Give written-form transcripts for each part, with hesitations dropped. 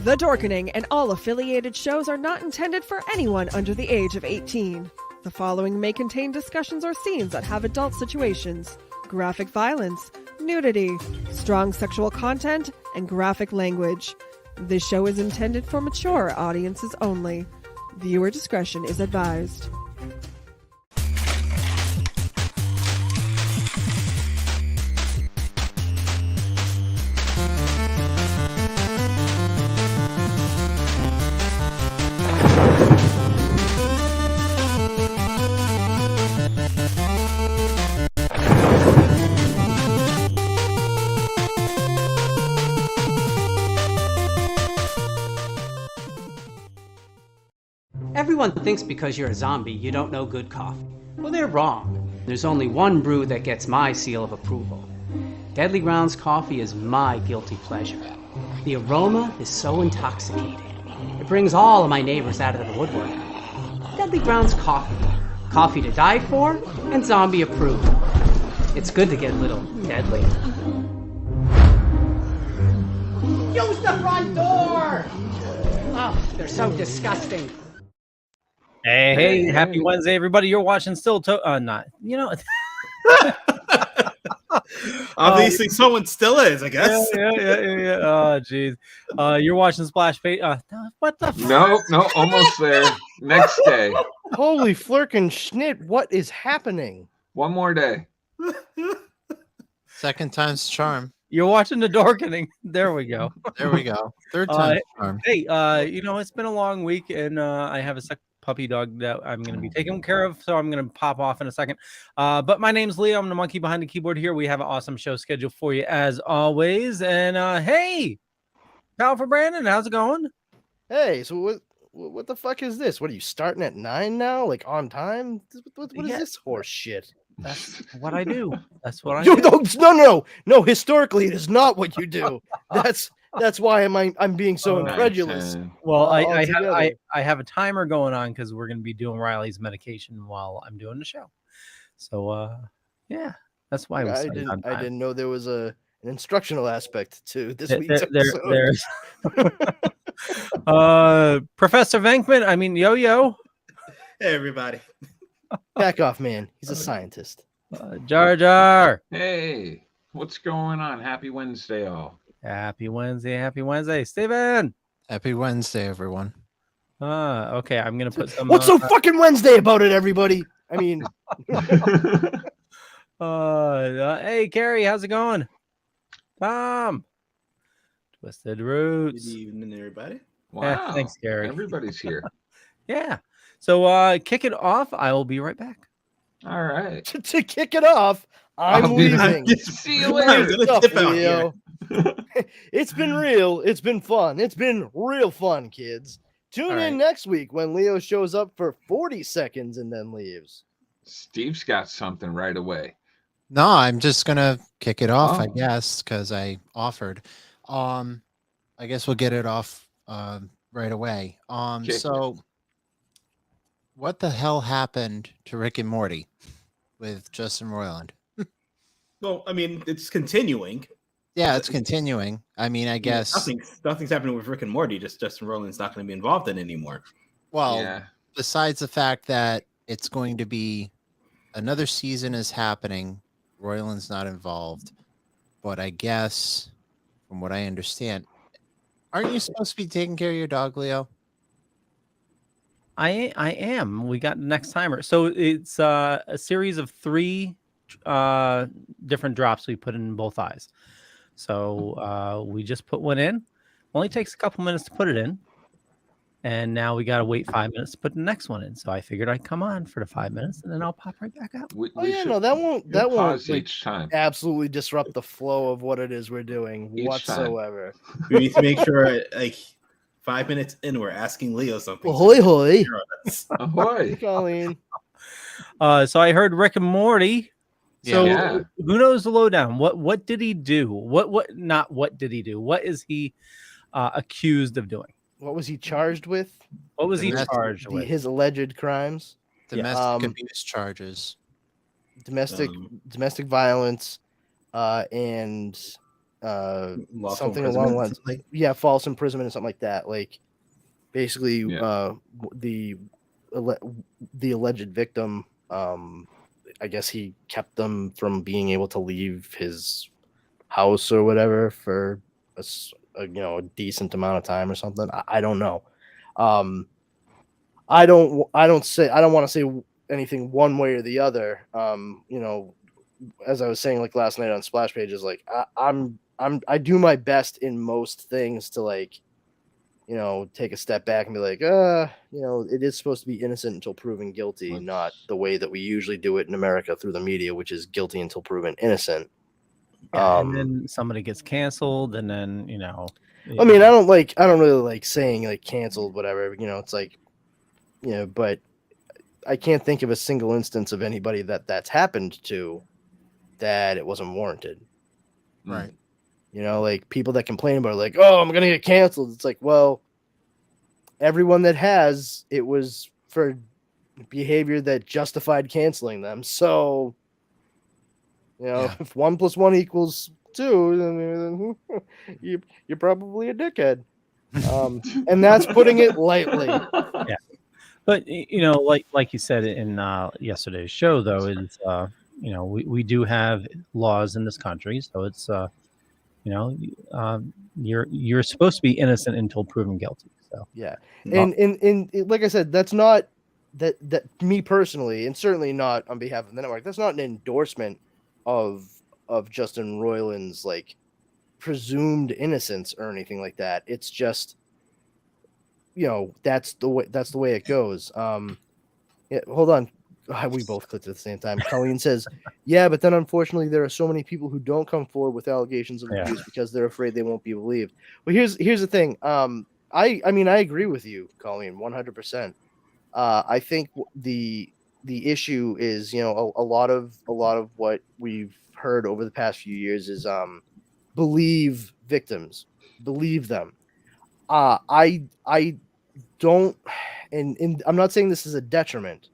The Dorkening and all affiliated shows are not intended for anyone under the age of 18. The following may contain discussions or scenes that have adult situations, graphic violence, nudity, strong sexual content, and graphic language. This show is intended for mature audiences only. Viewer discretion is advised. Everyone thinks because you're a zombie, you don't know good coffee. Well, they're wrong. There's only one brew that gets my seal of approval. Deadly Grounds coffee is my guilty pleasure. The aroma is so intoxicating. It brings all of my neighbors out of the woodwork. Deadly Grounds coffee. Coffee to die for and zombie approved. It's good to get a little deadly. Use the front door! Oh, they're so disgusting. Hey, happy Wednesday, everybody. You're watching not, Obviously, someone still is, I guess. Yeah. Oh, jeez. You're watching Splash Page. What the fuck? No, almost there. Next day. Holy flirkin' schnit, what is happening? One more day. Second time's charm. You're watching the Dorkening. There we go. There we go. Third time's charm. Hey, it's been a long week, and I have a puppy dog that I'm going to be taking care of, so I'm going to pop off in a second. But my name's Leo. I'm the monkey behind the keyboard here. We have an awesome show scheduled for you as always. And hey, pal for Brandon, how's it going? Hey, so what the fuck is this? What are you starting at 9 now? Like on time? What is this horse shit? That's what I do. That's what I do. No. Historically, it is not what you do. That's why I'm being so incredulous. Well, I have a timer going on because we're going to be doing Riley's medication while I'm doing the show. So yeah, that's why I didn't know there was an instructional aspect to this week's episode. There's Professor Venkman. Yo. Hey, everybody. Back off, man. He's a scientist. Jar Jar. Hey, what's going on? Happy Wednesday, all. Happy Wednesday, Steven. Happy Wednesday, everyone. Okay, I'm gonna put some. What's so fucking Wednesday about it, everybody? I mean, hey, Carrie, how's it going? Tom, Twisted Roots. Good evening, everybody. Wow. Yeah, thanks, Carrie. Everybody's here. Yeah. So kick it off. I will be right back. All right. to kick it off, I'm leaving. See you later. It's been real. It's been fun. It's been real fun, kids. Tune in next week when Leo shows up for 40 seconds and then leaves. Steve's got something right away. No, I'm just gonna kick it off, I guess, because I offered. I guess we'll get it off right away. So what the hell happened to Rick and Morty with Justin Roiland? Well, I mean, it's continuing. Yeah, it's continuing. I mean, I guess nothing's happening with Rick and Morty. Just Justin Roiland's not going to be involved in it anymore. Well, besides the fact that it's going to be another season is happening, Roiland's not involved. But I guess, from what I understand, aren't you supposed to be taking care of your dog, Leo? I am. We got next timer. So it's a series of 3 different drops we put in both eyes. So we just put one in. Only takes a couple minutes to put it in. And now we got to wait 5 minutes to put the next one in. So I figured I'd come on for the 5 minutes and then I'll pop right back out. That won't each time. Absolutely disrupt the flow of what it is we're doing whatsoever. We need to make sure, 5 minutes in, we're asking Leo something. Ahoy. Ahoy. Colleen. So I heard Rick and Morty. So Yeah. who knows the lowdown? What did he do? What did he do? What is he accused of doing? What was he charged with? What was he charged with? His alleged crimes. Domestic abuse charges. Domestic violence, and Lawful something along the lines. imprisonment, Yeah, false imprisonment or something like that. Like basically, Yeah. the the alleged victim. I guess he kept them from being able to leave his house or whatever for a decent amount of time or something. I don't know. Um, I don't want to say anything one way or the other. As I was saying like last night on Splash Pages, like I do my best in most things to like take a step back and be like, it is supposed to be innocent until proven guilty, not the way that we usually do it in America through the media, which is guilty until proven innocent. Yeah, and then somebody gets canceled, and then I mean, I don't really like saying like canceled, whatever. It's like, but I can't think of a single instance of anybody that's happened to that it wasn't warranted. Right. Like people that complain about it, like, oh, I'm gonna get canceled. It's like, well, everyone that has, it was for behavior that justified canceling them. So, if 1 + 1 = 2, then you're probably a dickhead. And that's putting it lightly. Yeah. But like you said in yesterday's show, though, is we do have laws in this country, so it's you're supposed to be innocent until proven guilty. So yeah, and like I said, that's not that me personally, and certainly not on behalf of the network. That's not an endorsement of Justin Roiland's like presumed innocence or anything like that. It's just that's the way it goes. Yeah, hold on. We both clicked at the same time. Colleen says, yeah, but then unfortunately there are so many people who don't come forward with allegations of abuse because they're afraid they won't be believed. Well, here's the thing. I mean, I agree with you, Colleen, 100%. I think the issue is, a lot of what we've heard over the past few years is believe victims, believe them. I don't, and I'm not saying this is a detriment.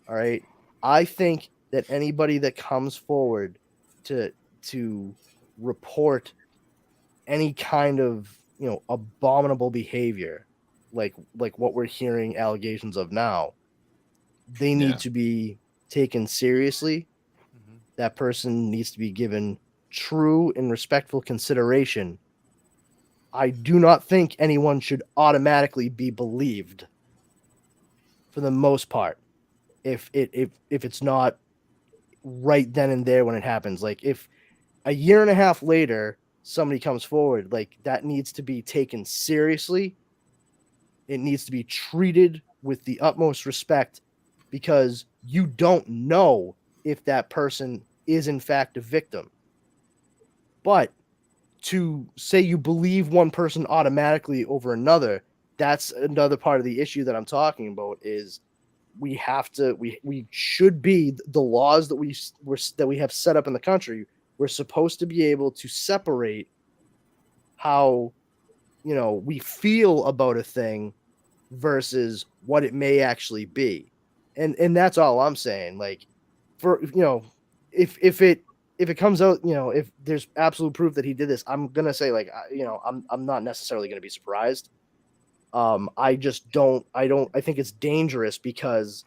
All right. I think that anybody that comes forward to report any kind of abominable behavior, like what we're hearing allegations of now, they need to be taken seriously. That person needs to be given true and respectful consideration. I do not think anyone should automatically be believed for the most part. If it's not right then and there when it happens, like if a year and a half later somebody comes forward, like that needs to be taken seriously. It needs to be treated with the utmost respect, because you don't know if that person is in fact a victim. But to say you believe one person automatically over another, that's another part of the issue that I'm talking about. Is we should be, the laws that we have set up in the country, we're supposed to be able to separate how we feel about a thing versus what it may actually be. And that's all I'm saying. Like, for if it comes out, if there's absolute proof that he did this, I'm gonna say like, I'm not necessarily gonna be surprised. I think it's dangerous because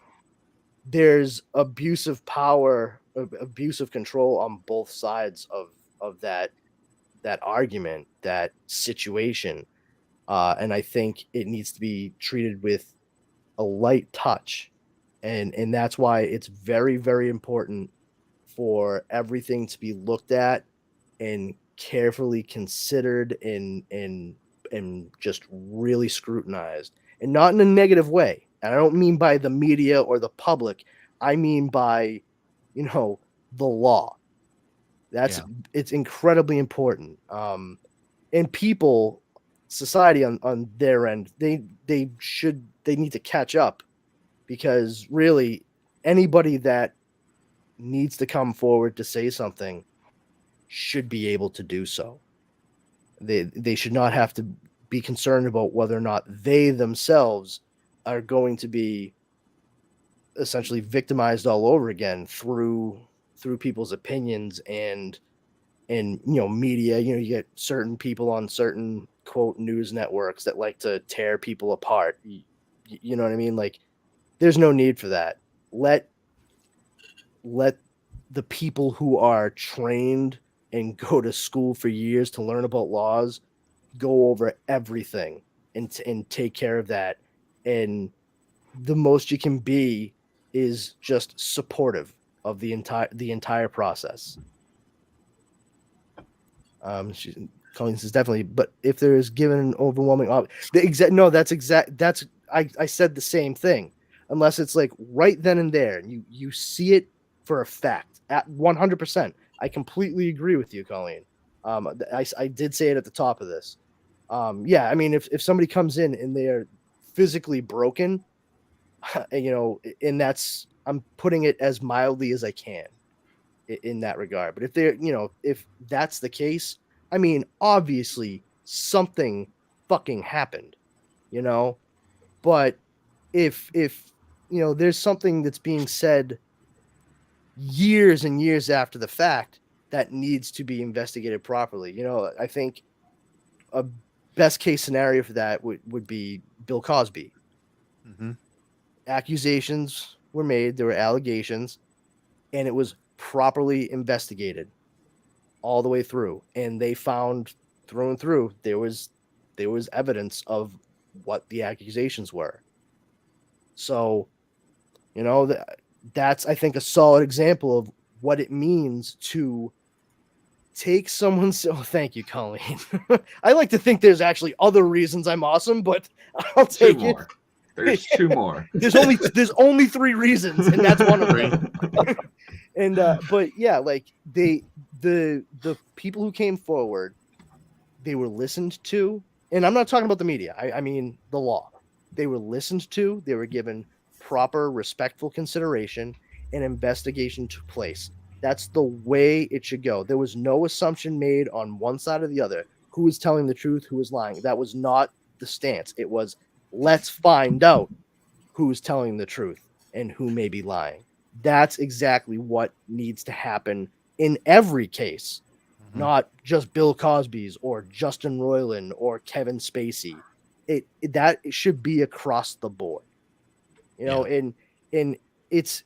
there's abusive power, abusive control on both sides of that argument, that situation. And I think it needs to be treated with a light touch. And that's why it's very, very important for everything to be looked at and carefully considered and just really scrutinized, and not in a negative way. And I don't mean by the media or the public. I mean by, the law. It's incredibly important. And people, society on their end, they need to catch up, because really anybody that needs to come forward to say something should be able to do so. They should not have to be concerned about whether or not they themselves are going to be essentially victimized all over again through people's opinions and and media. You get certain people on certain quote news networks that like to tear people apart. You know what I mean? Like, there's no need for that. Let the people who are trained and go to school for years to learn about laws go over everything and take care of that. And the most you can be is just supportive of the entire process. Colleen says definitely, but if there is given an overwhelming I said the same thing. Unless it's like right then and there, and you see it for a fact at 100%. I completely agree with you, Colleen. I did say it at the top of this. Yeah, I mean, if somebody comes in and they're physically broken, and that's, I'm putting it as mildly as I can in that regard. But if they're, if that's the case, I mean, obviously something fucking happened, but if there's something that's being said years and years after the fact that needs to be investigated properly. I think a best case scenario for that would be Bill Cosby. Mm-hmm. Accusations were made, there were allegations, and it was properly investigated all the way through, and they found through and through there was evidence of what the accusations were. So, that's, I think, a solid example of what it means to take someone's. Oh, thank you, Colleen. I like to think there's actually other reasons I'm awesome, but I'll take Two it. more. There's two more. There's only 3 reasons, and that's one of them. And but yeah, like the people who came forward, they were listened to, and I'm not talking about the media. I mean the law. They were listened to. They were given proper, respectful consideration, and investigation took place. That's the way it should go. There was no assumption made on one side or the other. Who is telling the truth? Who is lying? That was not the stance. It was, let's find out who's telling the truth and who may be lying. That's exactly what needs to happen in every case, not just Bill Cosby's or Justin Roiland or Kevin Spacey. That should be across the board, and it's,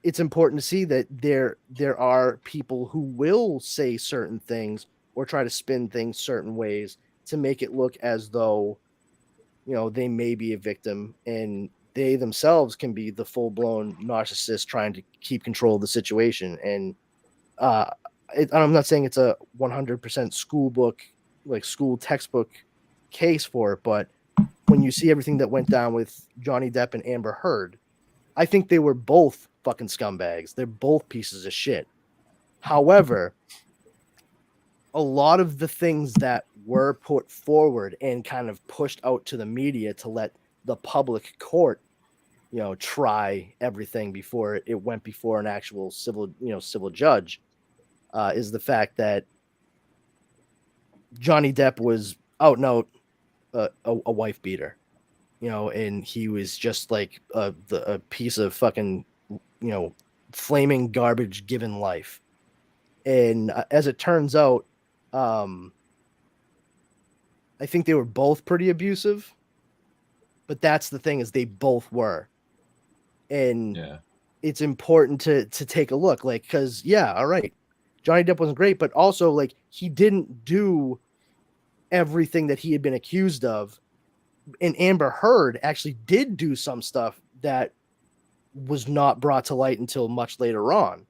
it's important to see that there are people who will say certain things or try to spin things certain ways to make it look as though, they may be a victim, and they themselves can be the full-blown narcissist trying to keep control of the situation. And I'm not saying it's a 100% school textbook case for it, but when you see everything that went down with Johnny Depp and Amber Heard, I think they were both fucking scumbags. They're both pieces of shit. However, a lot of the things that were put forward and kind of pushed out to the media to let the public court, try everything before it went before an actual civil judge, is the fact that Johnny Depp was out and out a wife beater, and he was just like a piece of fucking, flaming garbage given life. And as it turns out, I think they were both pretty abusive, but that's the thing, is they both were. And it's important to take a look, like, because all right, Johnny Depp wasn't great, but also, like, he didn't do everything that he had been accused of. And Amber Heard actually did do some stuff that was not brought to light until much later on.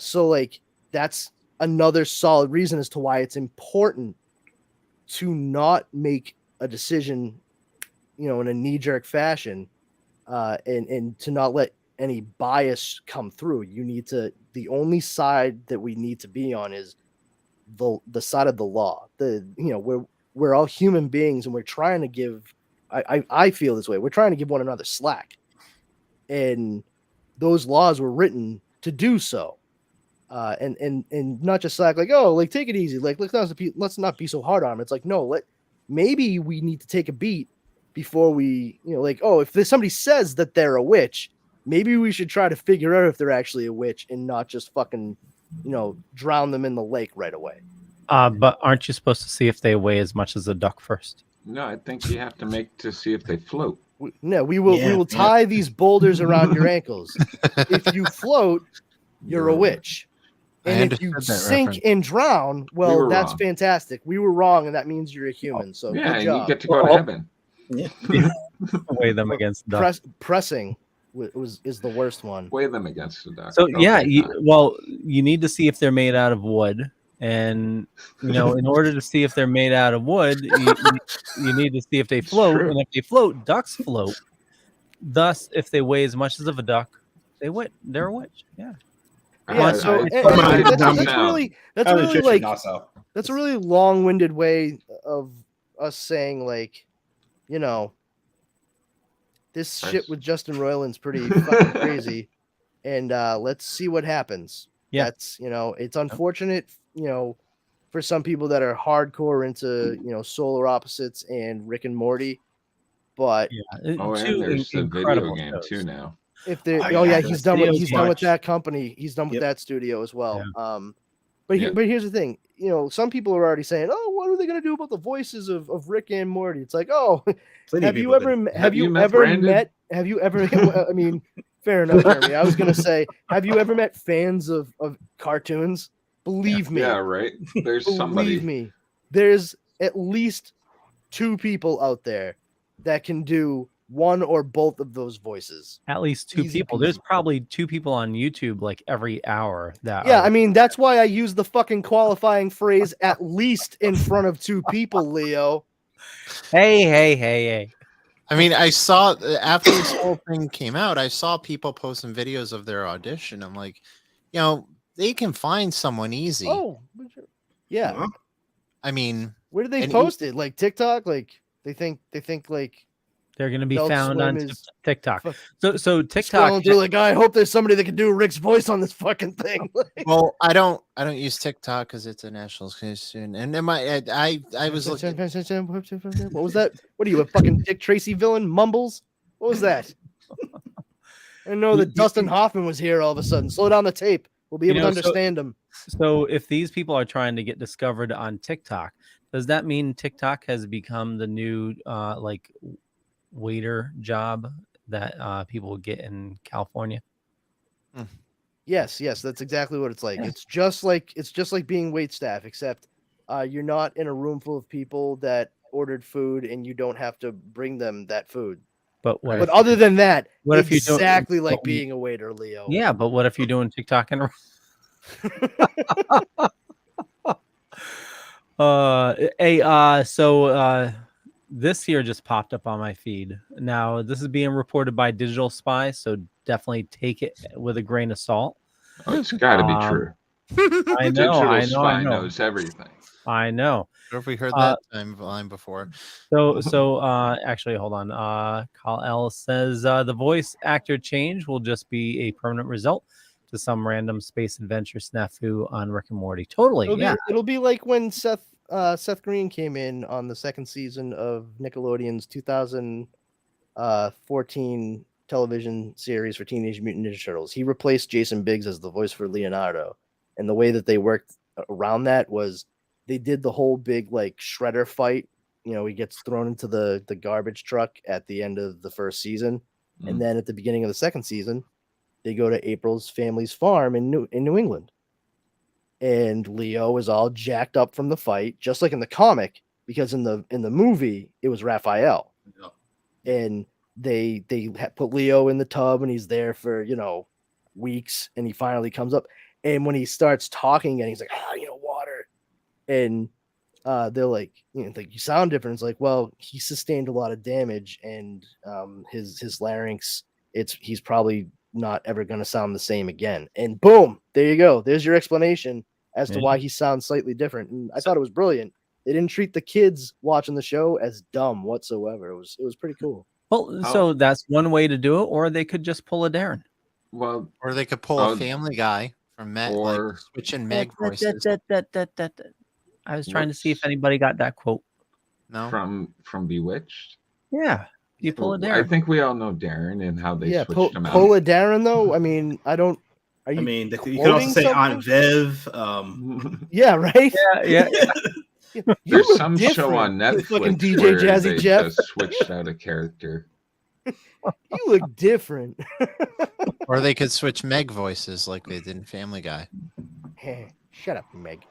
So, like, that's another solid reason as to why it's important to not make a decision, in a knee-jerk fashion, and to not let any bias come through. The only side that we need to be on is the side of the law. We're all human beings, and we're trying to give, I feel this way, we're trying to give one another slack. And those laws were written to do so. And not just slack, like, oh, like, take it easy, like, let's not be so hard on them. It's like, no, maybe we need to take a beat before we, like, oh, if somebody says that they're a witch, maybe we should try to figure out if they're actually a witch and not just fucking drown them in the lake right away. But aren't you supposed to see if they weigh as much as a duck first? No, I think you have to make to see if they float. We will tie these boulders around your ankles. If you float, you're a witch. And if you sink and drown, well, that's wrong. We were wrong, and that means you're a human. So yeah, good job. you get to go to heaven. Yeah. Weigh them against the duck. Pressing is the worst one. Weigh them against the duck. So you need to see if they're made out of wood, and in order to see if they're made out of wood, you need to see if they float, and if they float, ducks float. Thus, if they weigh as much as of a duck, they're a witch. Yeah. Yeah, so that's a really long-winded way of us saying, like, this shit with Justin Roiland's pretty fucking crazy, and let's see what happens. Yeah, that's it's unfortunate, for some people that are hardcore into solar opposites and Rick and Morty, but and there's the video game too now. If they're he's done with that company. He's done with that studio as well. Yeah. But here's the thing. Some people are already saying, "Oh, what are they going to do about the voices of Rick and Morty?" It's like, "Oh, have you ever met? I mean, fair enough, Jeremy. I was going to say, have you ever met fans of cartoons? Believe me. Yeah, right. There's somebody. Believe me. There's at least 2 people out there that can do one or both of those voices. At least 2 people. There's probably 2 people on YouTube like every hour. I mean, that's why I use the fucking qualifying phrase "at least" in front of 2 people, Leo. Hey. I mean, I saw after this whole thing came out, I saw people posting videos of their audition. I'm like, they can find someone easy. Oh, yeah. I mean, where did they post it? Like TikTok? Like they think like they're going to be found on TikTok. So TikTok. Like, I hope there's somebody that can do Rick's voice on this fucking thing. Well, I don't use TikTok because it's a national institution. And then I was looking. What was that? What are you, a fucking Dick Tracy villain? Mumbles? What was that? I know that Dustin Hoffman was here all of a sudden. Slow down the tape. We'll be able to understand him. So if these people are trying to get discovered on TikTok, does that mean TikTok has become the new waiter job that people get in California? Yes, that's exactly what it's like. Yeah. It's just like being wait staff, except you're not in a room full of people that ordered food and you don't have to bring them that food. But other than that, what if exactly like being a waiter, Leo? Yeah, but what if you're doing TikTok and this here just popped up on my feed. Now, this is being reported by Digital Spy, so definitely take it with a grain of salt. Oh, it's got to be true. I know. Spy knows everything. I know. Or if we heard that line before. So actually, hold on. Kyle Ellis says the voice actor change will just be a permanent result to some random space adventure snafu on Rick and Morty. Totally. It'll be like when Seth Green came in on the 2nd season of Nickelodeon's 2014 television series for Teenage Mutant Ninja Turtles. He replaced Jason Biggs as the voice for Leonardo. And the way that they worked around that was they did the whole big like shredder fight. He gets thrown into the garbage truck at the end of the 1st season. And then at the beginning of the 2nd season, they go to April's family's farm in New England. And Leo is all jacked up from the fight, just like in the comic, because in the movie it was Raphael. Yeah. And they put Leo in the tub, and he's there for weeks, and he finally comes up. And when he starts talking, and he's like, water, and they're like, you sound different. It's like, well, he sustained a lot of damage, and his larynx, he's probably not ever going to sound the same again. And boom, there you go. There's your explanation as to why he sounds slightly different. And I thought it was brilliant. They didn't treat the kids watching the show as dumb whatsoever. It was pretty cool. Well, so that's one way to do it, or they could just pull a Darren. Well, or they could pull a Family Guy from Meg, or switching Meg voices. I was trying to see if anybody got that quote. No, from Bewitched. Yeah, you pull a Darren. I think we all know Darren and how they switched him out. Pull a Darren though. I mean, I don't Are you? I mean, you could also say something? Aunt Viv. Yeah, right. Yeah. You There's look some different, show on you fucking Netflix DJ where Jazzy they Jeff. just switched out a character. You look different. Or they could switch Meg voices like they did in Family Guy. Hey, shut up, Meg.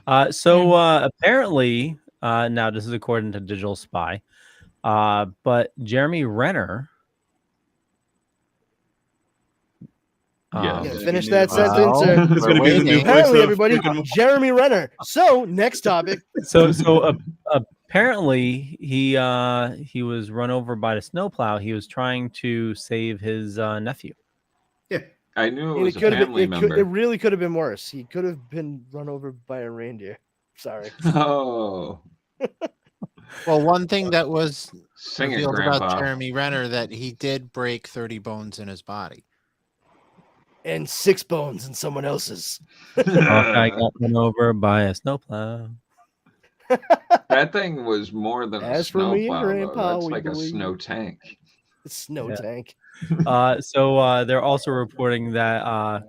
Apparently, now this is according to Digital Spy, but Jeremy Renner. Yes. You Yeah, gonna finish that sentence? Well, Or... It's gonna be the new voice Apparently, of everybody, Rick and Morty. Jeremy Renner. So, next topic. So apparently he was run over by the snowplow. He was trying to save his nephew. Yeah. I knew it And was a could have family been. member. It really could have been worse. He could have been run over by a reindeer. Sorry. Oh, Well, one thing that was sing it, revealed Grandpa. about Jeremy Renner that he did break 30 bones in his body. And 6 bones in someone else's. I got run over by a snowplow. That thing was more than a As for me and snowplow. Grandpa, That's we like a believe. snow tank. Snow Yeah. tank. They're also reporting that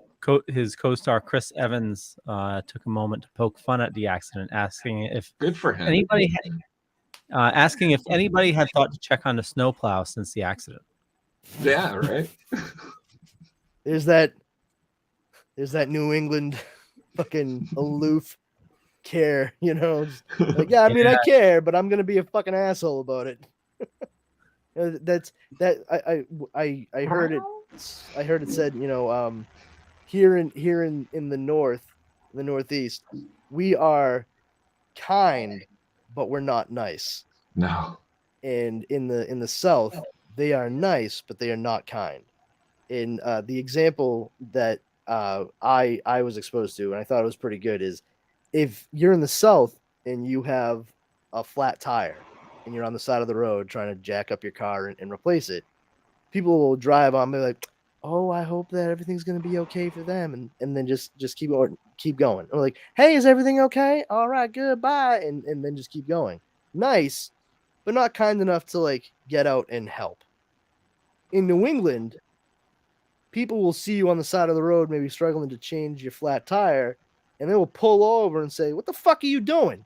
his co-star Chris Evans took a moment to poke fun at the accident, asking if Good for him. anybody had thought to check on the snowplow since the accident. Yeah, right. There's that New England fucking aloof care, you know. Just like, yeah, I mean, I care, but I'm gonna be a fucking asshole about it. I heard it. I heard it said, you know, here in the Northeast, we are kind, but we're not nice. No. And in the South, they are nice, but they are not kind. In the example that I was exposed to, and I thought it was pretty good, is if you're in the South and you have a flat tire and you're on the side of the road trying to jack up your car and replace it, people will drive on and be like, oh, I hope that everything's going to be okay for them, and then just keep going. Or like, hey, is everything okay? All right, good, bye, and then just keep going. Nice, but not kind enough to like get out and help. In New England, people will see you on the side of the road, maybe struggling to change your flat tire, and they will pull over and say, what the fuck are you doing?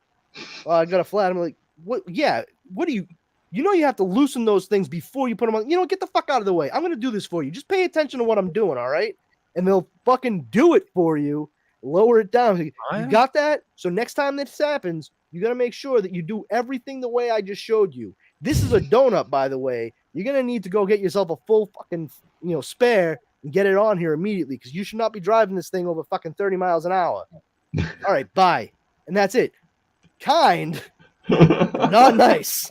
Oh, I got a flat. I'm like, what? Yeah, what do you? You know you have to loosen those things before you put them on. You know, get the fuck out of the way. I'm going to do this for you. Just pay attention to what I'm doing, all right? And they'll fucking do it for you. Lower it down. You got that? So next time this happens, you got to make sure that you do everything the way I just showed you. This is a donut, by the way. You're going to need to go get yourself a full fucking, spare and get it on here immediately because you should not be driving this thing over fucking 30 miles an hour. All right, bye. And that's it. Kind, but not nice.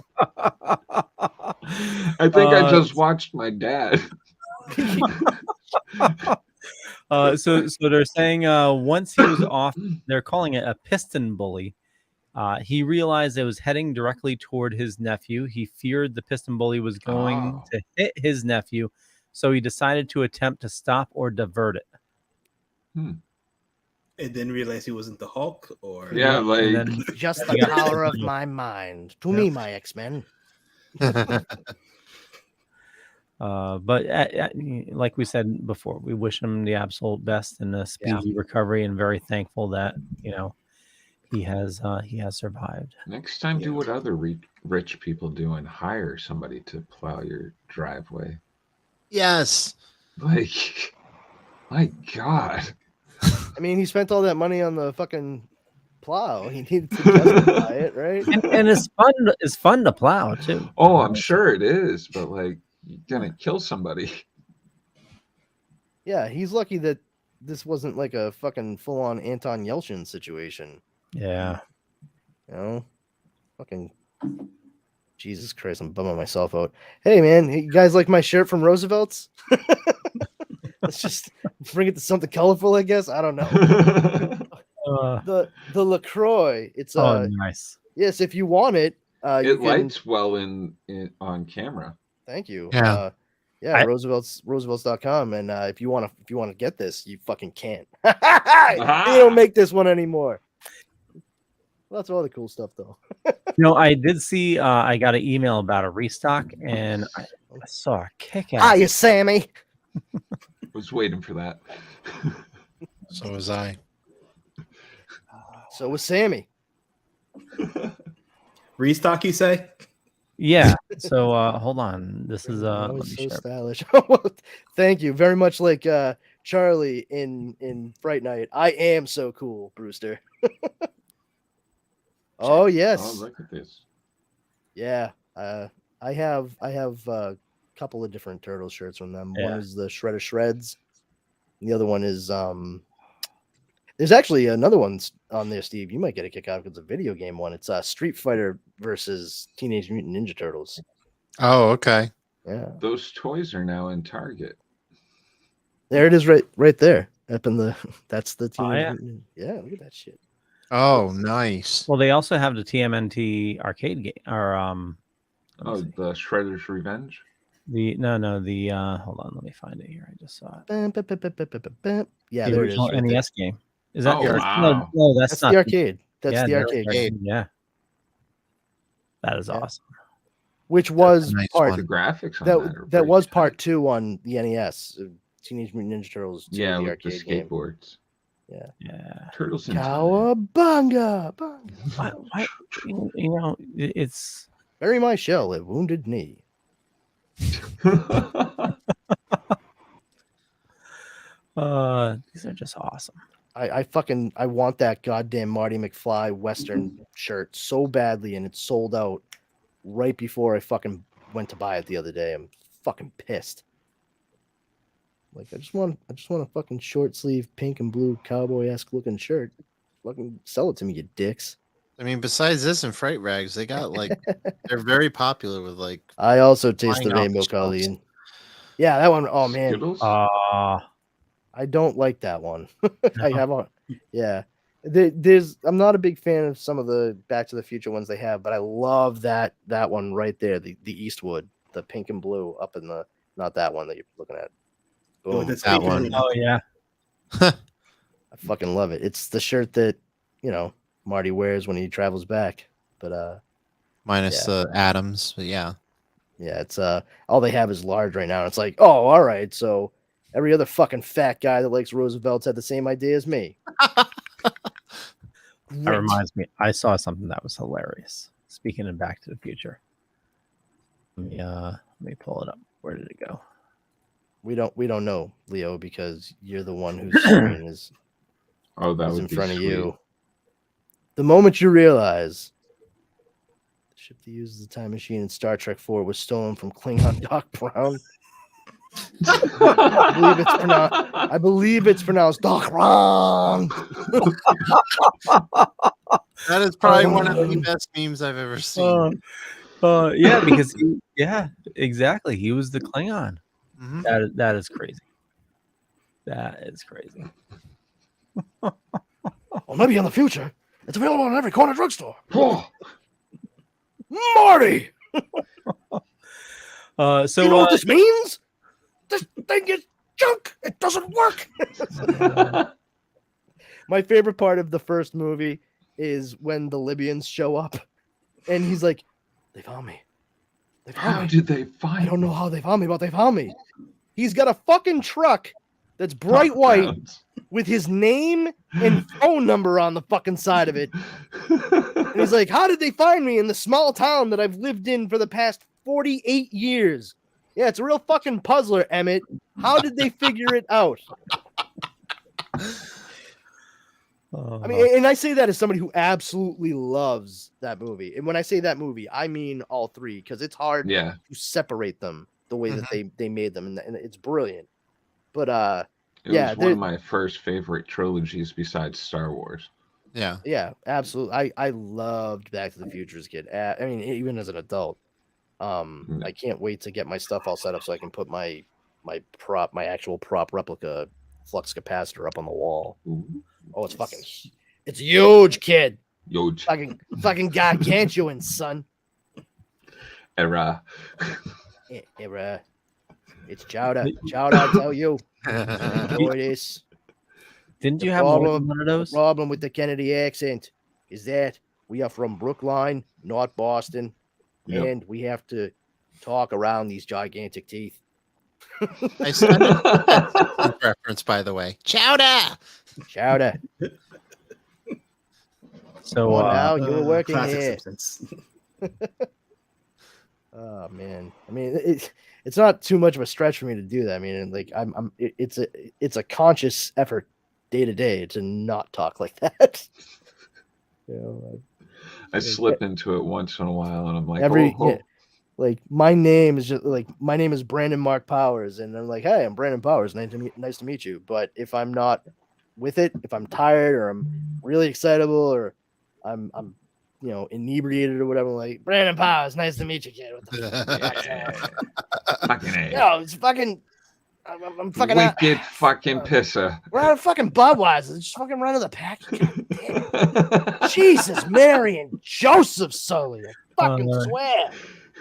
I think I just watched my dad. So they're saying once he was off, they're calling it a piston bully. He realized it was heading directly toward his nephew. He feared the piston bully was going to hit his nephew, so he decided to attempt to stop or divert it. And didn't realize he wasn't the Hulk, or Yeah, like just the power of my mind. To me, my X-Men. But like we said before, we wish him the absolute best and a speedy recovery, and very thankful that he has survived. next time, do what other rich people do and hire somebody to plow your driveway. Yes. Like, my God. I mean, he spent all that money on the fucking plow. He needed to justify it, right? And it's fun to plow too. Oh, I'm sure it is, but like, you're gonna kill somebody. Yeah, he's lucky that this wasn't like a fucking full-on Anton Yelchin situation. Yeah. Fucking Jesus Christ, I'm bumming myself out. Hey, man, you guys like my shirt from Roosevelt's? Let's just bring it to something colorful, I guess. I don't know. The LaCroix. It's nice. Yes, if you want it, It lights well in on camera. Thank you. Yeah. Roosevelt's.com. And if you want to get this, you fucking can't. They don't make this one anymore. Well, that's all the cool stuff, though. I did see. I got an email about a restock, and I saw a kick-ass. Hiya, Sammy. was waiting for that. So was I. So was Sammy. Restock, you say? Yeah. So hold on. This is That let was me so share. stylish. Thank you very much. Like Charlie in Fright Night. I am so cool, Brewster. Oh yes. Oh, look at this. Yeah. I have a couple of different turtle shirts from them. One Yeah. is the Shred of Shreds. And the other one is there's actually another one on there, Steve. You might get a kick out because it's a video game one. It's Street Fighter versus Teenage Mutant Ninja Turtles. Oh, okay. Yeah. Those toys are now in Target. There it is right there. Up in the that's the Teenage yeah. Mutant. Yeah, look at that shit. Oh, nice. Well, they also have the TMNT arcade game, or let me Oh, see. the Shredder's Revenge. The hold on, let me find it here. I just saw it. Bam, bam, bam, bam, bam, bam, bam. Yeah, The there it is. original Right there. NES game. Is that Oh, no, wow. no, that's That's not the arcade. That's yeah, the the arcade. arcade. Yeah. That is Yeah. awesome. Which was nice part The graphics on that that are that pretty was tight. part 2 on the NES. Teenage Mutant Ninja Turtles 2, Yeah, the with the arcade game. skateboards. Yeah. Turtles in Time. Cowabunga! Why, you know, it's Bury my shell at Wounded Knee. these are just awesome. I want that goddamn Marty McFly Western shirt so badly, and it's sold out right before I fucking went to buy it the other day. I'm fucking pissed. Like I just want a fucking short sleeve pink and blue cowboy-esque looking shirt. Fucking sell it to me, you dicks. I mean, besides this and Fright Rags, they got like they're very popular with like I also taste the flying off rainbow, the shelves. Colleen. Yeah, that one. Oh man, Skittles? I don't like that one. I have a yeah. There's I'm not a big fan of some of the Back to the Future ones they have, but I love that one right there, the Eastwood, the pink and blue up in the not that one that you're looking at. Oh, Boom. that's that big one. balloon. Oh yeah. I fucking love it. It's the shirt that, Marty wears when he travels back. But Minus Yeah. the atoms, but yeah. yeah, it's all they have is large right now. It's like, oh, all right, so every other fucking fat guy that likes Roosevelt's had the same idea as me. That Great. reminds me, I saw something that was hilarious. Speaking of Back to the Future. Let me pull it up. Where did it go? We don't know, Leo, because you're the one whose screen is Oh, that in would be front sweet. of you. The moment you realize the ship that uses the time machine in Star Trek 4 was stolen from Klingon Doc Brown. I believe it's pronounced Doc Brown. That is probably one of the best memes I've ever seen. Yeah, because exactly. He was the Klingon. Mhm. That is crazy. That is crazy. Well, maybe in the future, it's available in every corner drugstore. Oh, Marty, So you know what this means? This thing is junk. It doesn't work. My favorite part of the first movie is when the Libyans show up, and he's like, "They found me. They found how me. did they find I don't know me? how they found me, but they found me." He's got a fucking truck that's bright white Pounds. with his name and phone number on the fucking side of it. And he's like, "How did they find me in the small town that I've lived in for the past 48 years?" Yeah, it's a real fucking puzzler, Emmett. How did they figure it out? I mean, and I say that as somebody who absolutely loves that movie. And when I say that movie, I mean all three, because it's hard Yeah. to separate them the way that they made them, and it's brilliant. But It yeah, was one of my first favorite trilogies besides Star Wars. Yeah. yeah, absolutely. I loved Back to the Future as a kid. I mean, even as an adult. I can't wait to get my stuff all set up so I can put my actual prop replica flux capacitor up on the wall. Ooh. Oh, it's huge, kid. Huge. Fucking gargantuan, son. Era. It's chowder. Chowder, I tell you. Enjoy this. Didn't The you have more problem- than one of those? The problem with the Kennedy accent is that we are from Brookline, not Boston, Yep. and we have to talk around these gigantic teeth. I said that reference, by the way. Chowder. Chowder. So Come on now, you were working classic here. Simpsons. Oh man, I mean, it's not too much of a stretch for me to do that. I mean, like it's a conscious effort day to day to not talk like that. You know, I slip into it once in a while, and I'm like, yeah, like my name is Brandon Mark Powers, and I'm like, hey, I'm Brandon Powers. Nice to meet you. But if I'm not with it, if I'm tired or I'm really excitable or I'm inebriated or whatever, I'm like, Brandon Powers, nice to meet you, kid. What the fucking A. No, it's fucking. I'm fucking wicked fucking pisser. We're out of fucking Budweiser. Just fucking run to the pack. Jesus, Mary and Joseph Sully. I fucking swear.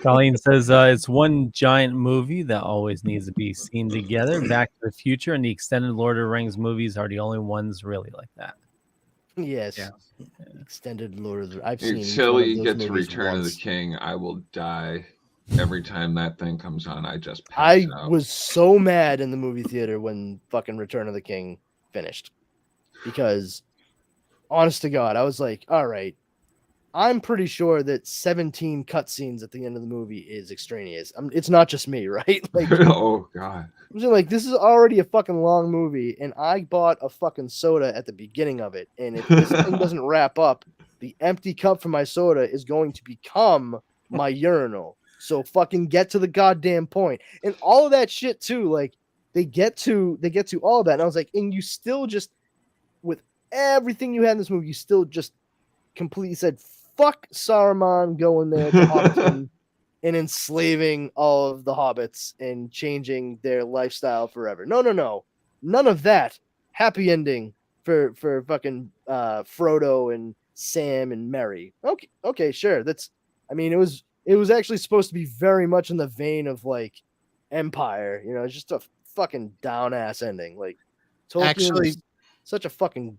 Colleen says it's one giant movie that always needs to be seen together. Back to the Future and the extended Lord of the Rings movies are the only ones really like that. Yes. Yeah. Extended Lord of the I've seen Until you get to Return of the King, I will die. Every time that thing comes on, I just pass out. Was so mad in the movie theater when fucking Return of the King finished. Because honest to God, I was like, all right, I'm pretty sure that 17 cutscenes at the end of the movie is extraneous. It's not just me, right? Like, oh God. I'm just like, this is already a fucking long movie, and I bought a fucking soda at the beginning of it. And if this thing doesn't wrap up, the empty cup for my soda is going to become my urinal. So fucking get to the goddamn point. And all of that shit too, like they get to all of that. And I was like, and you still just, with everything you had in this movie, you still just completely said, fuck Saruman going there to Hobbiton and enslaving all of the hobbits and changing their lifestyle forever. No. None of that. Happy ending for fucking Frodo and Sam and Merry. Okay, sure. It was actually supposed to be very much in the vein of like Empire, it's just a fucking down ass ending. Like Tolkien Actually, is such a fucking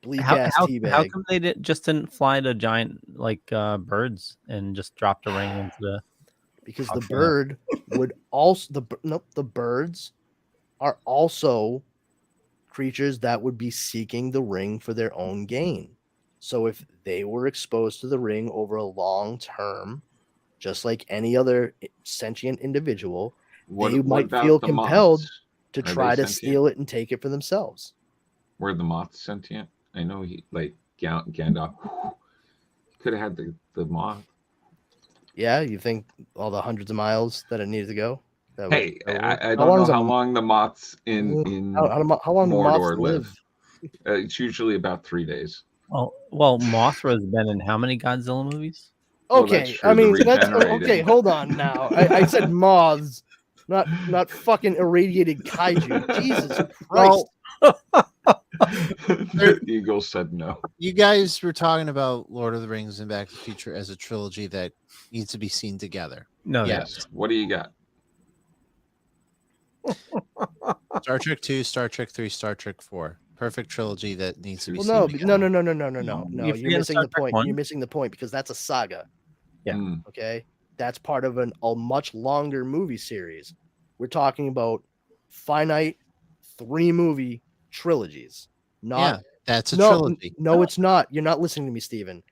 bleak ass teabag. How come they didn't fly the giant like birds and just drop the ring into the? Because the bird would also the birds are also creatures that would be seeking the ring for their own gain. So if they were exposed to the ring over a long term, just like any other sentient individual, they might feel compelled to try to steal it and take it for themselves. Were the moths sentient? I know he like Gandalf could have had the moth. Yeah, you think all the hundreds of miles that it needed to go? I don't know how long the moths in how long Mordor moths live. It's usually about 3 days. Oh well, Mothra's been in how many Godzilla movies? Okay, that's okay. Hold on now. I said moths, not fucking irradiated kaiju. Jesus Christ. The Eagle said no. You guys were talking about Lord of the Rings and Back to the Future as a trilogy that needs to be seen together. No. Yes. What do you got? Star Trek 2, Star Trek 3, Star Trek 4. Perfect trilogy that needs to be seen No. together. No. You're missing the point. You're missing the point because that's a saga. Yeah. Okay. That's part of a much longer movie series. We're talking about finite 3-movie trilogies. That's a trilogy. No, it's not. You're not listening to me, Steven.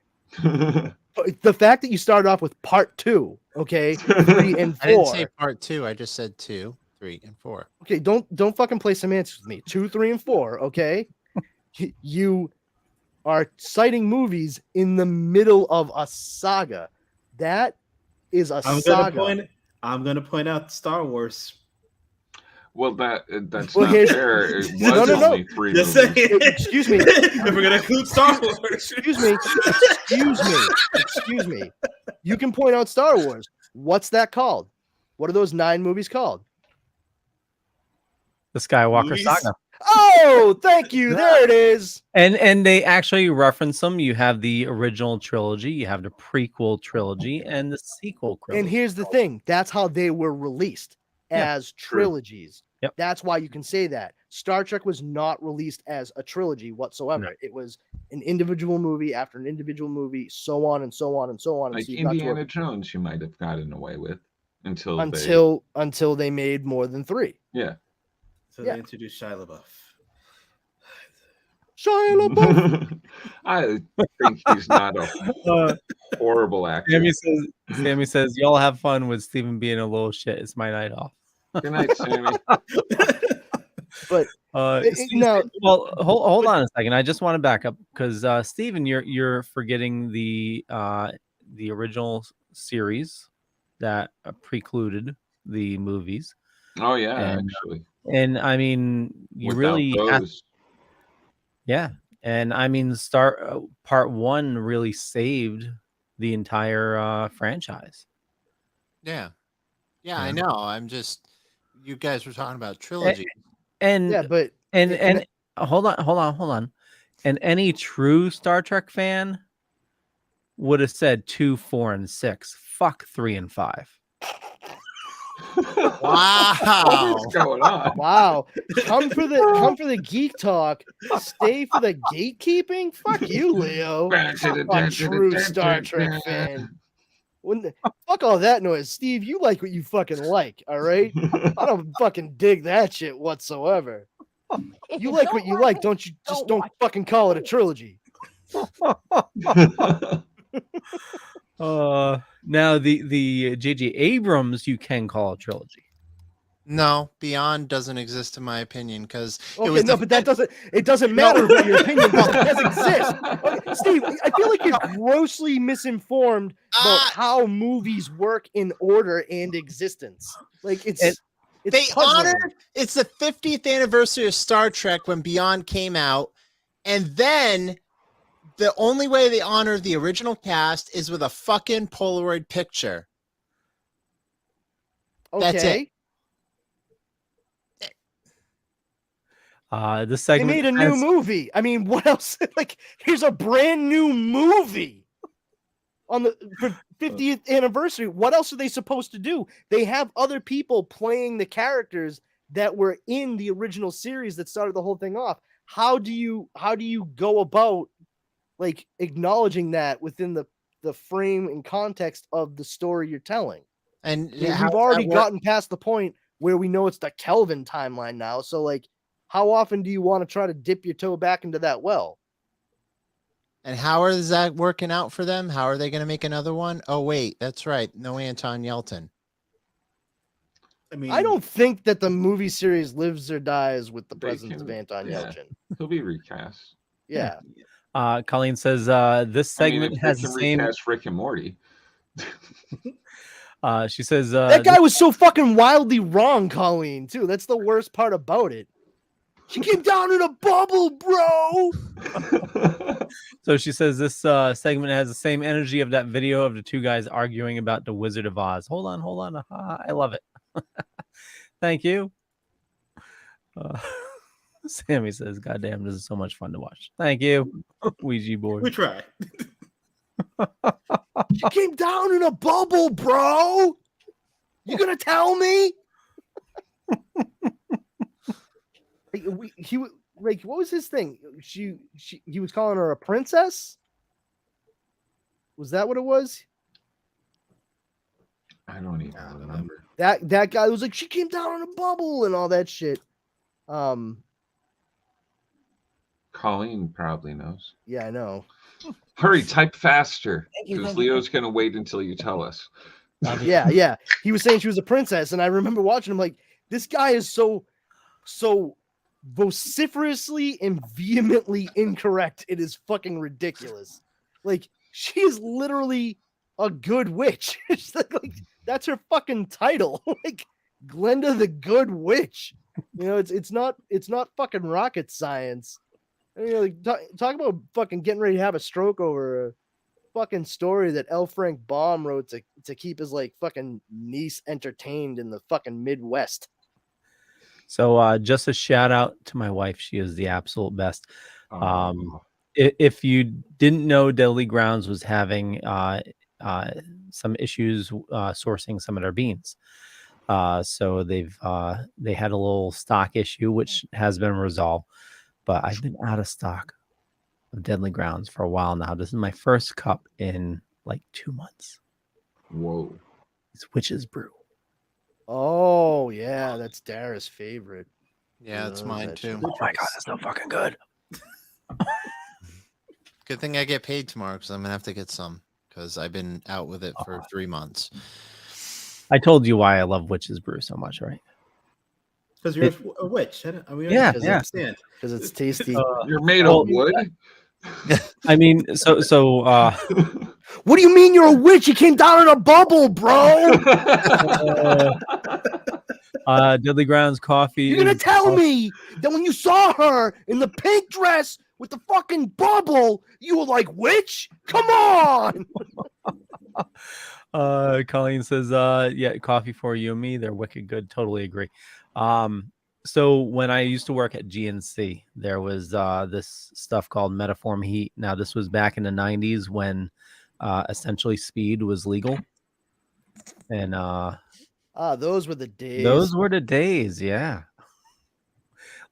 The fact that you started off with part 2, okay, 3 and 4. I didn't say part 2. I just said 2, 3, and 4. Okay, don't fucking play semantics with me. 2, 3, and 4. Okay, you are citing movies in the middle of a saga. That is a saga. I'm gonna point out Star Wars. Well, that's not fair. It was only 3 Just movies. saying. Excuse me. If we're gonna include Star Wars. Excuse me. You can point out Star Wars. What's that called? What are those 9 movies called? The Skywalker Movies? Saga. Oh, thank you. There it is. And they actually reference them. You have the original trilogy, you have the prequel trilogy, and the sequel trilogy. And here's the thing. That's how they were released, as trilogies. Yep. That's why you can say that. Star Trek was not released as a trilogy whatsoever. No. It was an individual movie after an individual movie, so on and so on and so on. Like Indiana Jones, you might have gotten away with. until they made more than 3. Yeah. So Yeah. they introduced Shia LaBeouf. Shia LaBeouf. I think he's not a horrible actor. Sammy says, y'all have fun with Steven being a little shit. It's my night off. Good night, Sammy. But now, well, hold on a second. I just want to back up because Steven, you're forgetting the original series that precluded the movies. Oh yeah, actually. And I mean, you Without really those. yeah. And I mean, part 1 really saved the entire franchise. Yeah, I know. I'm just, you guys were talking about trilogy, and yeah, but and hold on. And any true Star Trek fan would have said 2, 4, and 6. Fuck 3 and 5. wow. What's going on? Wow. Come for the geek talk. Stay for the gatekeeping. Fuck you, Leo. Fuck true Star Trek fan. Fuck all that noise. Steve, you like what you fucking like, all right? I don't fucking dig that shit whatsoever. You like what you like, don't you? Just don't fucking call it a trilogy. Now the J.J. Abrams you can call a trilogy. No, Beyond doesn't exist in my opinion because but that doesn't matter what your opinion is. It doesn't exist. Okay, Steve, I feel like you're grossly misinformed about how movies work in order and existence. Like it's puzzling. It's the 50th anniversary of Star Trek when Beyond came out, and then the only way they honor the original cast is with a fucking Polaroid picture. Okay. That's it. This segment they made a new movie. I mean, what else? Like, here's a brand new movie on the 50th anniversary. What else are they supposed to do? They have other people playing the characters that were in the original series that started the whole thing off. How do you go about like acknowledging that within the frame and context of the story you're telling? And we've already gotten past the point where we know it's the Kelvin timeline now. So like, how often do you want to try to dip your toe back into that well? And how is that working out for them? How are they going to make another one? Oh, wait, that's right. No Anton Yelton. I mean, I don't think that the movie series lives or dies with the presence of Anton Yelchin. He'll be recast. Yeah. Colleen says this segment has the same. Recast Rick and Morty. She says that guy was so fucking wildly wrong, Colleen, too. That's the worst part about it. She came down in a bubble, bro. So she says this segment has the same energy of that video of the two guys arguing about the Wizard of Oz. Hold on. I love it. Thank you. Sammy says, God damn, this is so much fun to watch. Thank you, Ouija board. We try. She came down in a bubble, bro. You gonna tell me? What was his thing? He was calling her a princess. Was that what it was? I don't even remember. That guy was like, she came down in a bubble and all that shit. Colleen probably knows. Yeah, I know. Hurry, type faster, because Leo's gonna wait until you tell us. Yeah. He was saying she was a princess, and I remember watching him like, this guy is so vociferously and vehemently incorrect. It is fucking ridiculous. Like, she is literally a good witch. like that's her fucking title. Like, Glenda the Good Witch. You know, it's not fucking rocket science. I mean, like, talk about fucking getting ready to have a stroke over a fucking story that L. Frank Baum wrote to keep his like fucking niece entertained in the fucking Midwest. So just a shout out to my wife. She is the absolute best. If you didn't know, Deadly Grounds was having some issues sourcing some of their beans. So they had a little stock issue, which has been resolved. But I've been out of stock of Deadly Grounds for a while now. This is my first cup in like 2 months. Whoa. It's Witch's Brew. Oh yeah, that's Dara's favorite. Yeah, it's Love mine that too. shit. Oh my god, that's so fucking good. Good thing I get paid tomorrow because I'm gonna have to get some because I've been out with it for 3 months. I told you why I love Witch's Brew so much, right? Because you're a witch. We Yeah, understand. Because it's tasty. You're made well, of wood. I mean, so What do you mean you're a witch? You came down in a bubble, bro. Deadly Grounds coffee. You're gonna is tell also- me that when you saw her in the pink dress with the fucking bubble, you were like, witch? Come on. Colleen says, yeah, coffee for you and me. They're wicked good. Totally agree. So when I used to work at GNC, there was this stuff called Metaform Heat. Now, this was back in the 90s when essentially speed was legal. And Those were the days. those were the days, yeah.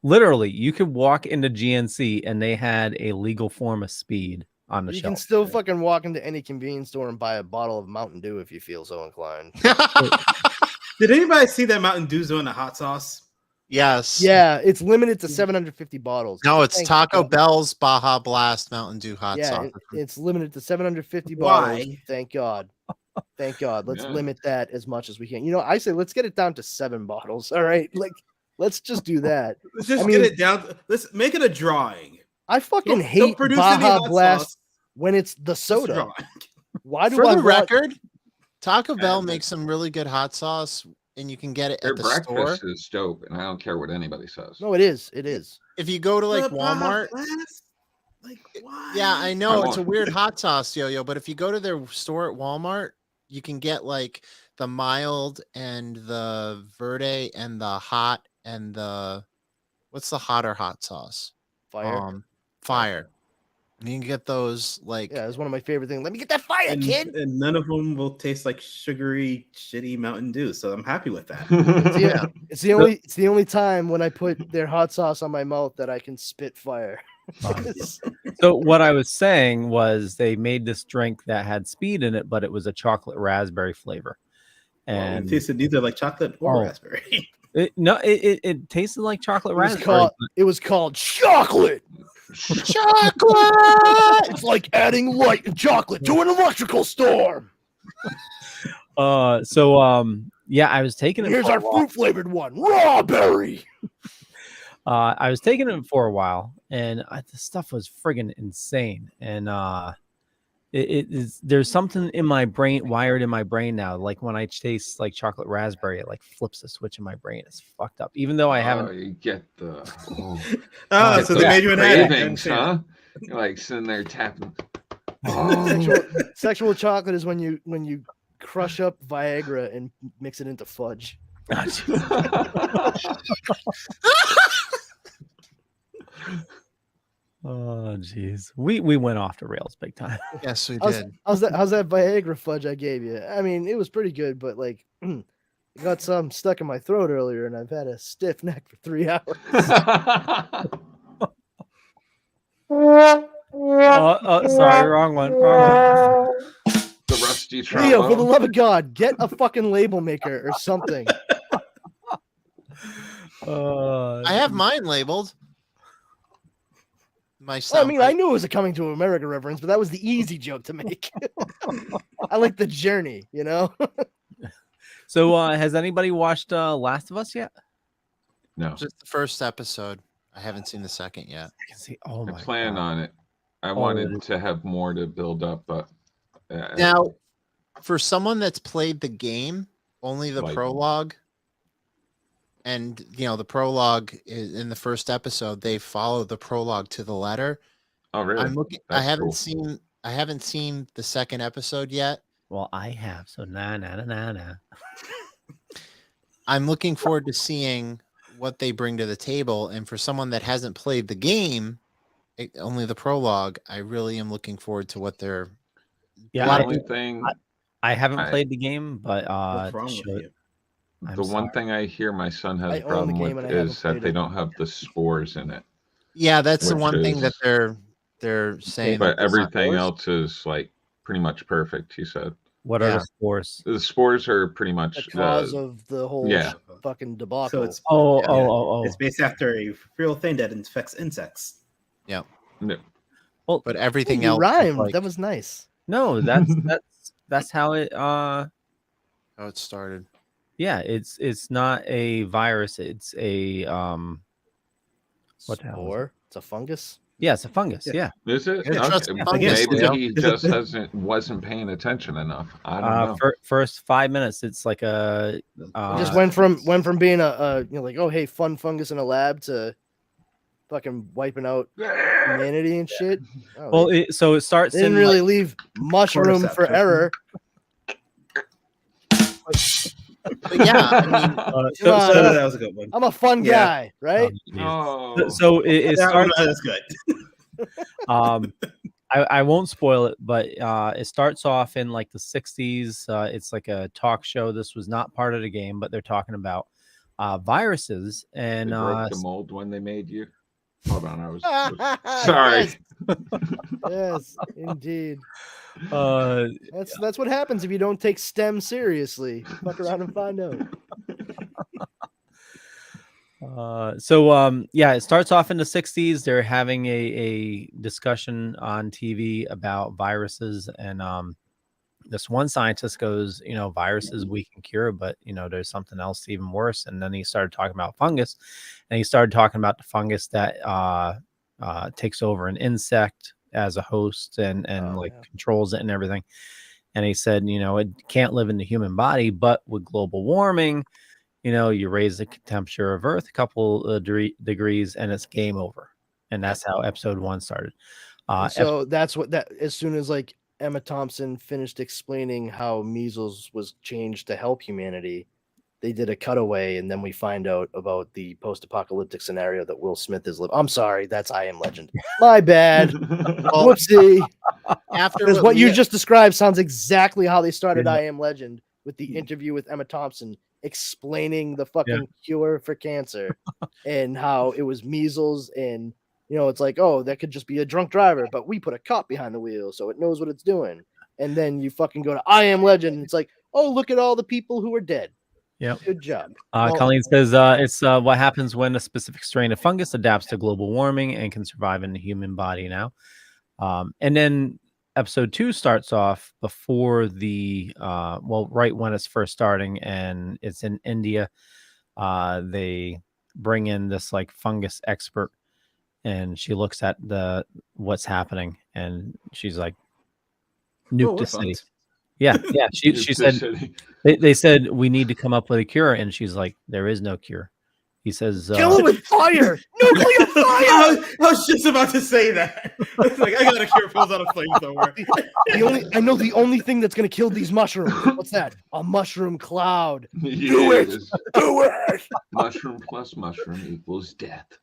Literally, you could walk into GNC and they had a legal form of speed on the You shelf. can still fucking walk into any convenience store and buy a bottle of Mountain Dew if you feel so inclined. Did anybody see that Mountain Dew's doing the hot sauce? Yes. Yeah, it's limited to 750 bottles. No, it's Thank Taco God. Bell's Baja Blast Mountain Dew hot Yeah, sauce. it's limited to 750 Why? bottles. Thank God. Thank God. Let's Yeah. limit that as much as we can. I say let's get it down to 7 bottles. All right. Like, let's just do that. Let's just I get mean- it down. Let's make it a drawing. I fucking Don't hate produce any Baja hot Blast sauce. when it's the Just a soda. drawing. Why do For I the want- record, Taco Bell And makes some really good hot sauce, and you can get it Their at the store. breakfast is dope, and I don't care what anybody says. No, it is. It is. If you go to like The Baja Walmart, Blast? Like, why? yeah, I know I it's a want- weird hot sauce, yo, but if you go to their store at Walmart, you can get like the mild and the verde and the hot and the what's the hotter hot sauce? Fire. Fire. You can get those like Yeah, it's one of my favorite things. Let me get that fire, kid. And none of them will taste like sugary, shitty Mountain Dew. So I'm happy with that. Yeah, it's the only time when I put their hot sauce on my mouth that I can spit fire. So what I was saying was they made this drink that had speed in it, but it was a chocolate raspberry flavor. And And tasted neither like chocolate or Oh. raspberry. it tasted like chocolate raspberry. It was called chocolate. chocolate. It's like adding light and chocolate to an electrical storm. Yeah, I was taking it. Here's for a our while. fruit flavored one, raw berry. I was taking it for a while, and the stuff was friggin' insane. And there's something in my brain, wired in my brain now. Like when I taste like chocolate raspberry, it like flips the switch in my brain. It's fucked up. Even though I haven't. Oh, you get the Oh, so they the made you an addict. cravings, huh? You're like sitting there tapping. Oh. Sexual chocolate is when you crush up Viagra and mix it into fudge. Oh jeez, we went off the rails big time. Yes, we How's, did. how's that Viagra fudge I gave you? I mean, it was pretty good, but like, I got some stuck in my throat earlier, and I've had a stiff neck for 3 hours. Sorry, wrong one. The rusty Leo, for the trombone. love of God, get a fucking label maker or something. I have mine labeled. My Well, I mean, I soundbite. knew it was a Coming to America reference, but that was the easy joke to make. I like the journey, you know? So, has anybody watched Last of Us yet? No, Just the first episode. I haven't seen the second yet. I can see. Oh I my plan God. on it. I wanted to have more to build up, but Now, for someone that's played the game, only the Like- prologue, and the prologue is in the first episode, they follow the prologue to the letter. oh really? I'm looking. I That's haven't cool. seen. I haven't seen the second episode yet. Well, I have. So nah. I'm looking forward to seeing what they bring to the table. And for someone that hasn't played the game, only the prologue, I really am looking forward to what they're. Yeah, The lot of only people- thing, I haven't I- played the game, but What's wrong with should- you? I'm the one sorry. thing I hear my son has I a own the problem game with and I haven't is that played they it. don't have the spores in it. Yeah, that's the Which one thing that is- they're saying. But that there's everything spores. else is like pretty much perfect. He said. What are Yeah. the spores? The spores are pretty The much cause of the whole yeah. fucking debacle. So it's Oh, yeah, oh. it's based after a real thing that infects insects. Yeah. no, Well, But everything you else is rhymed. like That was nice. no, that's how it. how it started. Yeah, it's not a virus. It's a What the hell is it? Spore. It's a fungus. Yeah, it's a fungus. Yeah. is it? It's just Okay, fungus, maybe Leo. he just wasn't paying attention enough. I don't know. First 5 minutes, it's like a. It just went from being a like, oh hey, fun fungus in a lab to fucking wiping out humanity and shit. Oh, Well, they so it starts didn't in really like, leave much room for Cordyceps, right? error. But yeah, I mean, so, Come so, on. That was a good one. I'm a fun Yeah. guy, right? Oh, so it That one starts. was good. I won't spoil it, but it starts off in like the 60s. It's like a talk show. This was not part of the game, but they're talking about viruses and they broke the mold when they made you. Hold on, I was sorry. Yes, indeed. uh, That's what happens if you don't take STEM seriously. Fuck around and find out. yeah, it starts off in the 60s. They're having a discussion on TV about viruses, and this one scientist goes, viruses we can cure, but there's something else even worse. And then he started talking about fungus, and he started talking about the fungus that takes over an insect as a host and controls it and everything. And he said, it can't live in the human body, but with global warming, you raise the temperature of Earth a couple of degrees and it's game over. And that's how episode 1 started. So that's what as soon as like Emma Thompson finished explaining how measles was changed to help humanity, they did a cutaway, and then we find out about the post-apocalyptic scenario that Will Smith is living. I'm sorry, that's I Am Legend. My bad. Whoopsie. after Because what you Leo- just described sounds exactly how they started I Am Legend, with the interview with Emma Thompson explaining the fucking cure for cancer and how it was measles, and it's like, oh, that could just be a drunk driver, but we put a cop behind the wheel so it knows what it's doing. And then you fucking go to I Am Legend, and it's like, oh, look at all the people who are dead. Yeah. Good job. Colleen says it's what happens when a specific strain of fungus adapts to global warming and can survive in the human body now. And then episode 2 starts off before the right when it's first starting, and it's in India. They bring in this like fungus expert, and she looks at what's happening, and she's like, nuke the city. Yeah. She said they said we need to come up with a cure, and she's like, there is no cure. He says, kill it with fire, nuclear fire. I was just about to say that. It's like, I got a cure, pulls out a flamethrower. I know the only thing that's gonna kill these mushrooms. What's that? A mushroom cloud. Do it. Do it. Mushroom plus mushroom equals death.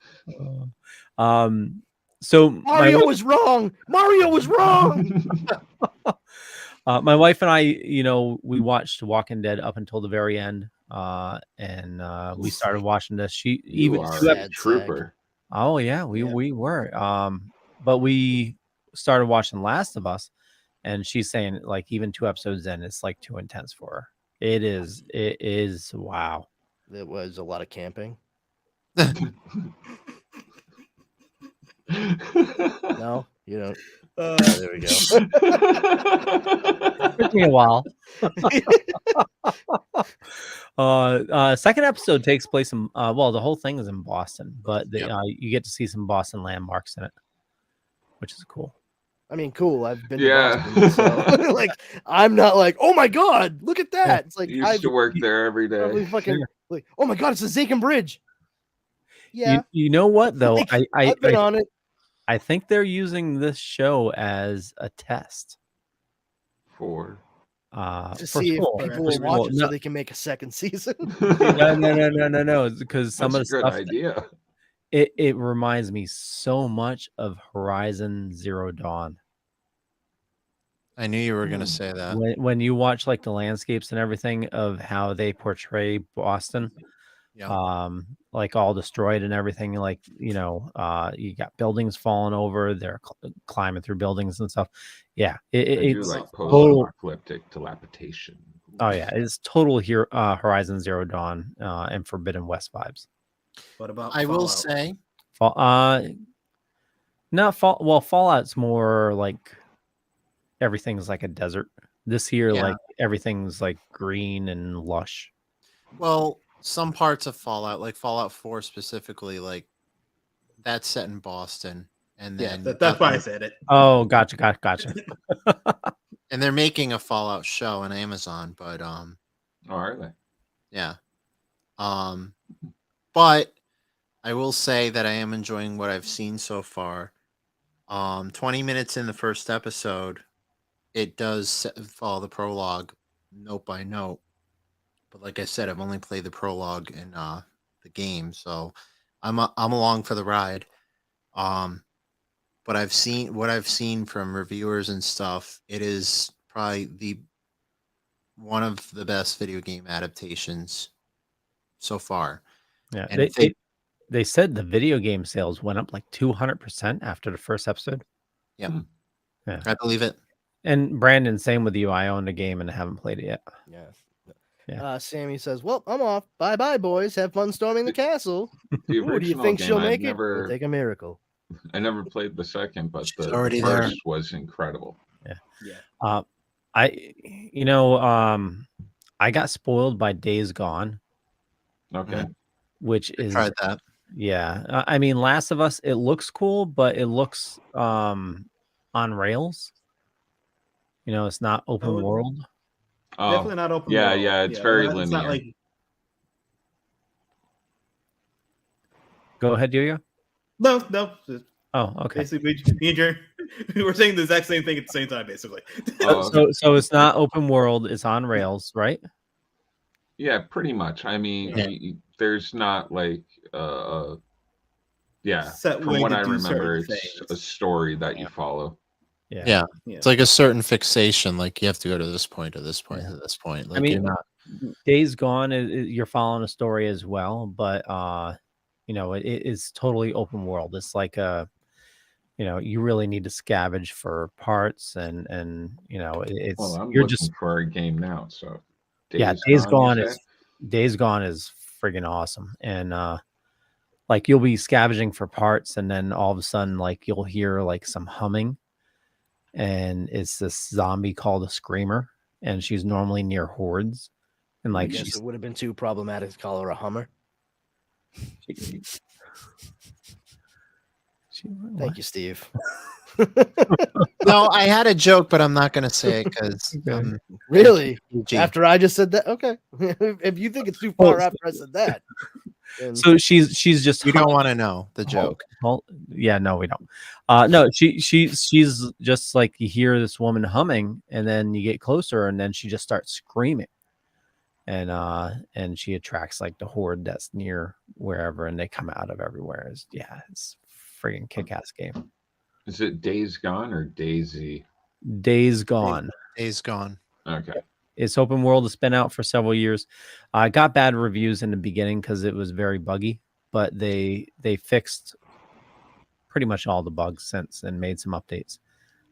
So Mario was wrong. Mario was wrong. My wife and I, we watched Walking Dead up until the very end, and we started watching this. You are a trooper. Oh yeah, we were. But we started watching Last of Us, and she's saying like even 2 episodes in, it's like too intense for her. It is. Wow. It was a lot of camping. No, you don't. There we go. Took me a while. Second episode takes place in the whole thing is in Boston, but you get to see some Boston landmarks in it, which is cool. I mean, cool. I've been to Boston, so like I'm not like, oh my god, look at that. It's like I used to work there every day. Fucking, like, oh my god, it's the Zaken Bridge. Yeah. You know what though? Like, I've been on it. I think they're using this show as a test for see school. if people will watch it so they can make a second season. No, because some of the stuff. Idea. It reminds me so much of Horizon Zero Dawn. I knew you were going to say that. When you watch like the landscapes and everything of how they portray Boston, Yeah. like all destroyed and everything. Like, you got buildings falling over. They're climbing through buildings and stuff. Yeah, I do it's like total. post-apocalyptic dilapidation. Oh yeah, it's total here. Horizon Zero Dawn and Forbidden West vibes. What about I will Fallout? say, Not fall. Well, Fallout's more like everything's like a desert. This here, Yeah. like everything's like green and lush. well, some parts of Fallout, like Fallout 4 specifically, like that's set in Boston, and Yeah, then that's why I said it. Oh, gotcha. and they're making a Fallout show on Amazon, but Oh, are they? yeah. But I will say that I am enjoying what I've seen so far. 20 minutes in the first episode, it does follow the prologue note by note. But like I said, I've only played the prologue in the game, so I'm along for the ride. But I've seen from reviewers and stuff. It is probably one of the best video game adaptations so far. Yeah, And they said the video game sales went up like 200% after the first episode. yeah, Yeah. I believe it. And Brandon, same with you. I own the game and haven't played it yet. Yeah. Yeah. Sammy says, "Well, I'm off. Bye, bye, boys. Have fun storming the castle." The Ooh, do you original think game, she'll I've make it? never, It'll take a miracle. I never played the second, but She's the already there. first was incredible. Yeah. I got spoiled by Days Gone, Okay. which is Tried that. yeah. I mean, Last of Us. It looks cool, but it looks on rails. It's not open Oh, world. Oh, Definitely not open yeah, world. yeah, it's very It's not linear. like Go ahead, Yuya. no. Oh, okay. Basically, me and Jerry, we're saying the exact same thing at the same time. Basically. Oh, okay. So it's not open world. It's on rails, right? Yeah, pretty much. I mean, Yeah. there's not like yeah. Set From way what to I do remember, certain it's a things. story that you follow. Yeah. Yeah. Yeah. It's like a certain fixation. Like you have to go to this point, to this point, Yeah. to this point. Like I mean, you're not. Days Gone you're following a story as well, but it is totally open world. It's like you really need to scavenge for parts and it's Well, I'm you're looking just for a game now. So Days Gone you is say? Days Gone is friggin' awesome. And like you'll be scavenging for parts and then all of a sudden like you'll hear like some humming and it's this zombie called a screamer and she's normally near hordes and I like guess it would have been too problematic to call her a Hummer. Thank you, Steve. No, I had a joke, but I'm not going to say it because Really? PG. After I just said that? Okay. If you think it's too far after I said that. then- So she's just you don't want to know the joke. yeah, no, we don't. No, she's just like you hear this woman humming, and then you get closer, and then she just starts screaming, and she attracts like the horde that's near wherever, and they come out of everywhere. It's friggin' kick-ass game. Is it Days Gone or Daisy? Days Gone. Days Gone. Okay. It's open world. It's been out for several years. I got bad reviews in the beginning because it was very buggy, but they fixed pretty much all the bugs since and made some updates.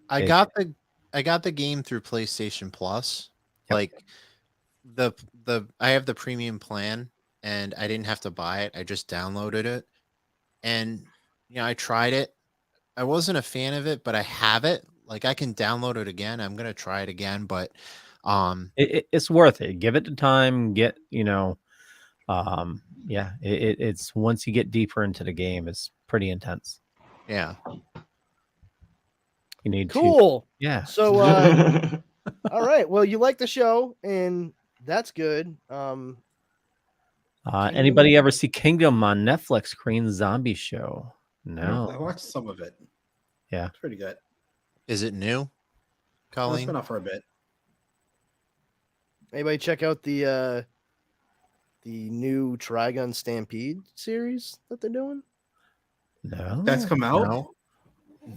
I got the game through PlayStation Plus. Yep. Like the I have the premium plan and I didn't have to buy it. I just downloaded it. And I tried it. I wasn't a fan of it, but I have it. Like I can download it again. I'm gonna try it again, but it's worth it. Give it the time. Get it's once you get deeper into the game, it's pretty intense. yeah. You need Cool. Yeah. So, all right. Well, you like the show, and that's good. Anybody ever see Kingdom on Netflix? Korean zombie show? I No. watched some of it. Yeah. It's pretty good. Is it new, It's Colleen? been out for a bit. Anybody check out the new Trigun Stampede series that they're doing? No. That's come out. No.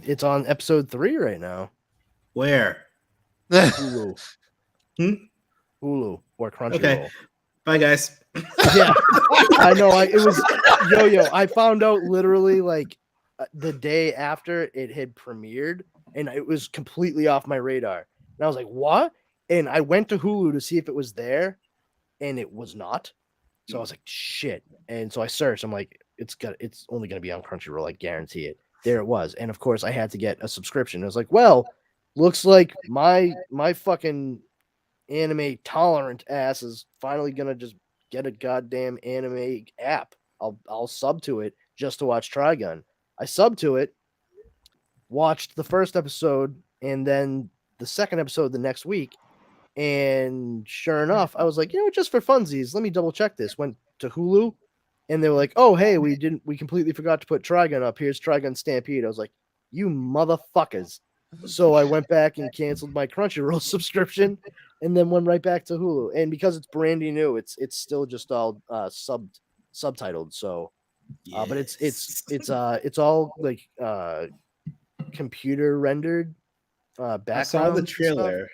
It's on episode 3 right now. Where? Hulu. Hmm? Hulu or Crunchyroll. Okay. Bye, guys. Yeah, I know. It was Yo-Yo. I found out literally like the day after it had premiered, and it was completely off my radar. And I was like, "What?" And I went to Hulu to see if it was there, and it was not. So I was like, "Shit!" And so I searched. I'm like, "It's only gonna be on Crunchyroll. I guarantee it." There it was, and of course, I had to get a subscription. I was like, "Well, looks like my fucking anime tolerant ass is finally gonna just get a goddamn anime app. I'll sub to it just to watch Trigun." I subbed to it, watched the first episode, and then the second episode the next week. And sure enough, I was like, just for funsies, let me double check this. Went to Hulu, and they were like, "Oh, hey, we completely forgot to put Trigun up. Here's Trigun Stampede." I was like, "You motherfuckers." So I went back and canceled my Crunchyroll subscription, and then went right back to Hulu. And because it's brand new, it's still just all subtitled. So, but it's all like computer rendered background. I saw the trailer.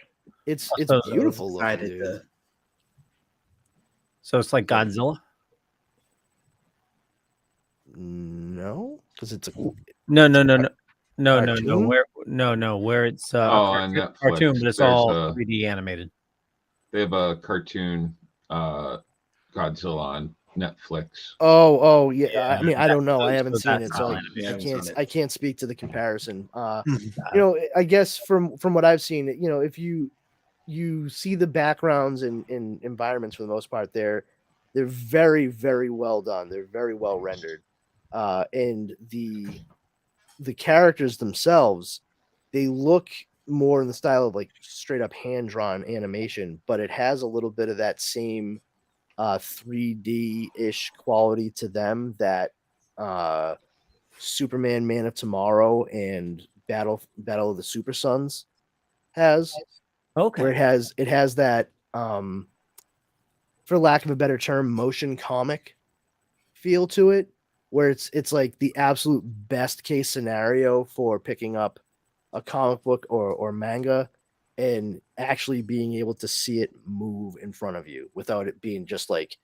It's So beautiful looking, dude. So it's like Godzilla? No, because it's a No. Cartoon? Where it's on Netflix, cartoon, but it's there's all a- 3D animated. They have a cartoon Godzilla on Netflix. Oh yeah. Yeah. I mean, I don't know. I So haven't seen it, that's so not I animated. I can't speak to the comparison. I guess from what I've seen, if you see the backgrounds and environments for the most part, they're very, very well done. They're very well rendered, and the characters themselves, they look more in the style of like straight up hand drawn animation, but it has a little bit of that same 3D ish quality to them that Superman, Man of Tomorrow, and Battle of the Super Sons has. Okay. Where it has that for lack of a better term, motion comic feel to it, where it's like the absolute best case scenario for picking up a comic book or manga and actually being able to see it move in front of you without it being just like,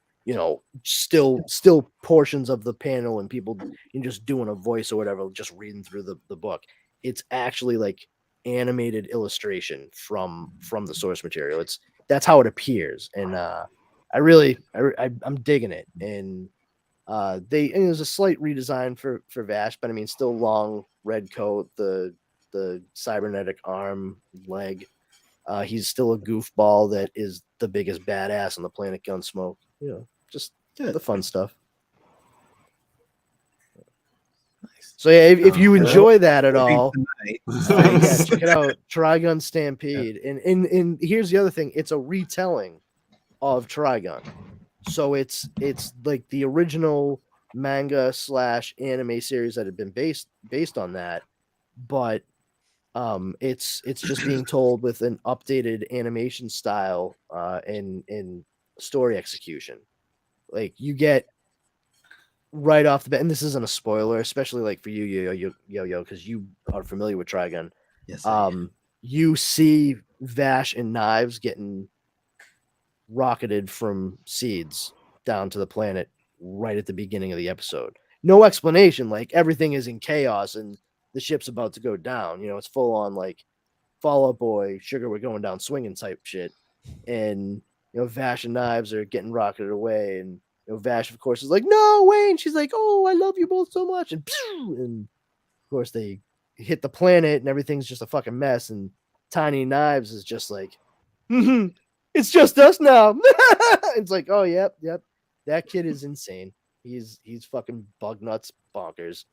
still portions of the panel and people just doing a voice or whatever, just reading through the book. It's actually like animated illustration from the source material. That's how it appears, and I'm digging it. And there's a slight redesign for Vash, but I mean, still long red coat, the cybernetic arm, leg. He's still a goofball that is the biggest badass on the planet Gunsmoke. Just the fun stuff. So yeah, if you enjoy that at all, check it out. Trigun Stampede, and here's the other thing: it's a retelling of Trigun, so it's like the original manga / anime series that had been based on that, but it's just being told with an updated animation style and story execution. Like you get right off the bat, and this isn't a spoiler, especially like for you, yo, because you are familiar with Trigun. Yes. You see Vash and Knives getting rocketed from seeds down to the planet right at the beginning of the episode. No explanation, like everything is in chaos and the ship's about to go down. It's full on like Fall Out Boy, Sugar, we're going down swinging type shit. And Vash and Knives are getting rocketed away, and Vash, of course, is like, "No, Wayne." She's like, "Oh, I love you both so much," and of course they hit the planet, and everything's just a fucking mess. And Tiny Knives is just like, "It's just us now." It's like, "Oh, yep, that kid is insane. He's fucking bug nuts, bonkers."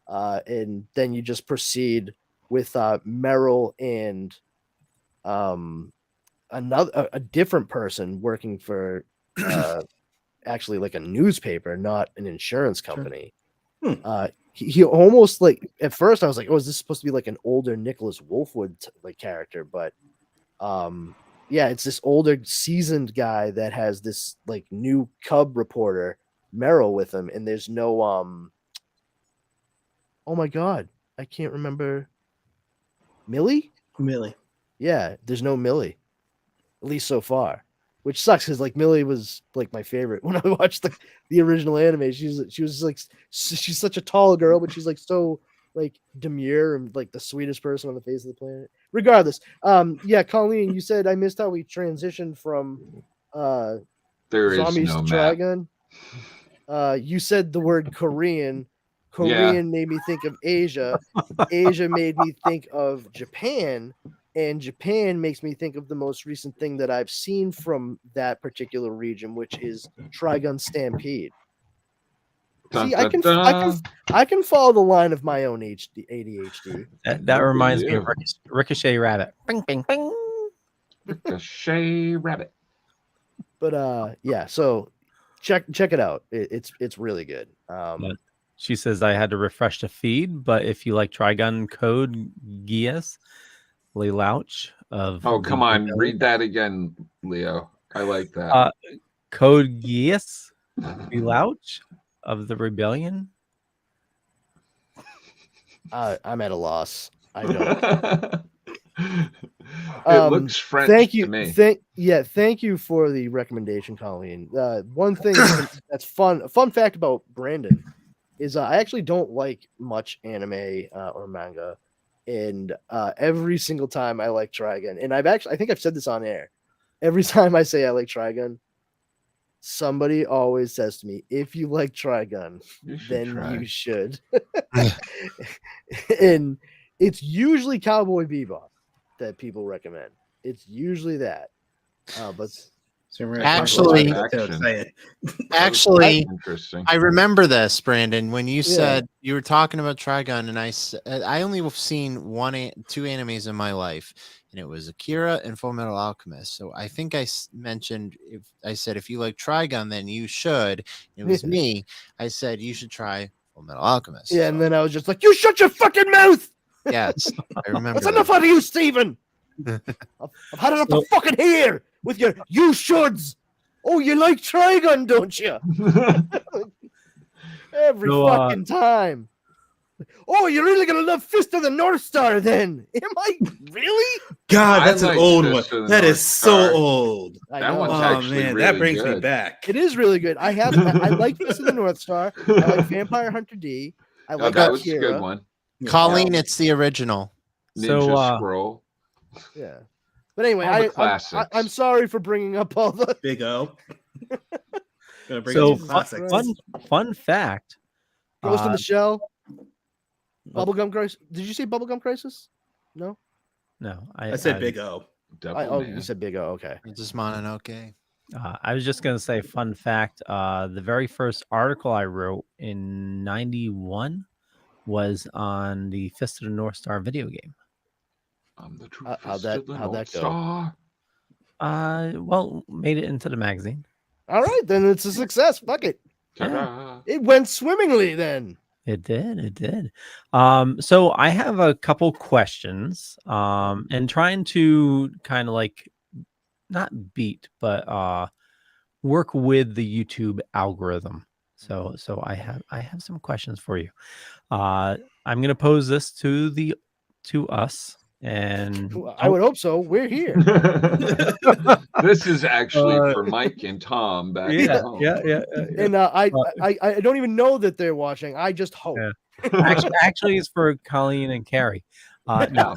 And then you just proceed with Meryl and a different person working for actually like a newspaper, not an insurance company. Sure. He almost like at first I was like, "Oh, is this supposed to be like an older Nicholas Wolfwood like character?" But yeah, it's this older seasoned guy that has this like new cub reporter Meryl with him, and there's no oh my god, I can't remember. Millie? Millie. Yeah, there's no Millie, at least so far. which sucks because like Millie was like my favorite when I watched the original anime. She was like she's such a tall girl, but she's like so like demure and like the sweetest person on the face of the planet. Regardless, yeah, Colleen, you said I missed how we transitioned from There is zombies no to map. Trigun. You said the word Korean. Yeah. Korean made me think of Asia. Asia made me think of Japan. And Japan makes me think of the most recent thing that I've seen from that particular region, which is Trigun Stampede. Dun, See, dun, dun. I can follow the line of my own ADHD. That Look at reminds me of you. Ricochet Rabbit. Bing, bing, bing. Ricochet Rabbit. But yeah, so check it out. It's really good. Yeah. She says I had to refresh the feed, but if you like Trigun code Gias Louch of Oh, come on. Read that again, Leo. I like that. Code Gias Louch of the Rebellion. I'm at a loss. I don't. It looks French thank you, to me. Thank you for the recommendation, Colleen. One thing that's fun. A fun fact about Brandon is I actually don't like much anime or manga, and every single time I like Trigun, and I think I've said this on air. Every time I say I like Trigun, somebody always says to me, "If you like Trigun, you should." And it's usually Cowboy Bebop that people recommend. It's usually that. But Actually, interesting. I remember this, Brandon, when you said you were talking about Trigun, and I only have seen two animes in my life, and it was Akira and Fullmetal Alchemist. So I think I mentioned, if you like Trigun, then you should. It was me. I said you should try Fullmetal Alchemist. Yeah, and then I was just like, "You shut your fucking mouth!" Yes, I remember. That's enough out of you, Steven. I've had enough to fucking hear with your "you shoulds." Oh, you like Trigun, don't you? Every fucking time. Oh, you're really gonna love Fist of the North Star then? Am I really? God, that's an old one. That is so old. That one's actually really that brings good. me back. It is really good. I like Fist of the North Star. I like Vampire Hunter D. I like that was a Akira. good one. Colleen, it's the original. Ninja Scroll. Yeah. But anyway, I'm sorry for bringing up all the Big O. So fun fact. Ghost in the Shell. Bubblegum Crisis. Did you say Bubblegum Crisis? No. No, I said Big O. You said Big O. Okay. Just Mononoke. I was just gonna say fun fact. The very first article I wrote in '91 was on the Fist of the North Star video game. The true how'd that go? Star. Well, made it into the magazine. All right, then it's a success. Fuck it. Ta-da. It went swimmingly then. It did. So I have a couple questions. And trying to kind of like not beat, but work with the YouTube algorithm. So I have some questions for you. I'm gonna pose this to us. And I would hope so. We're here. This is actually for Mike and Tom back at home. Yeah. And I don't even know that they're watching. I just hope. Yeah. Actually, it's for Colleen and Carrie. No.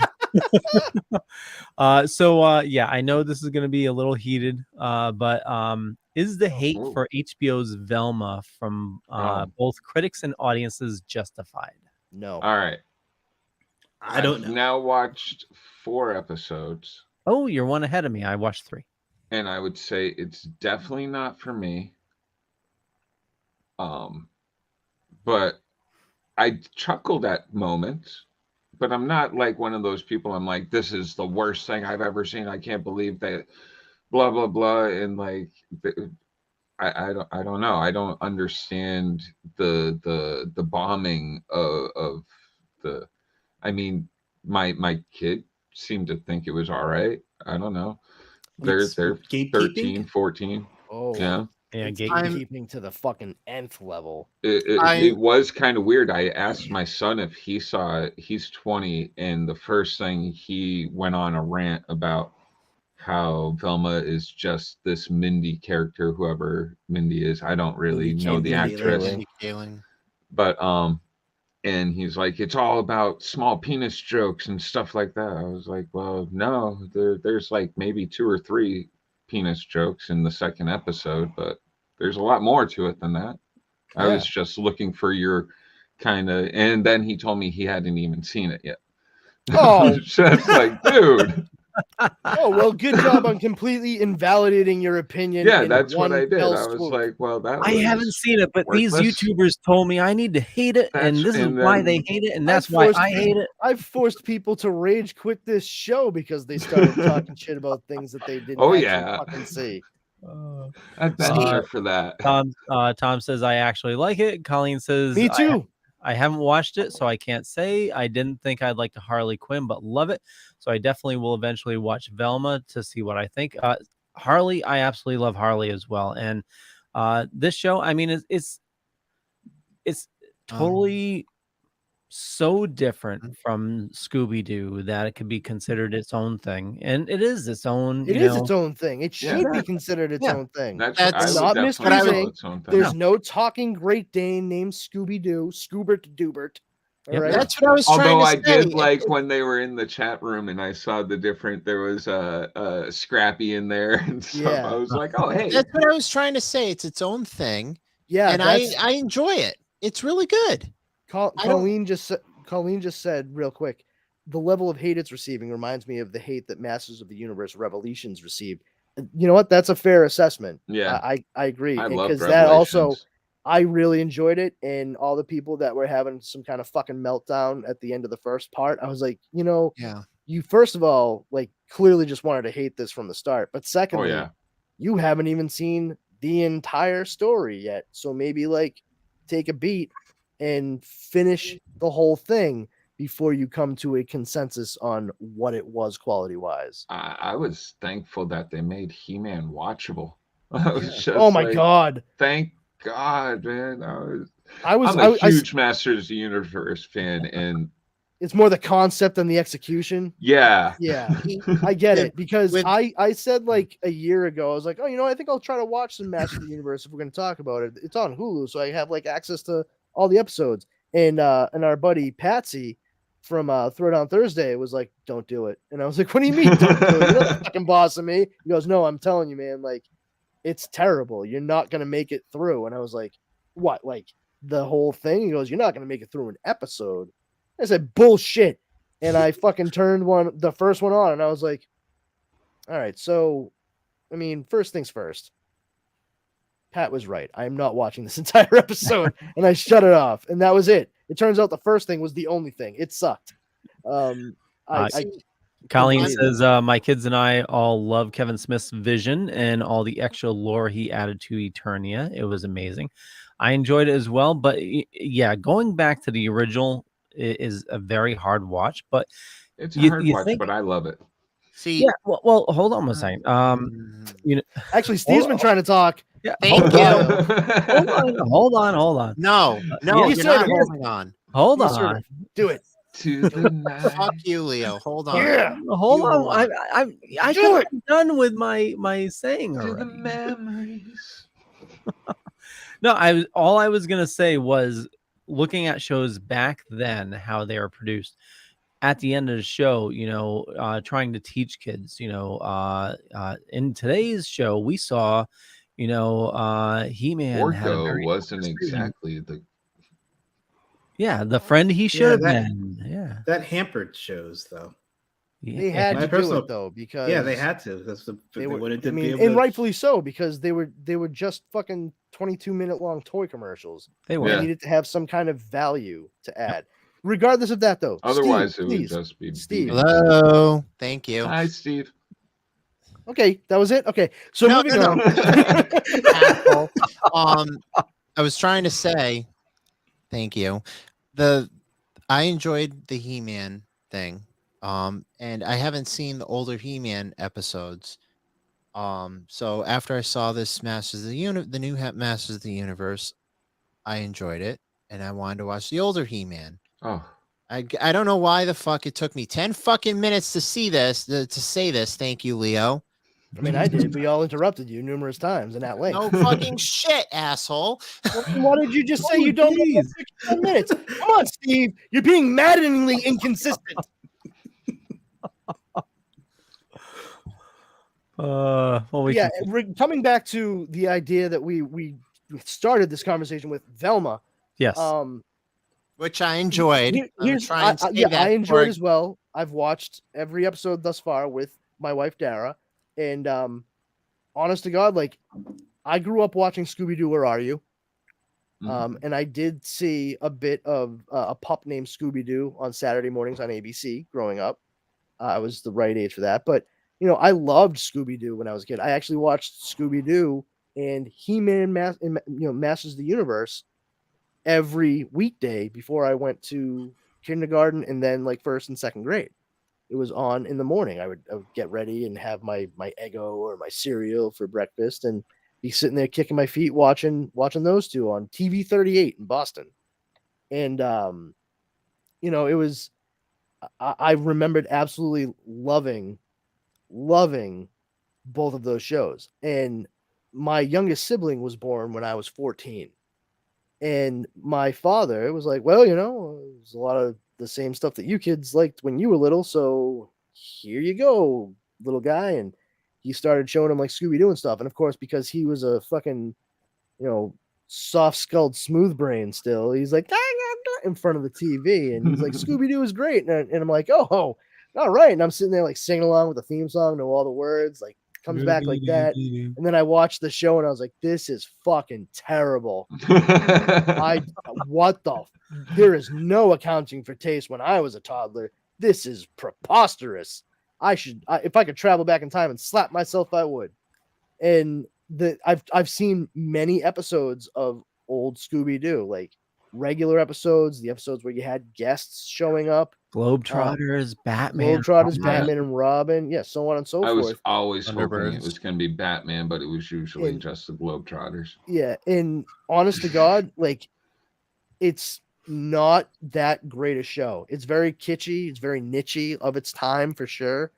Yeah, I know this is going to be a little heated, but is the hate for HBO's Velma from both critics and audiences justified? No. All right. I don't know. I've now watched 4 episodes. Oh, you're one ahead of me. I watched 3. And I would say it's definitely not for me. But I chuckled at moments, but I'm not like one of those people. I'm like, this is the worst thing I've ever seen. I can't believe that blah, blah, blah. And like, I don't know. I don't understand the bombing of the, I mean, my kid seemed to think it was all right. I don't know. They're 13, 14. Oh, yeah. Gatekeeping to the fucking nth level. It was kind of weird. I asked my son if he saw it. He's 20, and the first thing he went on a rant about how Velma is just this Mindy character, whoever Mindy is. I don't really know the Mindy actress, Kaling. Kaling. but and he's like, it's all about small penis jokes and stuff like that. I was like, well, no, there's like maybe 2 or 3 penis jokes in the second episode, but there's a lot more to it than that. I was just looking for your kind of, and then he told me he hadn't even seen it yet. I was just like, dude. Oh, well, good job on completely invalidating your opinion. Yeah, in that's what one I did. fell I was swoop. like, well, that I was haven't seen it, but these worthless. YouTubers told me I need to hate it, and That's- this is and why then- they hate it, and that's I've why forced I hate it. I've forced people to rage quit this show because they started talking shit about things that they didn't Oh, actually yeah. fucking see. I've been Steve- there for that. Tom says I actually like it. Colleen says Me too. I haven't watched it, so I can't say. I didn't think I'd like to Harley Quinn, but love it. So I definitely will eventually watch Velma to see what I think. Harley, I absolutely love Harley as well. And this show, I mean, it's totally so different from Scooby-Doo that it could be considered its own thing. And it is its own. It is its own thing. It should Yeah. be considered its Yeah. own thing. That's That's I would not definitely misleading. call it its own thing. There's no talking Great Dane named Scooby-Doo, Scoobert Doobert. All Yep. right. That's what I was trying Although to I say. did like when they were in the chat room and I saw the different, there was a Scrappy in there and stuff. Yeah. I was like, oh, hey. That's what I was trying to say. It's its own thing, Yeah, and that's, I enjoy it. It's really good. I don't- Colleen just said real quick, the level of hate it's receiving reminds me of the hate that Masters of the Universe Revolutions received. You know what? That's a fair assessment. Yeah. I agree. I And love that also, Revelations. I really enjoyed it. And all the people that were having some kind of fucking meltdown at the end of the first part, I was like, you know, Yeah. you first of all, like, clearly just wanted to hate this from the start. But Oh, secondly, yeah. you haven't even seen the entire story yet. So maybe like take a beat and finish the whole thing before you come to a consensus on what it was quality wise. I was thankful that they made He-Man watchable. I was just Oh my like, god. thank God, man. I'm I'm a huge Masters of the Universe fan, and it's more the concept than the execution. yeah. Yeah. I get it because with- I said like a year ago, I was like, oh, you know, I think I'll try to watch some Masters of the Universe if we're going to talk about it. It's on Hulu, so I have like access to all the episodes. And our buddy Patsy from Throwdown Thursday was like, don't do it. And I was like, what do you mean don't do it? You're not the fucking boss of me. He goes, no, I'm telling you, man, like it's terrible. You're not going to make it through. And I was like, what? Like the whole thing? He goes, you're not going to make it through an episode. I said, bullshit. And I fucking turned the first one on, and I was like, all right, so, I mean, first things first. Pat was right. I am not watching this entire episode, and I shut it off, and that was it. It turns out the first thing was the only thing. It sucked. Colleen Indeed. says, my kids and I all love Kevin Smith's vision and all the extra lore he added to Eternia. It was amazing. I enjoyed it as well, but yeah, going back to the original is a very hard watch, but It's a You- hard you watch, think- but I love it. See, yeah, well, hold on a second. You know, Actually, Steve's been trying to talk. yeah, Thank hold you. on, hold on. no, You you're said not it. holding on. Hold You on. sort of do it. To the night. Fuck you, Leo. Hold on. Yeah. Hold You on. want- I Do got it. done with my saying To the already. memories. No, all I was gonna say was looking at shows back then, how they were produced. At the end of the show, you know, trying to teach kids, you know, in today's show, we saw, you know, He-Man had a Orko very wasn't interesting- exactly the. yeah, the friend he should have that- been. Yeah. That hampered shows, though. They Yeah. had My to do personal- it though because Yeah, they had to. That's the They they were, wanted I to be mean, able and to. rightfully so because they were just fucking 22-minute long toy commercials. They were. They Yeah. needed to have some kind of value to add. Regardless of that, though. Otherwise, Steve, it would please. just be. Steve. Hello. Thank you. Hi, Steve. Okay, that was it. Okay, so No, moving no, on. Asshole. I was trying to say, thank you. I enjoyed the He-Man thing. And I haven't seen the older He-Man episodes. So after I saw this the new Masters of the Universe, I enjoyed it, and I wanted to watch the older He-Man. Oh, I don't know why the fuck it took me 10 fucking minutes to see this, to say this. Thank you, Leo. I mean, I did. We all interrupted you numerous times and at length. No fucking shit, asshole. Well, why did you just say you don't know 61 minutes? Come on, Steve. You're being maddeningly inconsistent. Coming back to the idea that we started this conversation with Velma. Yes. Which I enjoyed. I enjoyed as well. I've watched every episode thus far with my wife Dara, and honest to God, like I grew up watching Scooby-Doo, Where Are You? And I did see a bit of a pup named Scooby-Doo on Saturday mornings on ABC growing up. I was the right age for that, but I loved Scooby-Doo when I was a kid. I actually watched Scooby-Doo and He-Man Masters of the Universe every weekday before I went to kindergarten and then like first and second grade. It was on in the morning. I would get ready and have my Eggo or my cereal for breakfast and be sitting there kicking my feet watching those two on TV 38 in Boston. And it was I remembered absolutely loving both of those shows. And my youngest sibling was born when I was 14. And my father was like, well, there's a lot of the same stuff that you kids liked when you were little. So here you go, little guy. And he started showing him like Scooby-Doo and stuff. And of course, because he was a fucking, soft-skulled smooth brain still, he's like, in front of the TV. And he's like, Scooby-Doo is great. And I'm like, oh, all right. And I'm sitting there like singing along with the theme song, know all the words, like comes back like that. And then I watched the show and I was like, this is fucking terrible. There is no accounting for taste when I was a toddler. This is preposterous. If I could travel back in time and slap myself, I would. And I've seen many episodes of old Scooby-Doo, like regular episodes, the episodes where you had guests showing up. Globetrotters, Batman, and Robin, so on and so forth. I was always hoping it was going to be Batman, but it was usually just the Globetrotters. Yeah, and honest to God, like it's not that great a show. It's very kitschy, it's very niche-y of its time for sure.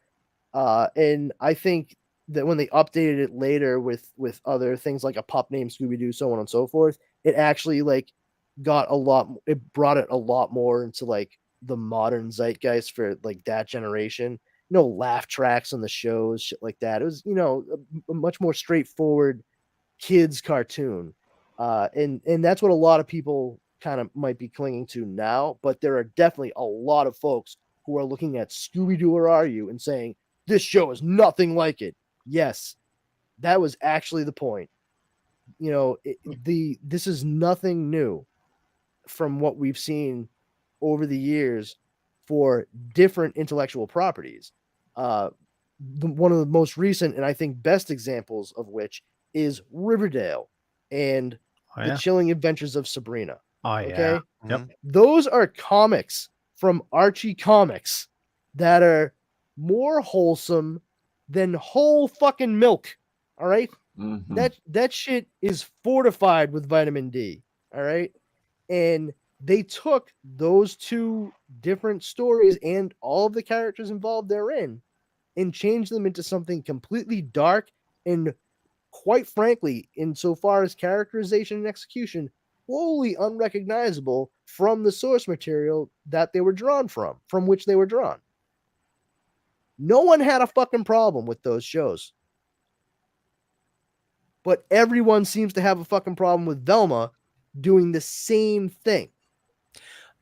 And I think that when they updated it later with other things like a pup named Scooby-Doo, so on and so forth, it actually like brought it a lot more into like the modern zeitgeist for like that generation. No laugh tracks on the shows, shit like that. It was, a much more straightforward kids cartoon. And that's what a lot of people kind of might be clinging to now, but there are definitely a lot of folks who are looking at Scooby-Doo, Where Are You? And saying, this show is nothing like it. Yes, that was actually the point. This is nothing new from what we've seen over the years for different intellectual properties. One of the most recent and I think best examples of which is Riverdale and The Chilling Adventures of Sabrina. Okay? Yep. Those are comics from Archie Comics that are more wholesome than whole fucking milk. All right? Mm-hmm. That shit is fortified with vitamin D. All right? And they took those two different stories and all of the characters involved therein and changed them into something completely dark and, quite frankly, insofar as characterization and execution, wholly unrecognizable from the source material that they were drawn from which they were drawn. No one had a fucking problem with those shows. But everyone seems to have a fucking problem with Velma doing the same thing.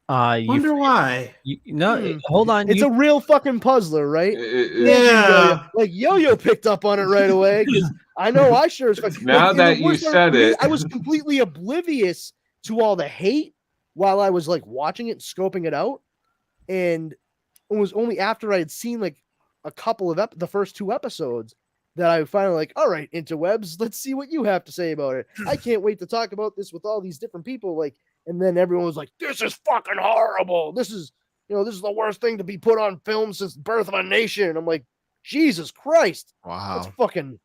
Wonder why. Hold on. It's a real fucking puzzler, right? Yeah. Like Yo-Yo picked up on it right away because I know I sure as fuck. Now that you said it, I was completely oblivious to all the hate while I was like watching it, scoping it out, and it was only after I had seen like a couple of the first two episodes that I finally like, all right, interwebs, let's see what you have to say about it. I can't wait to talk about this with all these different people. Like, and then everyone was like, this is fucking horrible. This is the worst thing to be put on film since Birth of a Nation. And I'm like, Jesus Christ. Wow. That's fucking,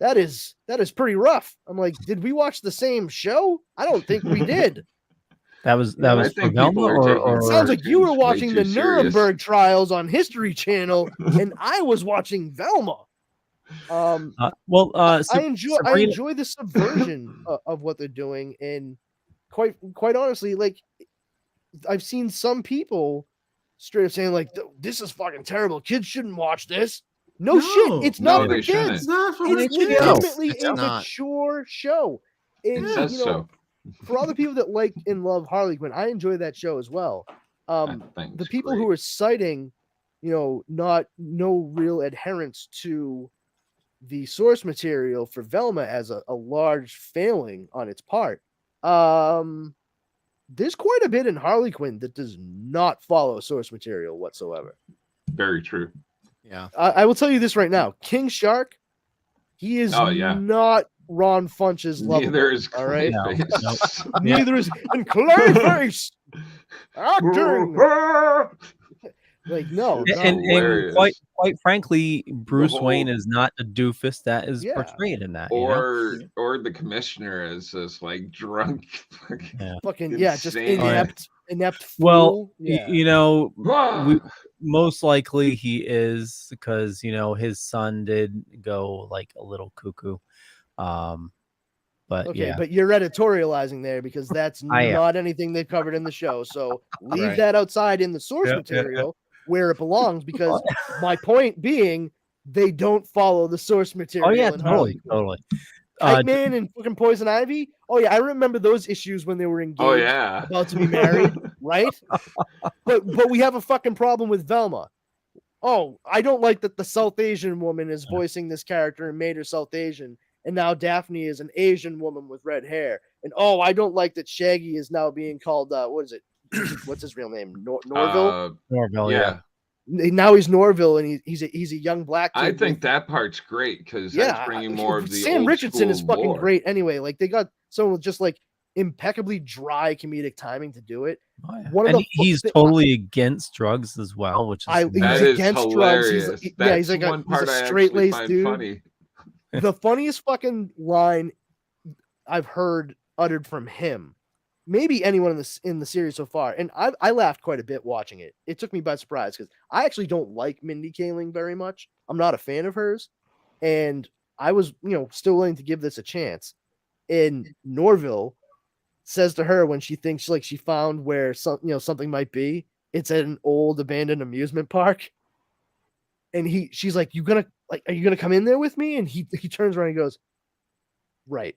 that is pretty rough. I'm like, did we watch the same show? I don't think we did. That was for Velma, or it sounds like you were watching the serious. Nuremberg trials on History Channel and I was watching Velma. I Sabrina, enjoy the subversion of what they're doing, and quite honestly, like I've seen some people straight up saying like, "This is fucking terrible. Kids shouldn't watch this." No shit, it's No, not for they shouldn't. kids. It's not for It's kids. legitimately It's a not. mature show. And It says you know, so. for all the people that like and love Harley Quinn, I enjoy that show as well. I think The it's people great. who are citing, no real adherence to the source material for Velma as a large failing on its part. There's quite a bit in Harley Quinn that does not follow source material whatsoever. Very true. Yeah. I will tell you this right now: King Shark, he is not Ron Funch's love. Neither is all right. Clayface. Neither is and Clayface acting. Like no, It's and hilarious. quite frankly, Bruce whole- Wayne is not the doofus that is Yeah. portrayed in that. you know? or the commissioner as this like drunk fucking just insane- inept fool. Well, Yeah. we, most likely he is because his son did go like a little cuckoo. But Okay, yeah, but you're editorializing there because that's I am. not anything they've covered in the show. So leave Right. that outside in the source Yeah. material where it belongs. Because my point being, they don't follow the source material. oh yeah, in Harley totally. Quinn. Kite Man and fucking Poison Ivy. Oh yeah, I remember those issues when they were engaged, Oh yeah. about to be married, right? But we have a fucking problem with Velma. Oh, I don't like that the South Asian woman is voicing this character and made her South Asian, and now Daphne is an Asian woman with red hair. And oh, I don't like that Shaggy is now being called what is it? What's his real name? Norville. Norville, yeah. Now he's Norville, and he's a young black kid. I think that part's great because that's bringing more of the Sam old Richardson is school fucking lore. great anyway. Like they got someone with just like impeccably dry comedic timing to do it. Oh, yeah. One of And the he's totally against drugs as well, which is That he's is against drugs. hilarious. He's That's like one part he's I a actually straight-laced find dude. funny. The funniest fucking line I've heard uttered from him, maybe anyone in the series so far, and I laughed quite a bit watching it. It took me by surprise because I actually don't like Mindy Kaling very much. I'm not a fan of hers, and I was still willing to give this a chance. And Norville says to her when she thinks she found where something might be, it's at an old abandoned amusement park. And she's like, are you gonna come in there with me? And he turns around and goes, right.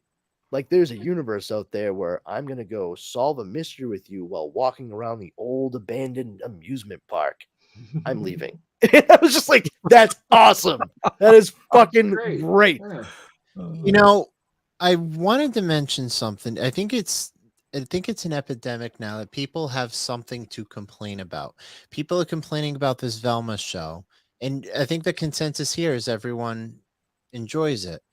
Like there's a universe out there where I'm gonna go solve a mystery with you while walking around the old abandoned amusement park. I'm leaving. And I was just like, that's awesome. That is fucking great. Yeah. I wanted to mention something. I think it's an epidemic now that people have something to complain about. People are complaining about this Velma show, and I think the consensus here is everyone enjoys it.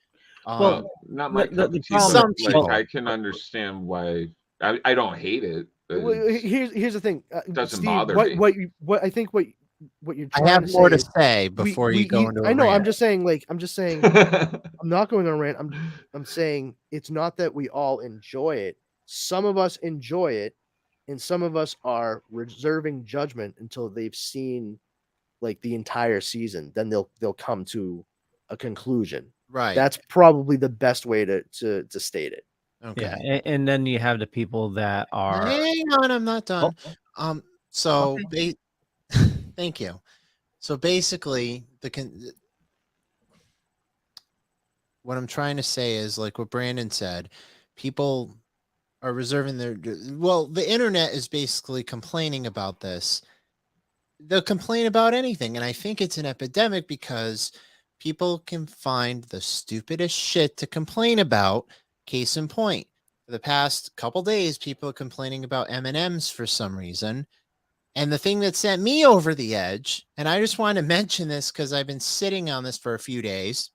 Well, not my the cup of tea, problem- but, Some people. I can understand why. I don't hate it. Well, here's the thing. Doesn't Steve, bother what, me. What you what I think what you're I trying have to more say to is say before you go into. I know. I'm rant. just saying. I'm not going on a rant. I'm saying it's not that we all enjoy it. Some of us enjoy it, and some of us are reserving judgment until they've seen like the entire season. Then they'll come to a conclusion. Right. That's probably the best way to state it. Okay. Yeah, and then you have the people that are Hang on, I'm not done. So thank you. So basically, what I'm trying to say is like what Brandon said, people are reserving the internet is basically complaining about this. They'll complain about anything, and I think it's an epidemic because people can find the stupidest shit to complain about. Case in point, for the past couple days, people are complaining about M&Ms for some reason. And the thing that sent me over the edge, and I just wanted to mention this because I've been sitting on this for a few days,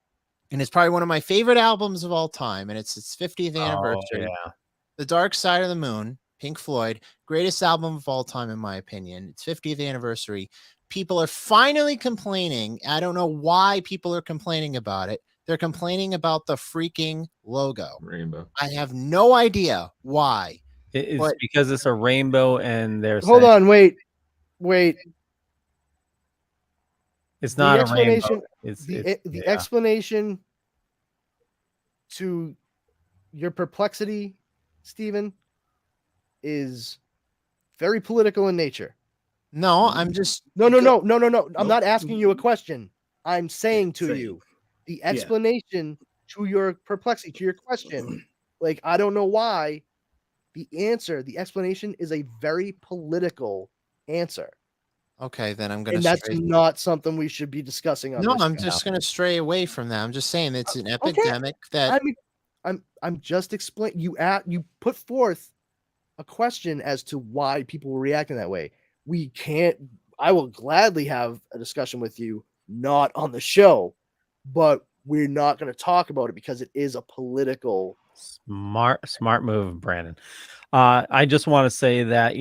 and it's probably one of my favorite albums of all time, and it's its 50th anniversary. yeah. The Dark Side of the Moon, Pink Floyd, greatest album of all time, in my opinion. It's 50th anniversary. People are finally complaining. I don't know why people are complaining about it. They're complaining about the freaking logo. Rainbow. I have no idea why. It's because it's a rainbow, and they're Hold on, wait. It's The not a explanation- rainbow. It's the yeah. explanation to your perplexity, Stephen, is very political in nature. No, I'm just No. I'm not asking you a question. I'm saying to Saying. you, the explanation to your perplexity, to your question, like, I don't know why, the explanation is a very political answer. okay. Then I'm gonna. And that's stray- not something we should be discussing on No, this I'm show. just gonna stray away from that. I'm just saying it's an Okay. epidemic that. I'm just explaining. You put forth a question as to why people were reacting that way. We can't. I will gladly have a discussion with you, not on the show, but we're not going to talk about it because it is a political. Smart move, Brandon. I just want to say that,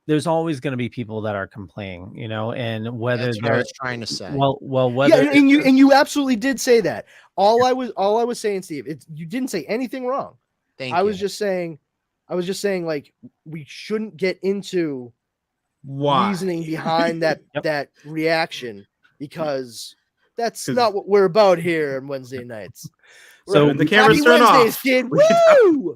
there's always going to be people that are complaining, and whether That's what I they're was trying to say. well, whether Yeah, and you absolutely did say that. All I was saying, Steve, you didn't say anything wrong. Thank I you. was just saying, like, we shouldn't get into Why? reasoning behind that Yep. that reaction, because that's 'Cause- not what we're about here on Wednesday nights. So the cameras Happy turn Wednesdays, off. kid. We can- Woo!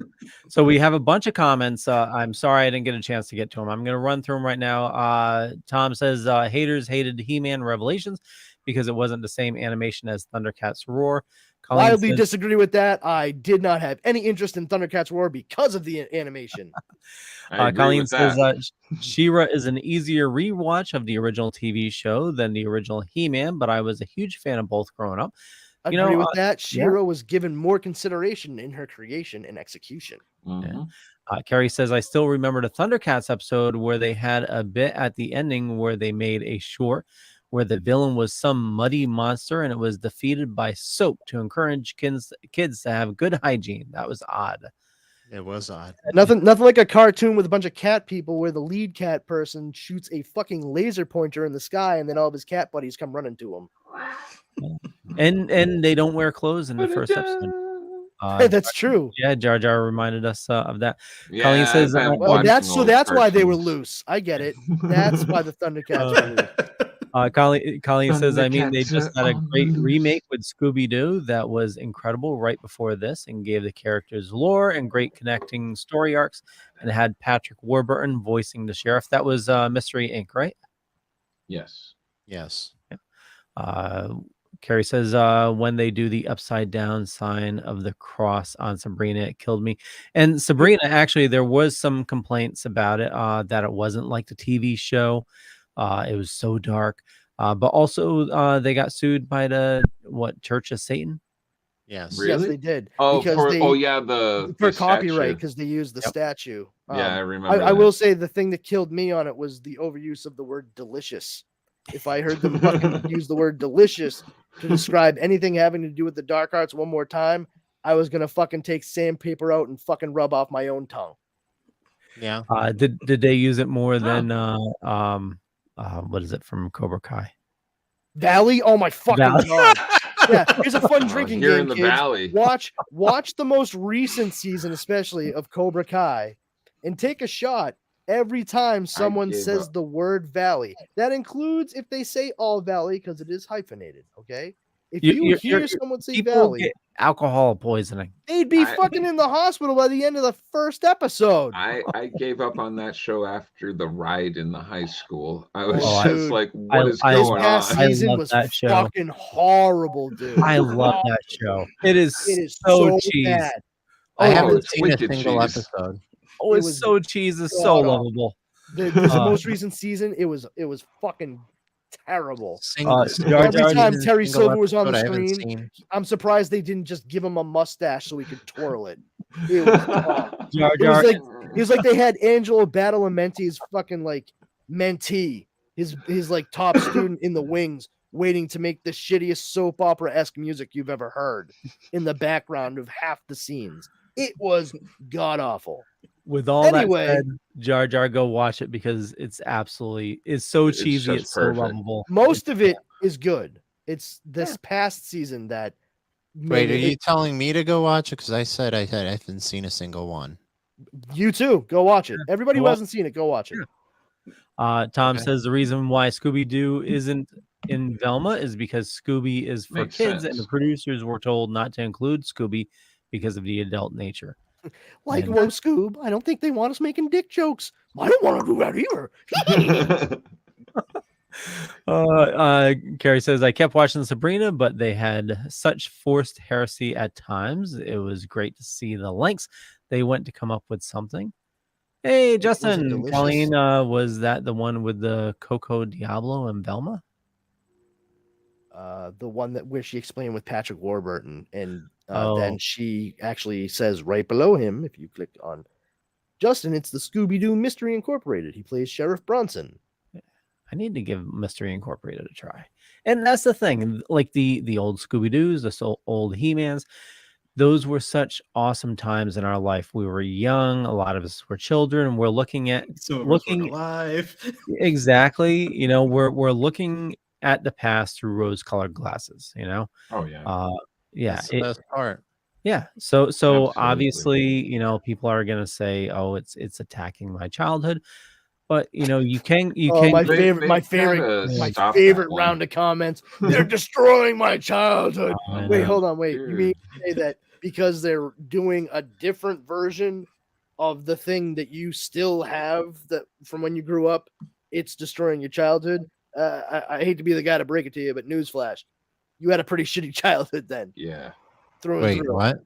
So we have a bunch of comments. I'm sorry I didn't get a chance to get to them. I'm going to run through them right now. Tom says haters hated He-Man Revelations because it wasn't the same animation as Thundercats Roar. Colleen Wildly says- disagree with that. I did not have any interest in Thundercats Roar because of the animation. I agree Colleen with says that. She-Ra is an easier rewatch of the original TV show than the original He-Man, but I was a huge fan of both growing up. Agree with that. She-Ra was given more consideration in her creation and execution. Mhm. Carrie says, I still remember the Thundercats episode where they had a bit at the ending where they made a short where the villain was some muddy monster and it was defeated by soap to encourage kids to have good hygiene. That was odd. It was odd. Nothing like a cartoon with a bunch of cat people where the lead cat person shoots a fucking laser pointer in the sky and then all of his cat buddies come running to him. And they don't wear clothes in the first episode. That's true. Yeah, Jar Jar reminded us of that. Yeah, Colleen says, I've been Well, watching that's those why they were cartoons. loose. I get it. That's why the Thundercats were loose. Colleen says, I mean, they Thundercats just had are a on great loose. remake with Scooby-Doo that was incredible right before this and gave the characters lore and great connecting story arcs and had Patrick Warburton voicing the sheriff. That was Mystery Inc., right? Yes. Yes. Carrie says, when they do the upside down sign of the cross on Sabrina, it killed me. And Sabrina, actually, there was some complaints about it, that it wasn't like the TV show. It was so dark. But also, they got sued by the Church of Satan? Yes. Really? Yes, they did. Oh, because for they, the for the copyright statue. because they used the Yep. statue. Yeah, I remember. I will say the thing that killed me on it was the overuse of the word delicious. If I heard them fucking use the word delicious to describe anything having to do with the dark arts one more time, I was gonna fucking take sandpaper out and fucking rub off my own tongue. Yeah. Did they use it more than what is it from Cobra Kai? Valley? Oh my fucking Valley. god. Yeah, here's a fun Oh, drinking here game, in the kids. valley. Watch the most recent season, especially of Cobra Kai, and take a shot every time someone gave says up. the word valley. That includes if they say all valley because it is hyphenated. Okay, if you hear someone say People valley, get alcohol poisoning. they'd be I- fucking in the hospital by the end of the first episode. I gave up on that show after the ride in the high school. I was Oh, just dude. like, what is I- This going past on? I season love was that show. fucking horrible, dude. I love that show. It is It is so so cheesy. bad. I Oh, haven't it's seen a wicked single cheese. episode. Oh, It it's was so cheesy. It's so god-awful. lovable. The most recent season, it was fucking terrible. Jar Jar Every time Binks' Terry single Silver was on the episode I haven't screen, seen. I'm surprised they didn't just give him a mustache so he could twirl it. It was, Jar it was Jar. like it was like they had Angelo Badalamenti's fucking like mentee, his like top student in the wings, waiting to make the shittiest soap opera-esque music you've ever heard in the background of half the scenes. It was god awful. With all Anyway. that said, Jar Jar, go watch it because it's so It's cheesy. just It's so perfect. lovable. Most of it is good. It's this past season that Wait, made are it- you telling me to go watch it? Because I said I haven't seen a single one. You too. Go watch it. Everybody who Well- hasn't seen it, go watch it. Tom Okay. says the reason why Scooby Doo isn't in Velma is because Scooby is for Makes kids, and sense. the producers were told not to include Scooby because of the adult nature. Like, And- whoa, Scoob, I don't think they want us making dick jokes. I don't want to do that either. Carrie says, I kept watching Sabrina, but they had such forced heresy at times. It was great to see the lengths they went to come up with something. Hey, Was it Justin, delicious? Colleen, was that the one with the Coco Diablo and Velma? The one that where she explained with Patrick Warburton, and Oh. then she actually says right below him, if you click on Justin, it's the Scooby-Doo Mystery Incorporated. He plays Sheriff Bronson. I need to give Mystery Incorporated a try. And that's the thing, like the old Scooby-Doos, the old He-Mans, those were such awesome times in our life. We were young, a lot of us were children, and we're looking at Some of us were alive. exactly, we're looking at the past through rose-colored glasses, Oh yeah. Yeah, That's the best part. yeah. So Absolutely. obviously, people are gonna say, "Oh, it's attacking my childhood," but you can My They- favorite, my they've favorite, gotta my stop favorite that one. round of comments. They're destroying my childhood. I Wait, know. hold on, wait. You Dude. mean to say that because they're doing a different version of the thing that you still have that from when you grew up, it's destroying your childhood? I hate to be the guy to break it to you, but newsflash, you had a pretty shitty childhood then. Yeah. Through and Wait, through. what?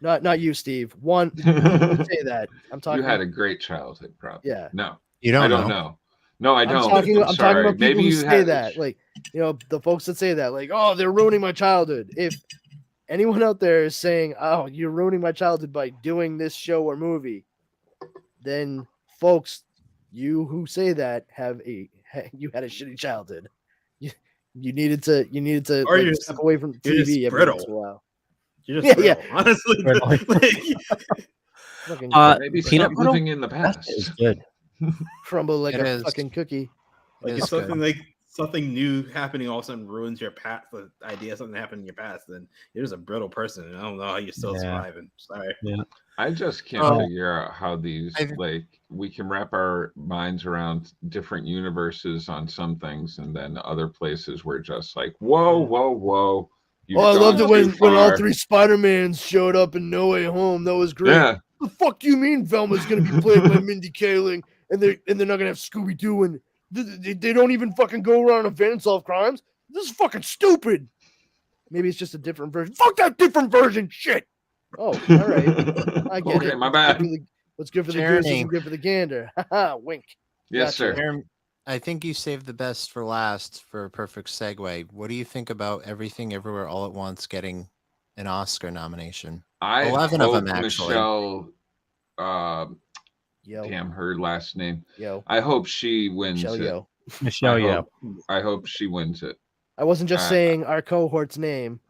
Not you, Steve. One, don't say that. I'm talking. You had a great childhood, probably. Yeah. No, You I don't don't know. know. No, I I'm don't. talking I'm about sorry. people Maybe who you say had that, like the folks that say that, like, oh, they're ruining my childhood. If anyone out there is saying, oh, you're ruining my childhood by doing this show or movie, then folks, you who say that you had a shitty childhood. You needed to Or like, you're step away from you're just TV every once in a brittle. while. You're Yeah, just yeah. brittle, honestly. Brittle. Like, Fucking Maybe peanut stop butter? living in the That past. is good. crumble like It a is. fucking cookie. like It if is good. something like something new happening all of a sudden ruins your past, the idea of something happened in your past, then you're just a brittle person, and I don't know how you're still Yeah. surviving. Sorry. I just can't Oh. figure out how these we can wrap our minds around different universes on some things, and then other places we're just like, whoa, whoa, whoa. You've I loved it gone too when all far. three Spider-Mans showed up in No Way Home. That was great. Yeah, The fuck do you mean Velma's gonna be played by Mindy Kaling and they're not gonna have Scooby Doo and they don't even fucking go around and event and solve crimes? This is fucking stupid. Maybe it's just a different version. Fuck that different version. Shit. Oh, all right. I get okay, it. my bad. What's good for the goose Jeremy. isn't good for the gander. Haha, wink. Yes, Gotcha. sir. Aaron, I think you saved the best for last for a perfect segue. What do you think about Everything Everywhere All at Once getting an Oscar nomination? I 11 of hope them, actually. Michelle, Yo, damn her last name. yo, I hope she wins Michelle, it. yo. Michelle, yeah. I hope she wins it. I wasn't just saying our cohort's name.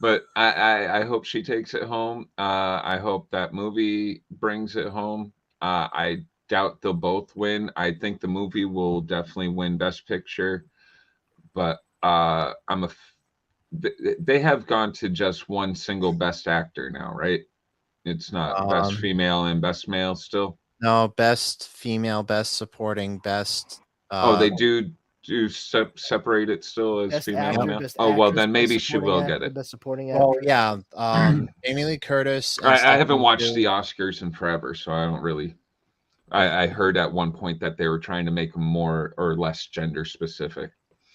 But I hope she takes it home. I hope that movie brings it home. I doubt they'll both win. I think the movie will definitely win Best Picture, but they have gone to just one single Best Actor now, right? It's not Best Female and Best Male still. No, Best Female, Best Supporting, Best. They do separate it still as Best female actor, and male. best Oh well, actress, then best maybe she supporting will actor, get it. Best supporting Well, actress. yeah. Jamie Lee Curtis. and I Stephanie haven't watched Sue. the Oscars in forever, so I don't really. I heard at one point that they were trying to make them more or less gender specific.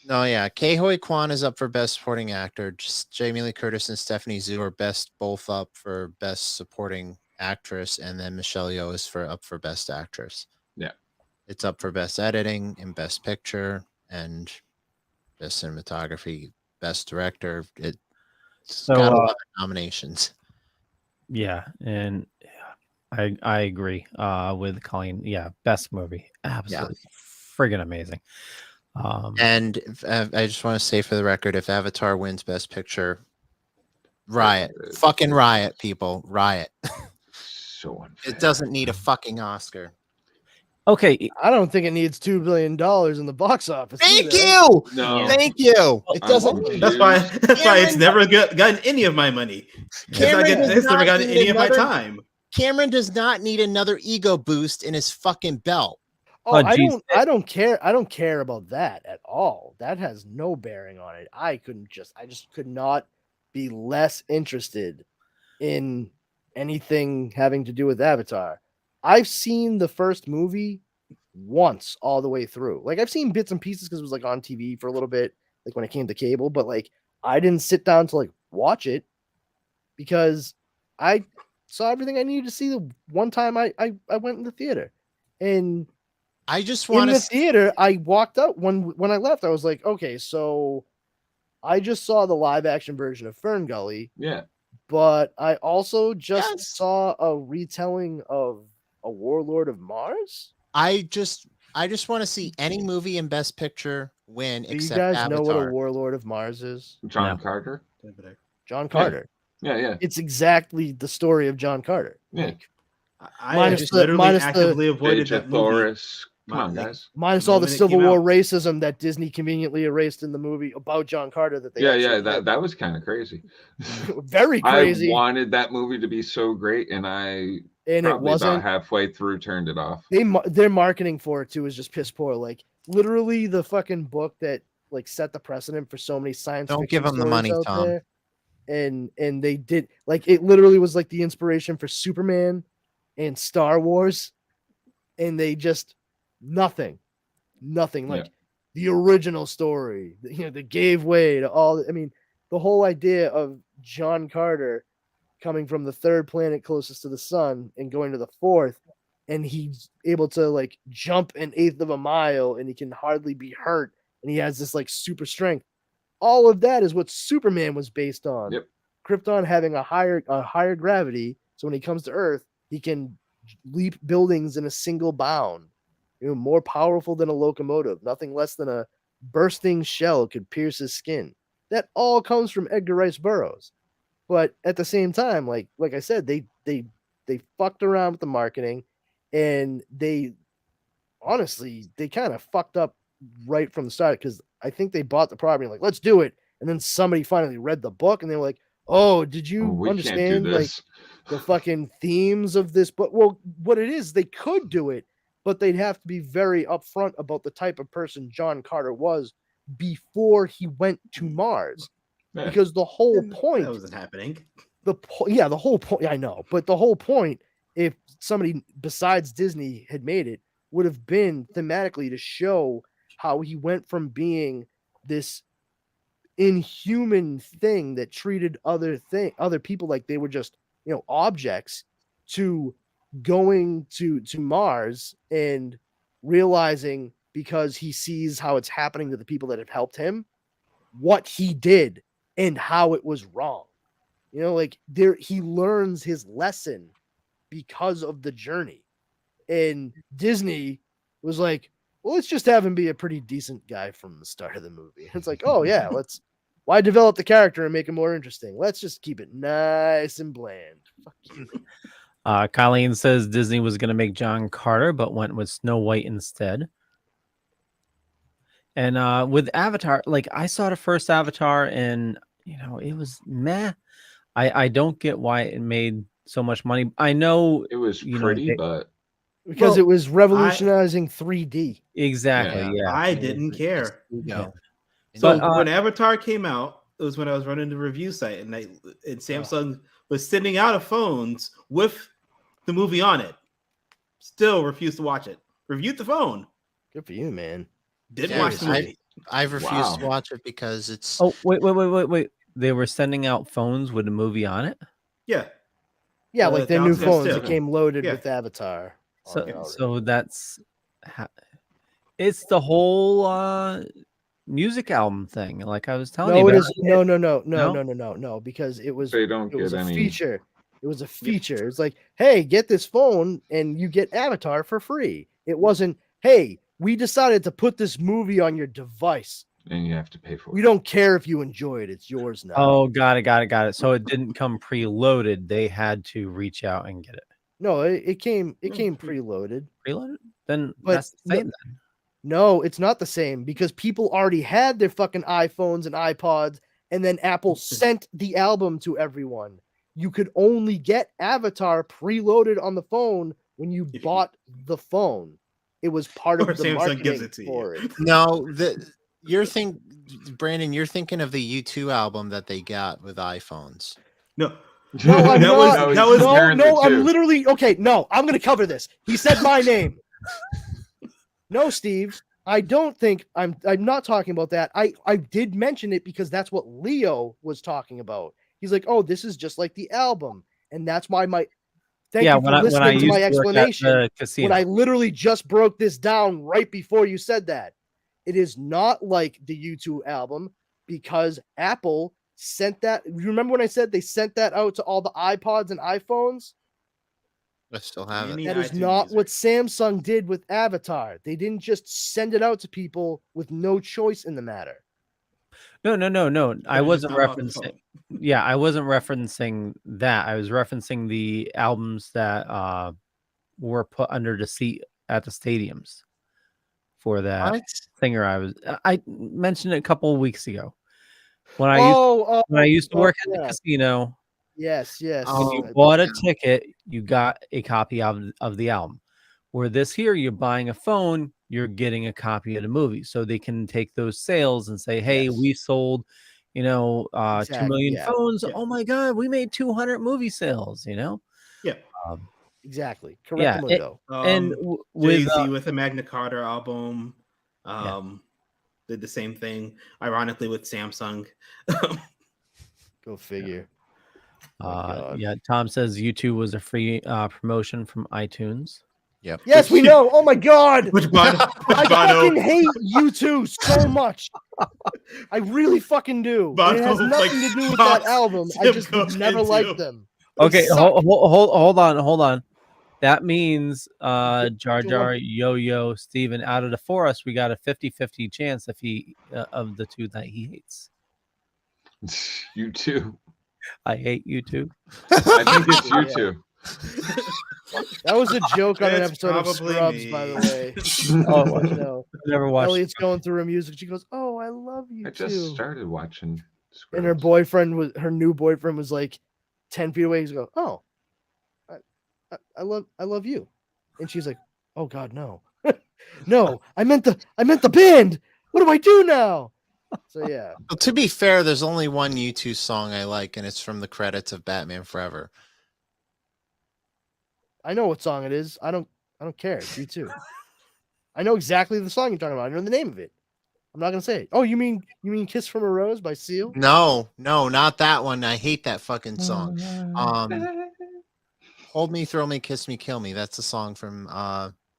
No, yeah. Ke-Huy Quan is up for Best Supporting Actor. Just Jamie Lee Curtis and Stephanie Zhu are both up for Best Supporting Actress, and then Michelle Yeoh is up for Best Actress. Yeah. It's up for Best Editing and Best Picture and Best Cinematography, Best Director. It's So, got 11 nominations. Yeah, and I agree with Colleen. Yeah, best movie, absolutely friggin' amazing. And I just want to say for the record, if Avatar wins Best Picture, riot. Fucking riot, people. Riot. So unfair. It doesn't need a fucking Oscar. Okay, I don't think it needs $2 billion in the box office. Thank either. you. No. Thank you. It I'm doesn't. confused. That's why it's never gotten any of my money. It's never gotten any of my time. Cameron does not need another ego boost in his fucking belt. Oh, geez. I don't care. I don't care about that at all. That has no bearing on it. I just could not be less interested in anything having to do with Avatar. I've seen the first movie once all the way through. Like I've seen bits and pieces because it was like on TV for a little bit, like when it came to cable, but like I didn't sit down to like watch it because I saw everything I needed to see the one time I went in the theater. And I just in want the to. theater, I walked out when I left, I was like, okay, so I just saw the live action version of Fern Gully, Yeah. but I also just Yes. saw a retelling of A Warlord of Mars. I just want to see any movie in Best Picture win Do you except guys Avatar. know what A Warlord of Mars is? John No. Carter. John Carter. Yeah. It's exactly the story of John Carter. Yeah. Like, I Minus just the- literally minus the- actively avoided Age that of movie. Thoris. Come on, Like, guys. minus The all the moment it Civil came War out. racism that Disney conveniently erased in the movie about John Carter that they Yeah, actually that did. that was kind of crazy. Very crazy. I wanted that movie to be so great, and I And it probably about wasn't. halfway through turned it off. Their marketing for it too is just piss poor. Like literally the fucking book that like set the precedent for so many science Don't fiction give 'em the stories money, out Tom. there. And they did like it literally was like the inspiration for Superman and Star Wars, and they just nothing like Yeah. the original story, that gave way to all. I mean, the whole idea of John Carter coming from the third planet closest to the sun and going to the fourth, and he's able to like jump an eighth of a mile and he can hardly be hurt, and he has this like super strength. All of that is what Superman was based on. Yep. Krypton having a higher gravity, so when he comes to Earth, he can leap buildings in a single bound. More powerful than a locomotive. Nothing less than a bursting shell could pierce his skin. That all comes from Edgar Rice Burroughs. But at the same time, like I said, they fucked around with the marketing, and they honestly kind of fucked up right from the start, because I think they bought the property like, let's do it, and then somebody finally read the book and they were like, oh, did you We can't do understand like this. the fucking themes of this book? Well, what it is, they could do it, but they'd have to be very upfront about the type of person John Carter was before he went to Mars. Yeah. Because the whole point, that wasn't happening. the whole point, I know, but the whole point, if somebody besides Disney had made it, would have been thematically to show how he went from being this inhuman thing that treated other people like they were just objects, to going to Mars and realizing, because he sees how it's happening to the people that have helped him, what he did and how it was wrong. Like he learns his lesson because of the journey. And Disney was like, well, let's just have him be a pretty decent guy from the start of the movie. It's like, oh yeah, why develop the character and make him more interesting? Let's just keep it nice and bland. Fuck you. Colleen says Disney was going to make John Carter, but went with Snow White instead. And with Avatar, like I saw the first Avatar, and it was meh. I don't get why it made so much money. I know It was pretty, but because it was revolutionizing 3D. Exactly. Yeah. I didn't care. No. So But, when Avatar came out, it was when I was running the review site, and Samsung was sending out of phones with the movie on it. Still refused to watch it. Reviewed the phone. Good for you, man. Didn't watch the movie. I've refused to Wow. watch it because it's. Oh, wait. They were sending out phones with a movie on it. Yeah. Yeah, like their new Galaxy phones S2. that came loaded Yeah. with Avatar. on it already. So that's it's the whole music album thing. Like I was telling you, No, it about. is no, because it was they don't it was get a any. feature. It was a feature. It's like, hey, get this phone and you get Avatar for free. It wasn't, hey, we decided to put this movie on your device. And you have to pay for We it. don't care if you enjoy it. It's yours now. Oh, got it. So it didn't come preloaded. They had to reach out and get it No, it came preloaded. preloaded. Then But that's the same. Then. No, it's not the same, because people already had their fucking iPhones and iPods, and then Apple sent the album to everyone. You could only get Avatar preloaded on the phone when you bought the phone. It was part Or of the Samsung gives marketing it to for you. it. No, Brandon, you're thinking of the U2 album that they got with iPhones. No, No, I'm That was- not. that was- no, comparing the no, I'm two. literally okay. No, I'm gonna cover this. He said my name. No, Steve. I don't think I'm not talking about that. I did mention it because that's what Leo was talking about. He's like, oh, this is just like the album. And that's why thank you for listening to my explanation. The casino. When I literally just broke this down right before you said that. It is not like the U2 album because Apple sent that. You remember when I said they sent that out to all the iPods and iPhones? I still have it. Any That is iTunes not user. what Samsung did with Avatar. They didn't just send it out to people with no choice in the matter. No. I Could've wasn't just downloaded the referencing. phone. Yeah, I wasn't referencing that. I was referencing the albums that were put under the seat at the stadiums for that What? singer. I mentioned it a couple of weeks ago when I used to work at the casino. Yes. When you Oh, bought a yeah. ticket, you got a copy of the album. Where this here, you're buying a phone, you're getting a copy of the movie, so they can take those sales and say, "Hey, Yes. we sold, 2 million Yeah. phones. Yeah. Oh my God, we made 200 movie sales." Yeah. Um, Exactly. yeah, Correctamundo. and with Jay-Z with the Magna Carta album, Yeah. did the same thing. Ironically, with Samsung. Go figure. God. Tom says U2 was a free promotion from iTunes. Yep. Yes, we know. Oh my God. Which Bono? I fucking hate you two so much. I really fucking do. And it has Bono, nothing to do with that album. I just goes never into- liked them. They Okay, suck. hold on. That means Jar Jar, Yo-Yo, Steven, out of the four of us, we got a 50-50 chance if he of the two that he hates. You too. I hate you too. I think it's you too. That was a joke on an It's episode of probably Scrubs, me. by the way. Oh, You know, never watched. Elliot's going through her music. She goes, "Oh, I love you I just too." started watching. And her new boyfriend was like 10 feet away. He's go, "Oh, I love you," and she's like, "Oh God, no, no, I meant the band. What do I do now?" So yeah, Well, to be fair, there's only one U2 song I like, and it's from the credits of Batman Forever. I know what song it is. I don't care. It's you too. I know exactly the song you're talking about. I know the name of it. I'm not gonna say it. Oh, you mean "Kiss from a Rose" by Seal? No, not that one. I hate that fucking song. Hold Me, Throw Me, Kiss Me, Kill Me. That's the song from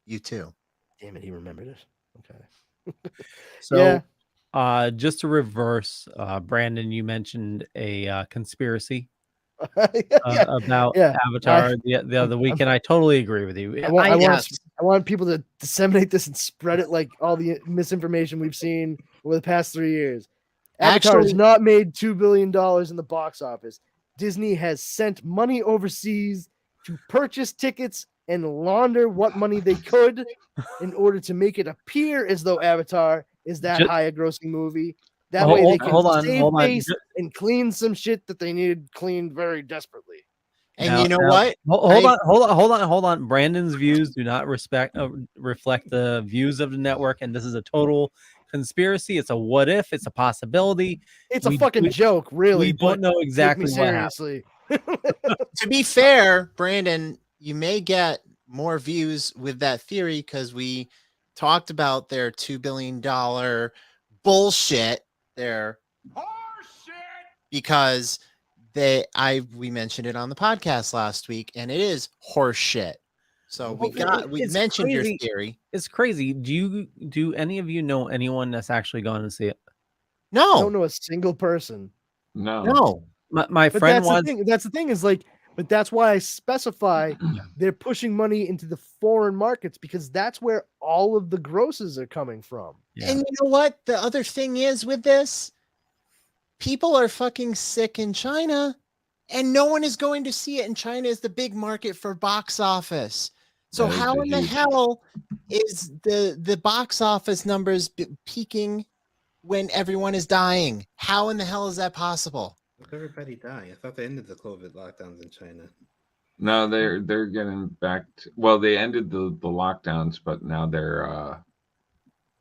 U2. Damn it, he remembered it. Okay. So, Yeah. just to reverse, Brandon, you mentioned a conspiracy about Yeah. Avatar the other week, and I totally agree with you. I want people to disseminate this and spread it like all the misinformation we've seen over the past 3 years. Avatar has Actually- not made $2 billion in the box office. Disney has sent money overseas to purchase tickets and launder what money they could in order to make it appear as though Avatar is that high a grossing movie. That way they can save face and clean some shit that they needed cleaned very desperately. And you know what? Hold on. Brandon's views do not reflect the views of the network, and this is a total conspiracy. It's a what if. It's a possibility. It's a fucking joke, really. We don't know exactly what seriously. To be fair, Brandon, you may get more views with that theory because we talked about their $2 billion bullshit. Their because we mentioned it on the podcast last week, and it is horse shit. So we mentioned your theory. It's crazy. Do any of you know anyone that's actually gone to see it? No, I don't know a single person. No. My friend was. That's the thing is like, but that's why I specify they're pushing money into the foreign markets because that's where all of the grosses are coming from. Yeah. And you know what? The other thing is with this, people are fucking sick in China, and no one is going to see it. And China is the big market for box office. So how in the hell is the box office numbers peaking when everyone is dying? How in the hell is that possible? With everybody dying, I thought they ended the COVID lockdowns in China. No, they're getting back to, well, they ended the lockdowns, but now they're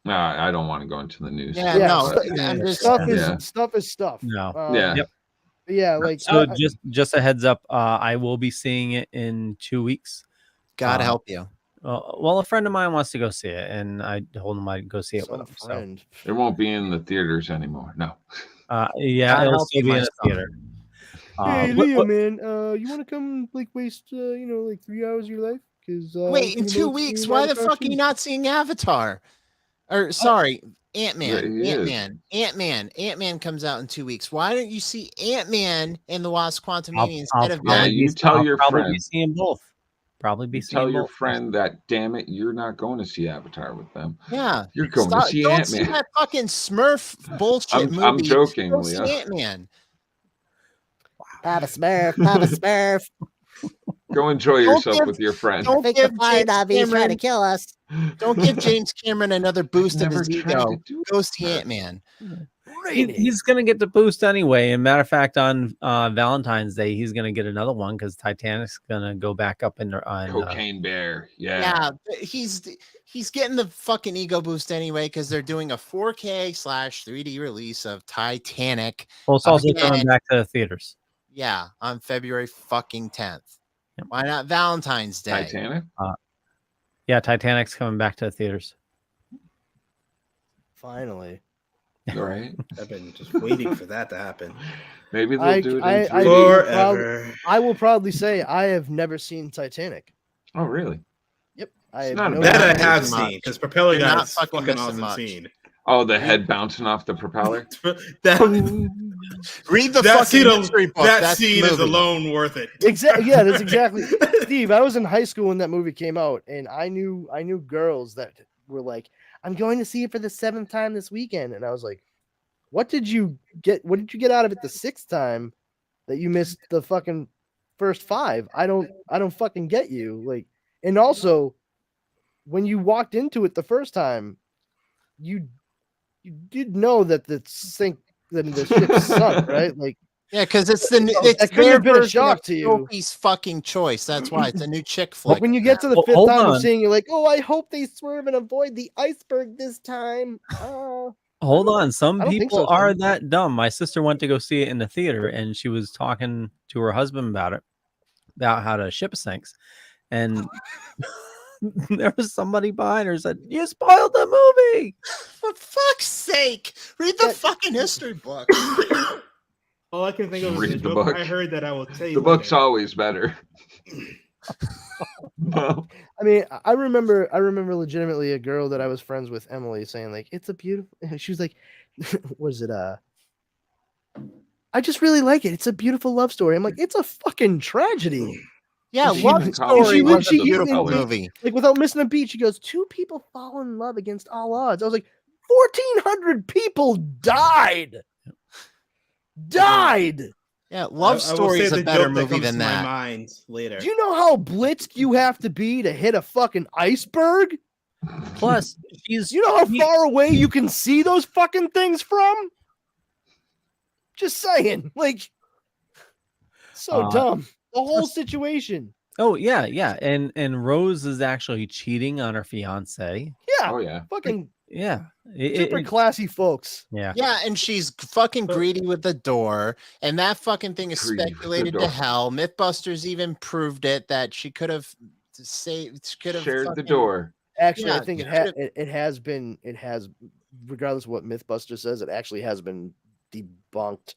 I don't want to go into the news. Yeah, Yeah, no, stu- I'm just stuff is yeah. stuff is stuff. No. Yeah. Yep. Yeah, like So just a heads up, I will be seeing it in 2 weeks. God help you. Well, a friend of mine wants to go see it, and I told him I'd go see it with some him. friend. It won't be in the theaters anymore. No. So, yeah, God it'll help still you, be my in a son. theater. Hey, What- Liam, man, you want to come like waste like 3 hours of your life? Because Wait, in 2 weeks, why the fuck are you not seeing Avatar? Or sorry, Ant-Man. Yeah, he is. Ant-Man comes out in 2 weeks. Why don't you see Ant-Man and the Wasp: Quantumania I'll instead of Yeah, that? you tell your probably friend. be seeing both. Probably be You seeing tell your both. friend that, damn it, you're not going to see Avatar with them. Yeah. You're going to see Don't see Ant-Man. that fucking Smurf bullshit movie. I'm joking, Go see Leo. Ant-Man. Papa Smurf, Papa Smurf. Go enjoy Don't yourself give- with your friend. Don't give James Cameron, kill us. don't give James Cameron another boost of Never his tried ego. to do Go see Ant-Man. He's gonna get the boost anyway. And matter of fact, on Valentine's Day, he's gonna get another one because Titanic's gonna go back up in on Cocaine Bear. Yeah. Yeah, he's getting the fucking ego boost anyway because they're doing a 4K/3D release of Titanic. well, it's also again. coming back to the theaters. Yeah, on February fucking 10th. Why not Valentine's Day? Titanic? Yeah, Titanic's coming back to the theaters. Finally. All right. I've been just waiting for that to happen. Maybe they'll I- do it in I- 3D. I- Forever. I will proudly say I have never seen Titanic. Oh, really? Yep. I It's have not no a That bad I have missing seen much. because Propeller You're Guy not is fucking fucking missing awesome much. scene. Oh, the head bouncing off the propeller? that Read the that fucking scene, history book. that That's the scene is movie. alone worth it. Exactly. Yeah, that's exactly. Steve, I was in high school when that movie came out, and I knew girls that were like, "I'm going to see it for the 7th time this weekend," and I was like, "What did you get? What did you get out of it the 6th time that you missed the fucking first 5? I don't fucking get you." Like, and also, when you walked into it the first time, you did know that the ship sunk, right? Like. Yeah, because it's That couldn't their have been a version shock of to you. Sophie's fucking choice. That's why it's a new chick But flick. when you get to the Well, 5th hold time of on. seeing, you're like, "Oh, I hope they swerve and avoid the iceberg this time." Hold on, some I don't think people so, are Tim. that dumb. My sister went to go see it in the theater, and she was talking to her husband about how the ship sinks, and there was somebody behind her said, "You spoiled the movie." For fuck's sake, read the Yeah. fucking history book. All I can think of is Read a the joke book. I heard that I will tell you. The book's later. always better. No. I mean, I remember legitimately a girl that I was friends with, Emily, saying like, "It's a beautiful." She was like, "What is it? I just really like it. It's a beautiful love story." I'm like, "It's a fucking tragedy." Yeah, She- Love she- Story she- was she- a beautiful she- movie. Like, without missing a beat, she goes, "Two people fall in love against all odds." I was like, 1,400 people died. Yeah, I Love will Story say is the a better joke that movie comes than to my that. mind later. Do you know how blitzed you have to be to hit a fucking iceberg? Plus, she's You know how far away you can see those fucking things from? Just saying. Like, so dumb. The whole situation. Oh yeah, yeah, and Rose is actually cheating on her fiance. Yeah. Oh, yeah. Fucking Yeah, super classy folks. yeah. Yeah, and she's fucking greedy with the door, and that fucking thing is Greedy with the speculated to door. hell. Mythbusters even proved it that she could have Shared the door. Actually, I Yeah, think you it has been, regardless of what Mythbuster says, it actually has been debunked.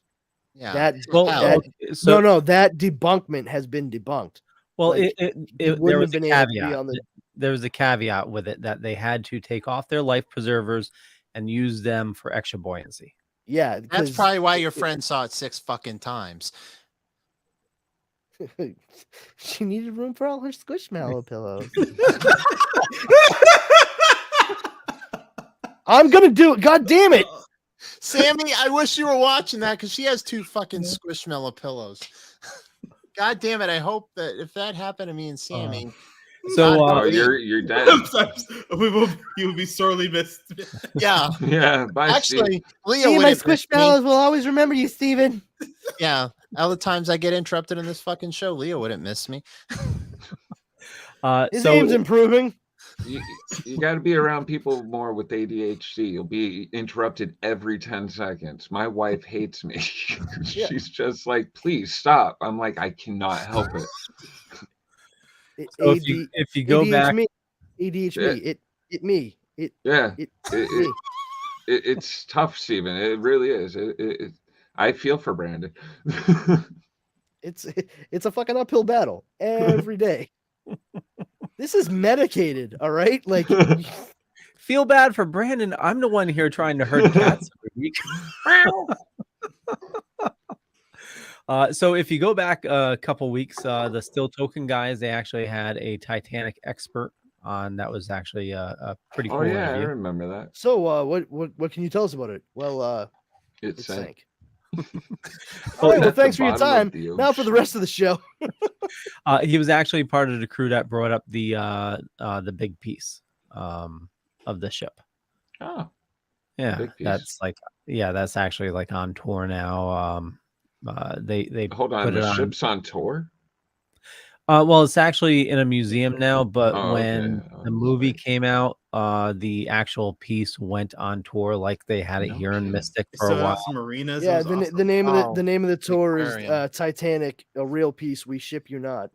Yeah, That, Well, that so no, that debunkment has been debunked. well, like, there wouldn't was have a been able to be caveat. on the- There was a caveat with it that they had to take off their life preservers and use them for extra buoyancy. Yeah, that's 'cause probably why your friend saw it 6 fucking times. she needed room for all her squishmallow pillows. I'm gonna do it. God damn it! Sammy, I wish you were watching that because she has 2 fucking squishmallow pillows. God damn it! I hope that if that happened to me and Sammy, So Oh, you're dead. You will be sorely missed. yeah. Yeah. Bye, Steve. Actually, Leo Me and would my have missed me. squishmallows will always remember you, Steven. Yeah, All the times I get interrupted in this fucking show, Leo wouldn't miss me. His So aim's improving. You got to be around people more with ADHD. You'll be interrupted every 10 seconds. My wife hates me. Yeah. She's just like, please stop. I'm like, I cannot help it. So if you go back, ADHD, Yeah. me. It's tough, Steven. It really is. I feel for Brandon. It's a fucking uphill battle every day. This is medicated, all right? Like, feel bad for Brandon. I'm the one here trying to herd cats every week. So if you go back a couple weeks, the Still Token guys, they actually had a Titanic expert on. That was actually a pretty cool Oh yeah, I interview. remember that. so what can you tell us about it? Well, It it sank. sank. All right, well, At the thanks for your bottom time. of the Now for the ocean. rest of the show. He was actually part of the crew that brought up the big piece of the ship. Oh, Yeah, big piece. that's actually like on tour now. They Hold on, put it the on. ship's on tour? Well, it's actually in a museum now, but Oh, when okay. the movie came out, the actual piece went on tour, like they had it No here in kidding. Mystic for So a while. some marinas. Yeah, It was the awesome. name of Oh, the name of the tour is aquarium. Titanic, a real piece. We ship you not.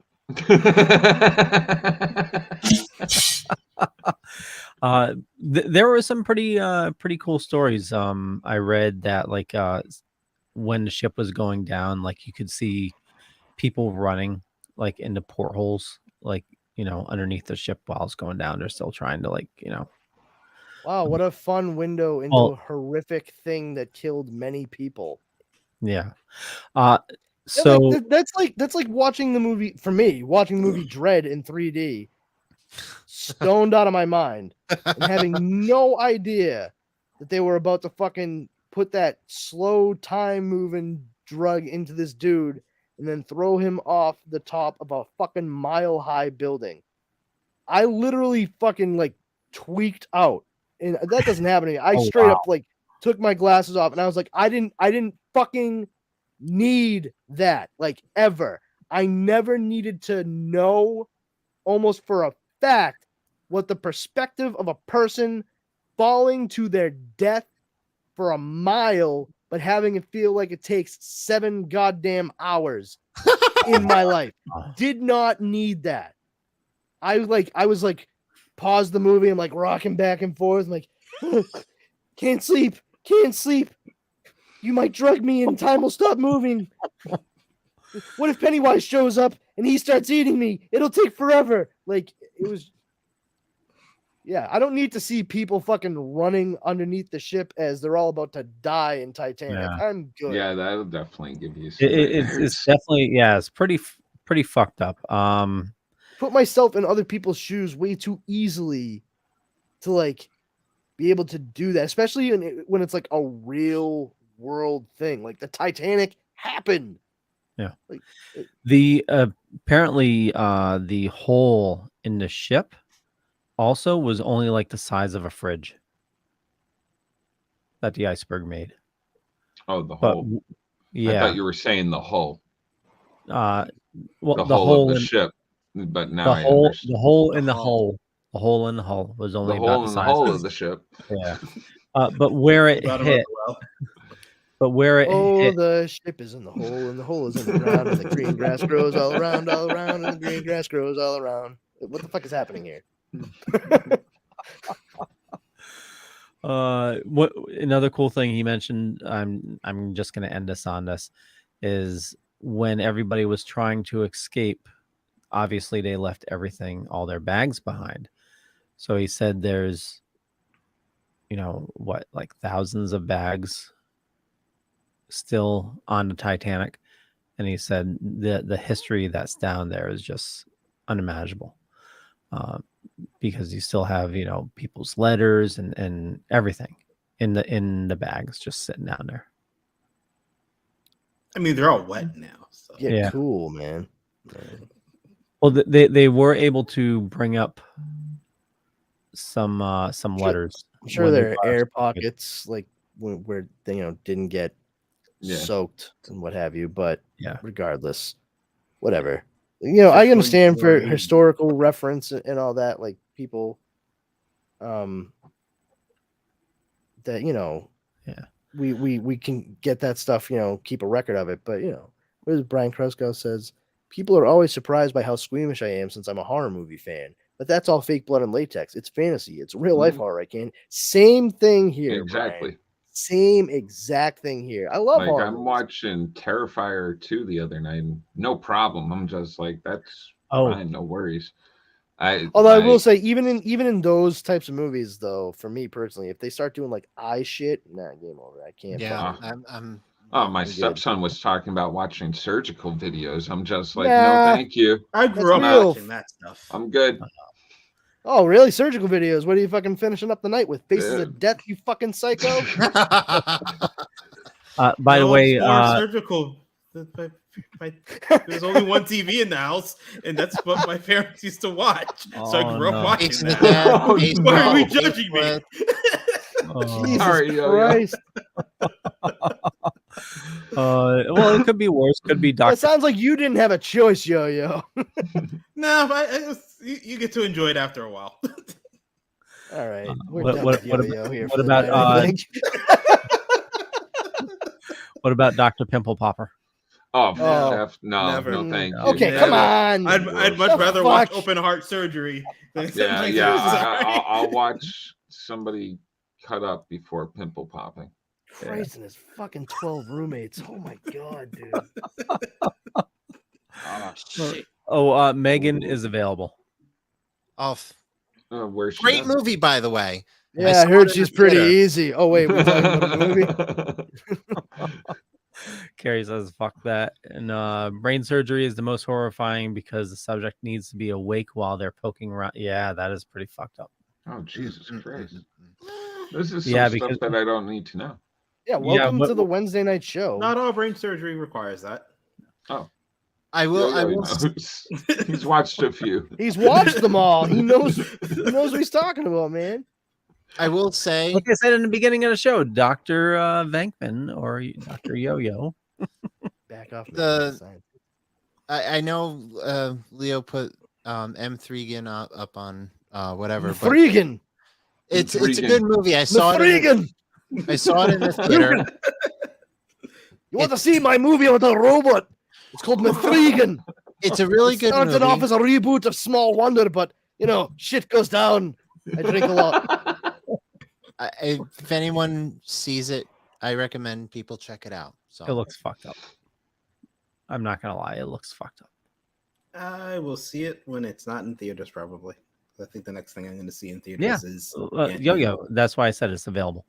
There were some pretty cool stories. I read that like when the ship was going down, like you could see people running like into portholes, like underneath the ship while it's going down. They're still trying to Wow, what a fun window into Well- a horrific thing that killed many people. yeah. Yeah, So like, that's like watching the movie for me, watching the movie Dread in 3D, stoned out of my mind, and having no idea that they were about to fucking put that slow time moving drug into this dude and then throw him off the top of a fucking mile high building. I literally fucking like tweaked out, and that doesn't happen to me. I Oh, straight wow. up like took my glasses off, and I was like, I didn't fucking need that, like, ever. I never needed to know almost for a fact what the perspective of a person falling to their death for a mile, but having it feel like it takes 7 goddamn hours in my life. Did not need that. I was like, pause the movie. I'm like rocking back and forth. I'm like, can't sleep. You might drug me and time will stop moving. What if Pennywise shows up and he starts eating me? It'll take forever. Like, it was. Yeah, I don't need to see people fucking running underneath the ship as they're all about to die in Titanic. Yeah. I'm good. Yeah, that'll definitely give you some it's nightmares. definitely, yeah, it's pretty fucked up. Put myself in other people's shoes way too easily to like be able to do that, especially when it's like a real world thing. Like the Titanic happened. Yeah. Like, The apparently the hole in the ship also was only like the size of a fridge that the iceberg made. Oh, the But hole. I yeah, thought you were saying the hull. well, The the hull hole of the in ship. But now the I hole, understand. the hole The in the hull. hole, the hole in the hull was The only about hole the in the size. hull of the ship. Yeah, but where it Bottom of hit, the well. but where it oh, hit, the ship is in the hole, and the hole is in the ground, and the green grass grows all around, and the green grass grows all around. What the fuck is happening here? what another cool thing he mentioned, I'm just gonna end us on this, is when everybody was trying to escape, obviously they left everything, all their bags behind. So he said there's like thousands of bags still on the Titanic, and he said the history that's down there is just unimaginable, because you still have people's letters and everything in the bags just sitting down there. I mean, they're all wet now. So. Yeah, cool, man. Well, they were able to bring up some letters. I'm sure when they there are brought up air some- pockets like where they didn't get soaked and what have you. But Yeah. regardless, whatever. You know, I understand for Chlorine. historical reference and all that, like people, that we can get that stuff, keep a record of it. But what does Brian Kruskow says? People are always surprised by how squeamish I am since I'm a horror movie fan. But that's all fake blood and latex. It's fantasy. It's real life horror. I can. Same thing here. Exactly. Brian. Same exact thing here. I love horror I'm movies. watching Terrifier 2 the other night. And no problem. I'm just like, that's fine. No worries. Although I will say, even in those types of movies, though, for me personally, if they start doing like eye shit, game over. I can't. Yeah, my I'm stepson was talking about watching surgical videos. I'm just like, Nah, no, thank you. I grew up real. watching that stuff. I'm good. Oh, really? Surgical videos? What are you fucking finishing up the night with? Faces of Death, you fucking psycho? By the way, surgical. There's only one TV in the house, and that's what my parents used to watch. So I grew up watching that. Why are we judging me? Jesus Sorry, Christ. Well, it could be worse. Could be Doctor. It sounds like you didn't have a choice, Yo-Yo. No, but you get to enjoy it after a while. All right. What about Dr. Pimple Popper? Oh, no, never. No, thank you. Okay, Never. come on. I'd much rather watch open heart surgery than I'll watch somebody cut up before pimple popping. Christ and his fucking 12 roommates. Oh my god, dude. Oh, shit. Megan is available. Where's she Great at? movie, by the way. Yeah, I heard she's pretty easy. Oh wait, we're talking about a movie. Carrie says, "Fuck that." And brain surgery is the most horrifying because the subject needs to be awake while they're poking around. Yeah, that is pretty fucked up. Oh, Jesus Christ! This is because stuff that I don't need to know. Yeah, welcome to the Wednesday night show. Not all brain surgery requires that. Oh, I will. He's watched a few. He's watched them all. He knows what he's talking about, man. I will say, like I said in the beginning of the show, Dr. Venkman or Dr. Yo-Yo. Back off. I know Leo put M3gan up on whatever. Freegan. It's a good movie. I saw it in the theater. You want to see my movie with a robot? It's called Mithrigan. It's a really good movie. Started off as a reboot of Small Wonder, but shit goes down. I drink a lot. If anyone sees it, I recommend people check it out. So it looks fucked up. I'm not gonna lie, it looks fucked up. I will see it when it's not in theaters, probably. I think the next thing I'm going to see in theaters is Yo-Yo. That's why I said it's available.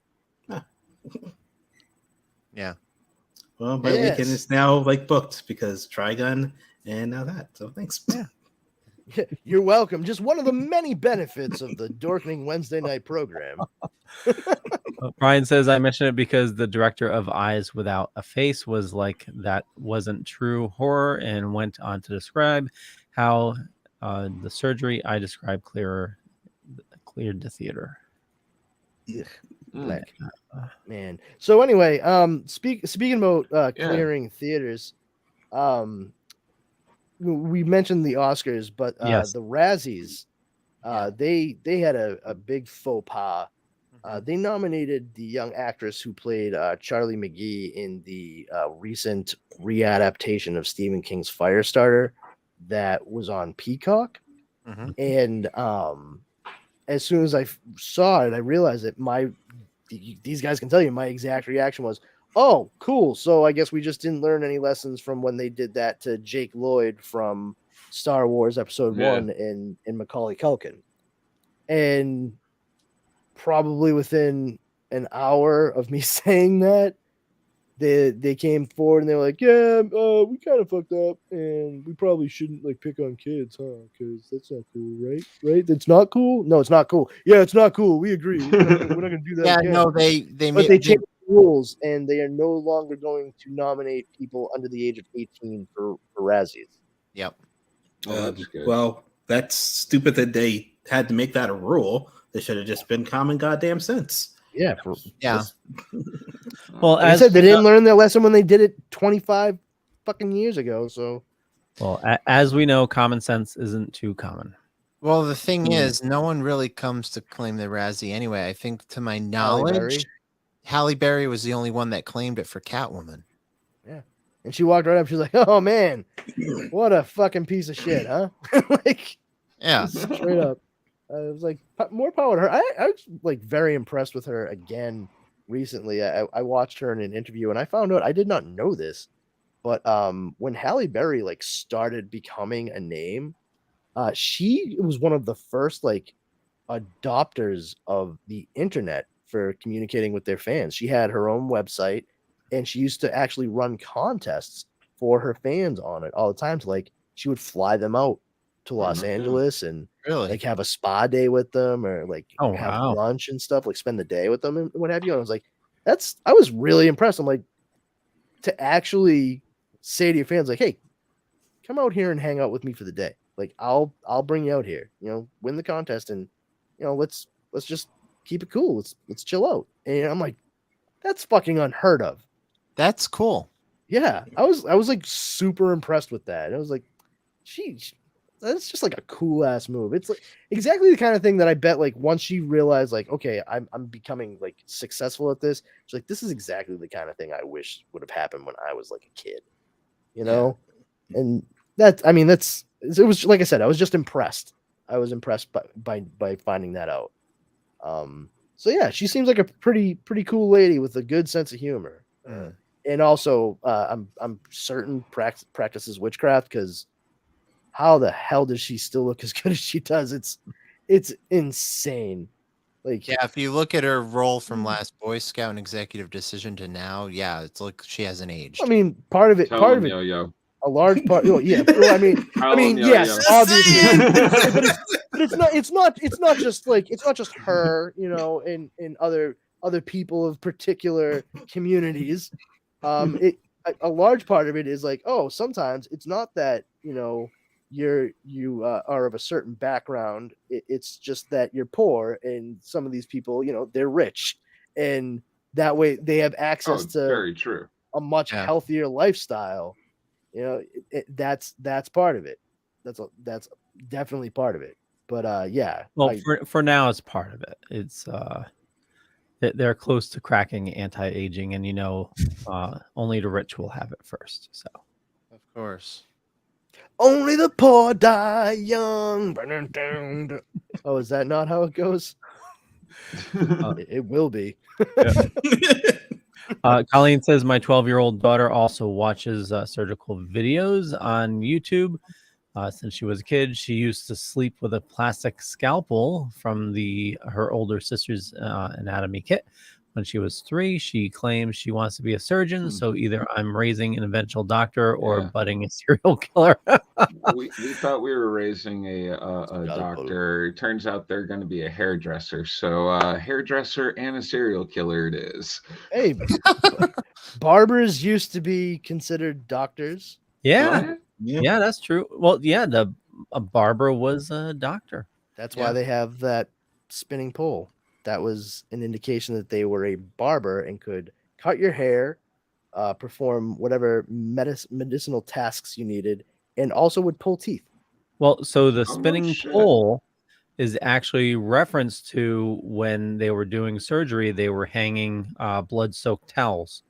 Yeah. Well, my weekend is now booked because Trigun and now that. So thanks. Yeah. You're welcome. Just one of the many benefits of the Dorkening Wednesday night program. Brian says, I mentioned it because the director of Eyes Without a Face was like, that wasn't true horror, and went on to describe how the surgery I described cleared the theater. Man. So anyway, speaking about clearing theaters, we mentioned the Oscars, but the Razzies, they had a big faux pas. They nominated the young actress who played Charlie McGee in the recent readaptation of Stephen King's Firestarter that was on Peacock. Mm-hmm. And as soon as I saw it, I realized that these guys can tell you my exact reaction was, oh, cool. So I guess we just didn't learn any lessons from when they did that to Jake Lloyd from Star Wars Episode 1 in Macaulay Culkin. And probably within an hour of me saying that, they came forward and they were like, we kind of fucked up and we probably shouldn't pick on kids, huh? Because that's not cool, right? That's not cool? No, it's not cool. Yeah, it's not cool. We agree. We're not going to do that. Yeah, again. no, they changed the rules and they are no longer going to nominate people under the age of 18 for Razzies. Yep. Well, that's stupid that they had to make that a rule. They should have just been common goddamn sense. Yeah. Well, Like I said, they didn't learn their lesson when they did it 25 fucking years ago. So, as we know, common sense isn't too common. Well, the thing is, no one really comes to claim the Razzie anyway. I think, to my knowledge, Halle Berry was the only one that claimed it for Catwoman. Yeah, and she walked right up. She's like, "Oh man, what a fucking piece of shit, huh?" Like, yeah, straight up. I was like, more power to her. I was like very impressed with her again recently. I watched her in an interview, and I found out, I did not know this, but when Halle Berry like started becoming a name, she was one of the first like adopters of the internet for communicating with their fans. She had her own website, and she used to actually run contests for her fans on it all the time. To like, she would fly them out to Los Angeles and like have a spa day with them, or like have lunch and stuff, like spend the day with them and what have you. And I was like, I was really impressed. I'm like, to actually say to your fans, like, hey, come out here and hang out with me for the day. Like, I'll bring you out here, win the contest, and let's just keep it cool. Let's chill out. And I'm like, that's fucking unheard of. That's cool. Yeah, I was like super impressed with that. And I was like, geez, that's just like a cool ass move. It's like exactly the kind of thing that I bet, like, once she realized, like, okay, I'm becoming like successful at this, she's like, this is exactly the kind of thing I wish would have happened when I was like a kid, And it was, like I said, I was just impressed. I was impressed by finding that out. So yeah, she seems like a pretty cool lady with a good sense of humor. And also, I'm certain practices witchcraft, because how the hell does she still look as good as she does? It's insane. Like, yeah, if you look at her role from last Boy Scout and Executive Decision to now, yeah, it's like she hasn't aged. I mean, part of it, Yo-yo. a large part. Yeah, well, I mean, yes, obviously, but it's not just her, and other people of particular communities. A large part of it is like, oh, sometimes it's not that you are of a certain background. It's just that you're poor, and some of these people, they're rich, and that way they have access to very true. a much healthier lifestyle. That's part of it. That's definitely part of it. But yeah. Well, for now, it's part of it. It's they're close to cracking anti-aging, and only the rich will have it first. So, of course, only the poor die young. Oh, is that not how it goes? It will be. Colleen says, my 12-year-old daughter also watches surgical videos on YouTube. Since she was a kid, she used to sleep with a plastic scalpel from her older sister's anatomy kit. When she was 3, she claims she wants to be a surgeon. So either I'm raising an eventual doctor or budding a serial killer. we thought we were raising a doctor. It turns out they're going to be a hairdresser. So hairdresser and a serial killer it is. Hey, barbers used to be considered doctors. Yeah. Yeah, that's true. Well, yeah, a barber was a doctor. That's why they have that spinning pole. That was an indication that they were a barber and could cut your hair, perform whatever medicinal tasks you needed, and also would pull teeth. Well, so the spinning pole is actually reference to when they were doing surgery, they were hanging blood-soaked towels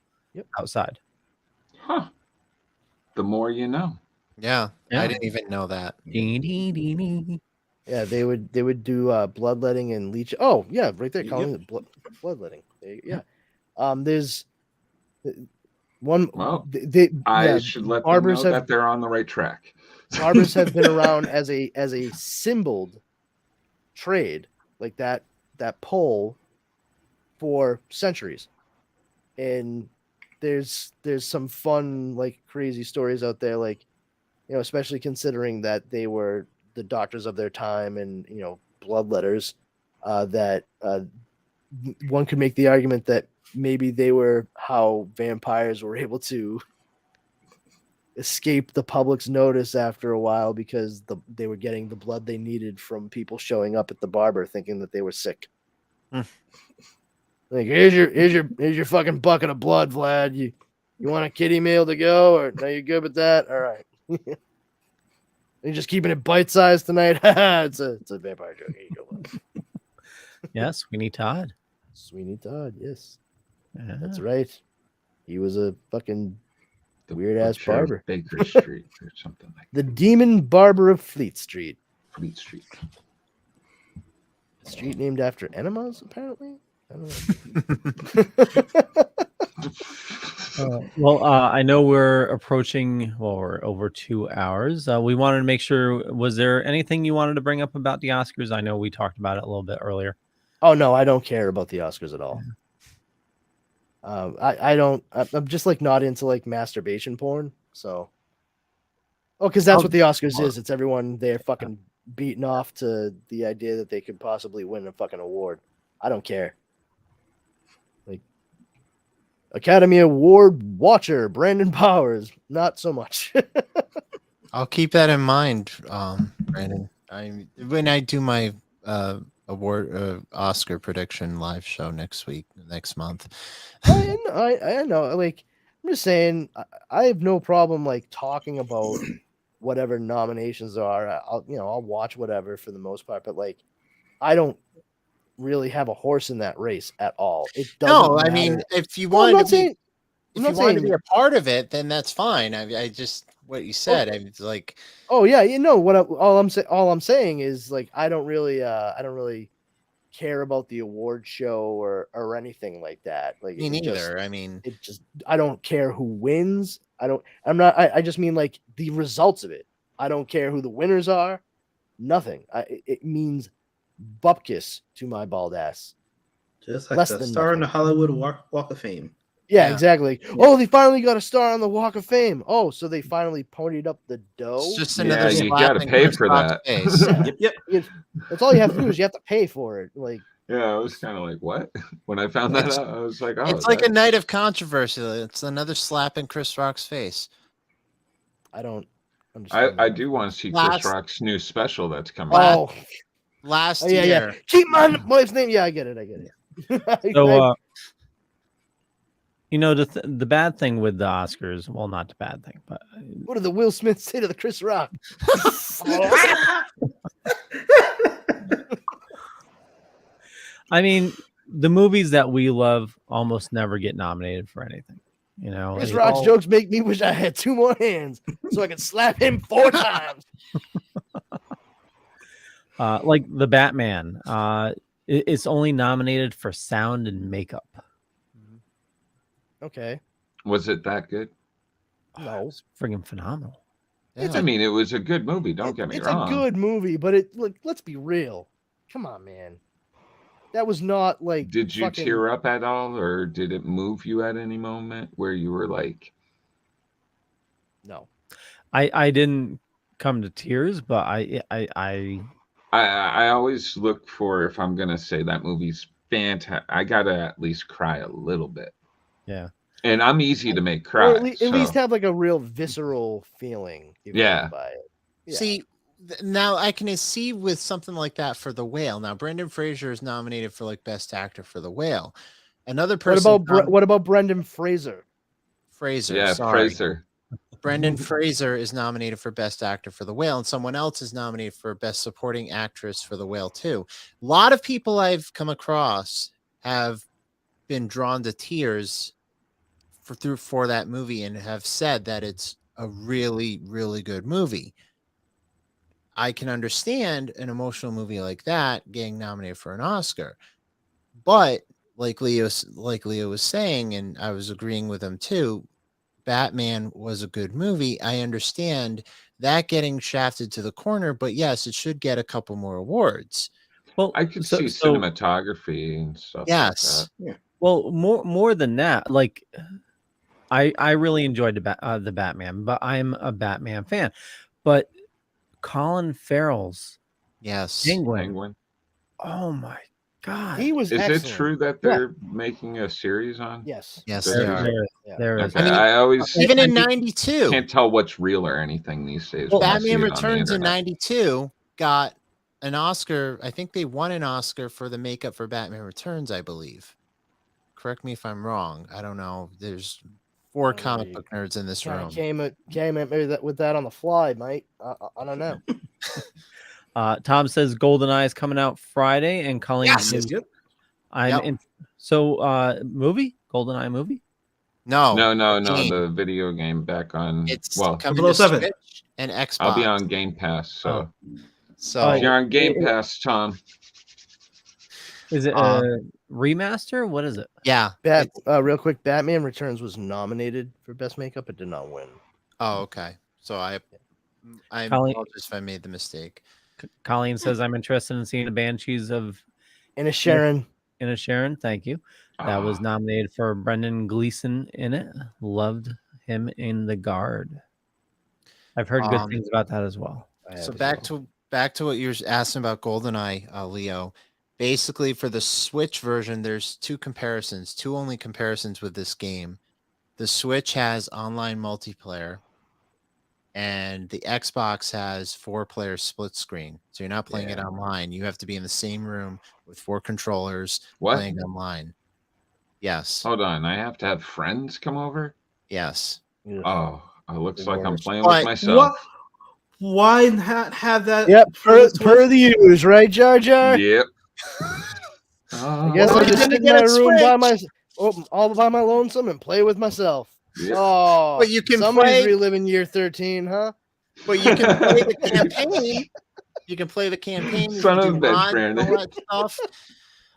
outside. Huh. The more you know. Yeah, I didn't even know that. Yeah, they would do bloodletting and leech. Oh, yeah, right there, calling it bloodletting. Yeah. There's one. Well, I should let them know that they're on the right track. Barbers have been around as a symboled trade, like that pole, for centuries. And there's some fun, like, crazy stories out there, like, especially considering that they were the doctors of their time, and bloodletters, that one could make the argument that maybe they were how vampires were able to escape the public's notice after a while, because they were getting the blood they needed from people showing up at the barber thinking that they were sick. Like, here's your fucking bucket of blood, Vlad. You want a kitty meal to go, or no? You good with that? All right. You're just keeping it bite sized tonight. it's a vampire joke. Here you go. Yeah, Sweeney Todd. Sweeney Todd. Yes, Yeah. that's right. He was a fucking The weird ass Butcher of barber. Baker Street or something like The Demon Barber of Fleet Street. Fleet Street. Street named after enemas, apparently. I don't know. I know we're approaching, we're over 2 hours. We wanted to make sure, was there anything you wanted to bring up about the Oscars? I know we talked about it a little bit earlier. Oh no, I don't care about the Oscars at all. I don't. I'm just like not into like masturbation porn. So, because that's what the Oscars is. It's everyone there fucking beating off to the idea that they could possibly win a fucking award. I don't care. Like Academy Award watcher Brandon Powers, not so much. I'll keep that in mind, Brandon. When I do my award Oscar prediction live show next month. I know. Like, I'm just saying, I have no problem like talking about whatever nominations there are. I'll watch whatever for the most part, but like, I don't really have a horse in that race at all. It doesn't. No, I matter. mean, if you wanted to be, I'm if not you wanted to saying- be a part of it, then that's fine. I just what you said. I was like, Oh yeah, all I'm saying is like I don't really care about the award show or anything like that. Like me it neither. just- I mean, I don't care who wins. I just mean like the results of it. I don't care who the winners are. Nothing. It means bupkis to my bald ass. Just like Less the than star in the nothing. Hollywood Walk of Fame. Yeah, Yeah. exactly. Oh, they finally got a star on the Walk of Fame. Oh, so they finally ponied up the dough. it's just Yeah, another you slap gotta in pay Chris for Rock's that. face. Yep. That's all you have to do is you have to pay for it. Like, Yeah, I was kind of like, what? When I found that out, I was like, oh, It's like a that- night of controversy. It's another slap in Chris Rock's face. I don't understand. I do want to see Last- Chris Rock's new special that's coming out. Oh, Last yeah, year, yeah. Keep my wife's name. Yeah, I get it. So, the bad thing with the Oscars, well, not the bad thing, but what did the Will Smith say to the Chris Rock? I mean, the movies that we love almost never get nominated for anything. Chris It Rock's all- jokes make me wish I had 2 more hands so I could slap him 4 times. like the Batman, it's only nominated for sound and makeup. Okay. Was it that good? No. It's friggin' phenomenal. It's I mean, it was a good movie. Don't get me it's wrong. a good movie, but let's be real. Come on, man. That was not like. Did you fucking- tear up at all, or did it move you at any moment where you were like, No. I didn't come to tears, but I I always look for, if I'm gonna say that movie's fantastic, I gotta at least cry a little bit. yeah. And I'm easy to make Or cry. at least have like a real visceral feeling. if you Yeah. go by it. Yeah. see, now I can see with something like that for The Whale. Now, Brendan Fraser is nominated for like Best Actor for The Whale. Another What person. about Brendan Fraser? Fraser? Yeah, sorry. Fraser. Brendan Fraser is nominated for Best Actor for The Whale, and someone else is nominated for Best Supporting Actress for The Whale too. A lot of people I've come across have been drawn to tears for that movie and have said that it's a really, really good movie. I can understand an emotional movie like that getting nominated for an Oscar, but like Leo was saying, and I was agreeing with him too, Batman was a good movie. I understand that getting shafted to the corner, but yes, it should get a couple more awards. Well, I could see cinematography and stuff. Yes. Like that. Well, more than that, like I really enjoyed the Batman, but I'm a Batman fan. But Colin Farrell's Yes. Penguin. oh my god, He was. Is excellent. it true that they're making a series on? Yes. Yes, There they is. are. Yeah. there is. Okay. I mean, I always Even in 92, can't tell what's real or anything these days. well, when I see Batman it on the Returns in internet. 92 got an Oscar. I think they won an Oscar for the makeup for Batman Returns, I believe. correct me if I'm wrong. I don't know. There's 4 comic you book nerds in this Kind room. of came at me with that on the fly, mate. I don't know. Tom says GoldenEye is coming out Friday, and Colleen Yes! says Yep. I'm Yep. in. So, movie GoldenEye movie. No, No, game. the video game back on. It's Well, coming to 007. Switch and Xbox. I'll be on Game Pass. So So if you're on Game Pass, Tom, Is it a remaster? What is it? yeah. Real quick, Batman Returns was nominated for Best Makeup, but did not win. Oh, okay. So I Colleen- apologize if I made the mistake. Colleen says I'm interested in seeing the Banshees of Sharon. Sharon. Thank you. That was nominated for Brendan Gleeson in it. Loved him in The Guard. I've heard good things about that as well. So back to what you were asking about GoldenEye, Leo. Basically, for the Switch version, there's two only comparisons with this game. The Switch has online multiplayer, and the Xbox has 4-player split screen. So you're not playing it online. You have to be in the same room with 4 controllers playing online. Yes. hold on. I have to have friends come over. Yes. Oh, it looks The like I'm worst. playing But with myself. Why not have that? Yep, per Switch? the use, right, Jar Jar? Yep. I guess Well, I you just didn't sit in get my a room Switch. all by my lonesome and play with myself. Yep. Oh, But you can somebody's play- reliving year 13, huh? But you can play the campaign. You can play the campaign. You Son can of do a bitch, mods and all Brandon. that stuff.